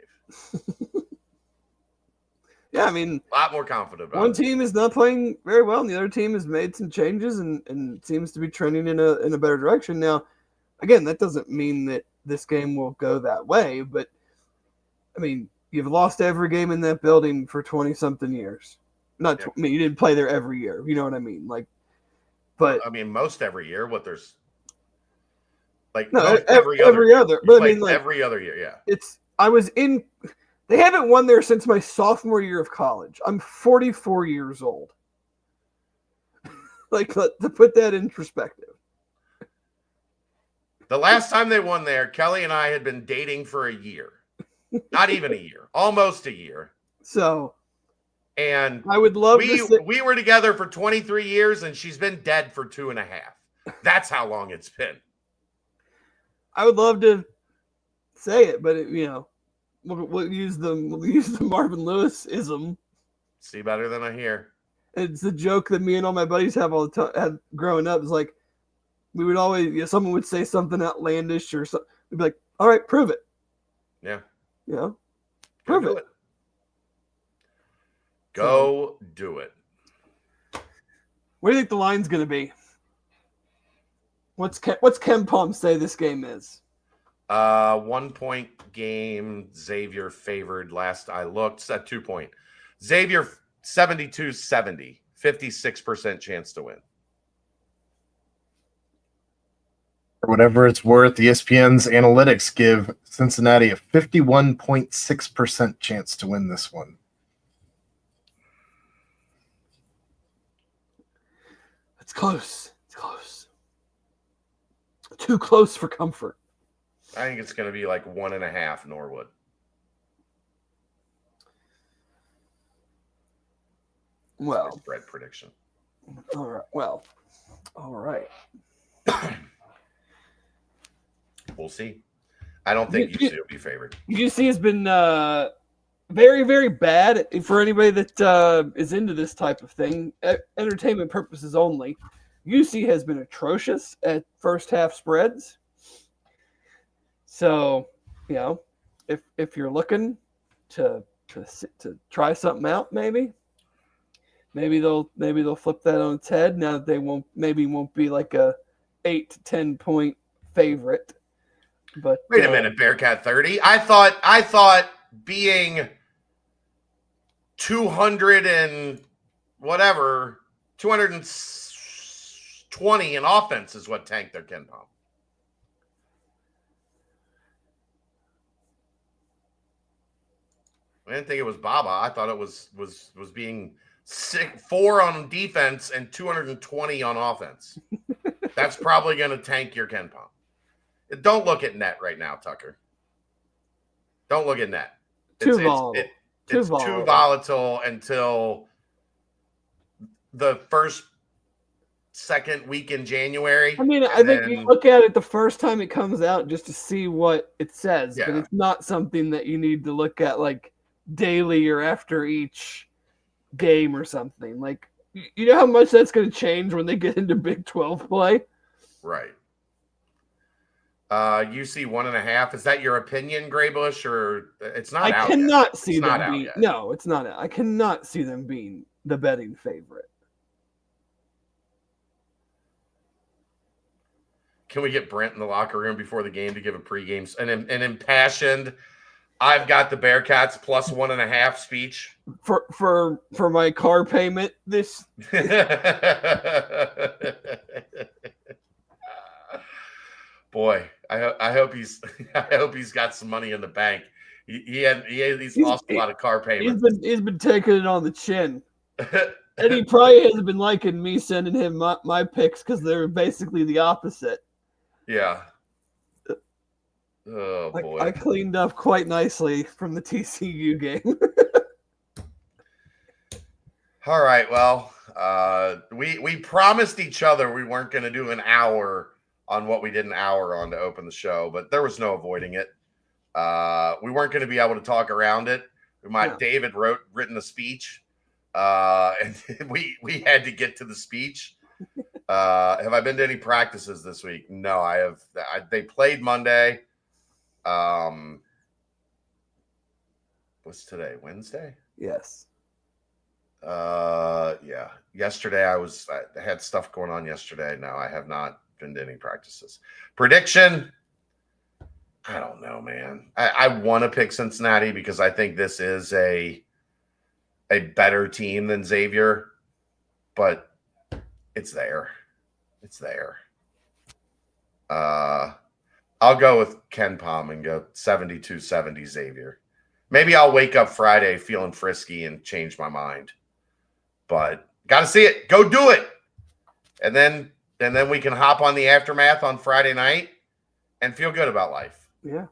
Yeah, I mean, a lot more confident about one team is not playing very well, and the other team has made some changes and seems to be trending in a better direction. Now, again, that doesn't mean that this game will go that way, but I mean, you've lost every game in that building for 20-something years. I mean, you didn't play there every year. You know what I mean? Like, but I mean, most every year. What there's like every other. But I mean, like every other year. Yeah. They haven't won there since my sophomore year of college. I'm 44 years old. Like, to put that in perspective. The last time they won there, Kelly and I had been dating for a year. Not even a year. Almost a year. So. And I would love we were together for 23 years, and she's been dead for 2.5. That's how long it's been. I would love to say it, but we'll use the Marvin Lewis-ism. See better than I hear. It's a joke that me and all my buddies have all the time. Had growing up. It's like we would always, someone would say something outlandish or something. We'd be like, "All right, prove it." Yeah. Prove it. Go do it. What do you think the line's going to be? What's Ken Palm say this game is? 1 point game. Xavier favored last I looked. It's at 2 point. Xavier 72-70. 56% chance to win. For whatever it's worth, ESPN's analytics give Cincinnati a 51.6% chance to win this one. It's close. It's close. Too close for comfort. I think it's going to be like 1.5 Norwood. Well, spread prediction. All right. Well, all right. We'll see. I don't think UC will be favored. UC has been very, very bad for anybody that is into this type of thing. Entertainment purposes only. UC has been atrocious at first half spreads. So, if you're looking to try something out, maybe they'll flip that on its head. Now that they won't be like a 8 to 10 point favorite. But wait a minute, Bearcat 30. I thought being 200 and whatever, 220 in offense is what tanked their Ken Palm. I didn't think it was Baba. I thought it was being 4 on defense and 220 on offense. That's probably going to tank your Ken Palm. Don't look at net right now, Tucker. Don't look at net. It's too volatile until the second week in January. I mean, I think you look at it the first time it comes out just to see what it says, but it's not something that you need to look at like daily or after each game or something. Like, you know how much that's going to change when they get into Big 12 play? Right. UC 1.5. Is that your opinion, Graybush, or it's not? I cannot see them being. No, it's not. I cannot see them being the betting favorite. Can we get Brent in the locker room before the game to give a pregame an impassioned? I've got the Bearcats plus 1.5 speech for my car payment. This. Boy, I hope he's got some money in the bank. He's lost a lot of car payments. He's been taking it on the chin, and he probably hasn't been liking me sending him my picks because they're basically the opposite. Yeah. Oh boy, I cleaned up quite nicely from the TCU game. All right, well, we promised each other we weren't going to do an hour on what we did an hour on to open the show, but there was no avoiding it. We weren't going to be able to talk around it. David written a speech, and we had to get to the speech. Have I been to any practices this week? No, I have. They played Monday. What's today? Wednesday? Yes. Yeah. Yesterday I had stuff going on yesterday. No, I have not been to any practices. Prediction? I don't know, man. I want to pick Cincinnati because I think this is a better team than Xavier, but it's there. It's there. I'll go with Ken Palm and go 72-70 Xavier. Maybe I'll wake up Friday feeling frisky and change my mind. But got to see it. Go do it. And then we can hop on the aftermath on Friday night and feel good about life. Yeah.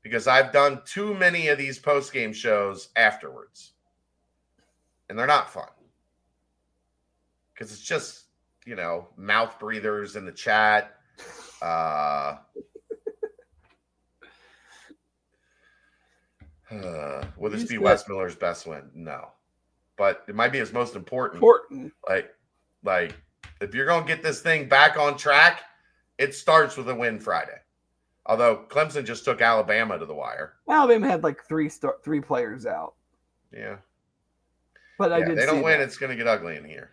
Because I've done too many of these post-game shows afterwards. And they're not fun. Because it's just, mouth breathers in the chat. Will this be Wes Miller's best win? No. but it might be his most important. Like if you're going to get this thing back on track, it starts with a win Friday. Although Clemson just took Alabama to the wire. Alabama had like three players out. Yeah. But I did they don't see win, that. it's going to get ugly in here.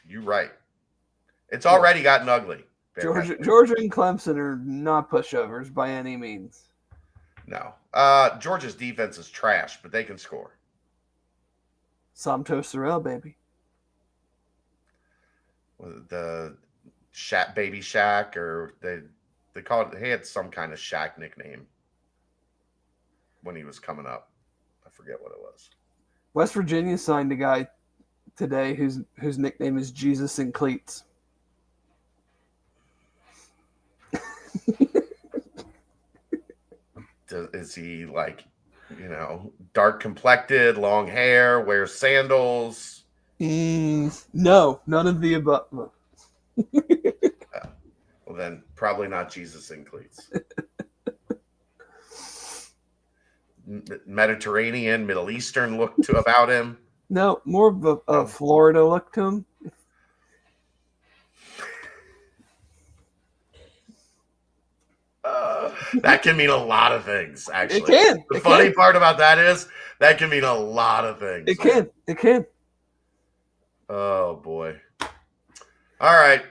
You're right. It's already gotten ugly. Georgia and Clemson are not pushovers by any means. No. Georgia's defense is trash, but they can score. Somto Sorrell, baby. The Baby Shaq, or they called it, he had some kind of Shaq nickname when he was coming up. I forget what it was. West Virginia signed a guy today whose nickname is Jesus in Cleats. Is he like, dark complected, long hair, wears sandals? No, none of the above. Well, then probably not Jesus in Cleats. Mediterranean, Middle Eastern look about him. No, more of a Florida look to him. That can mean a lot of things, actually. It can. The funny part about that is that can mean a lot of things. It can. It can. Oh, boy. All right.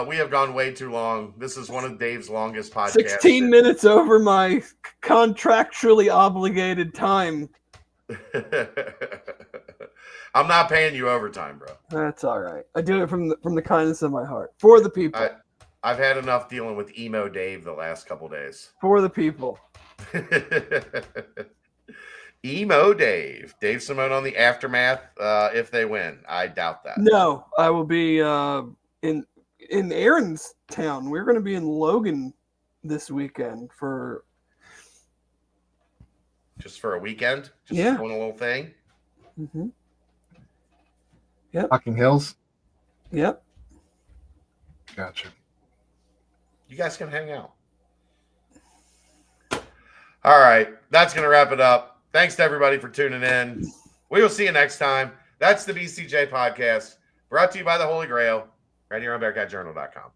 We have gone way too long. This is one of Dave's longest podcasts. 16 minutes over my contractually obligated time. I'm not paying you overtime, bro. That's all right. I do it from the kindness of my heart. For the people. I've had enough dealing with emo Dave the last couple days. For the people. Emo Dave. Dave Simone on the Aftermath if they win. I doubt that. No, I will be in Aaron's town. We're going to be in Logan this weekend for... Just for a weekend? Just doing a little thing? Mm-hmm. Yep. Hocking Hills? Yep. Gotcha. You guys can hang out. All right. That's going to wrap it up. Thanks to everybody for tuning in. We will see you next time. That's the BCJ Podcast, brought to you by the Holy Grail, right here on BearcatJournal.com.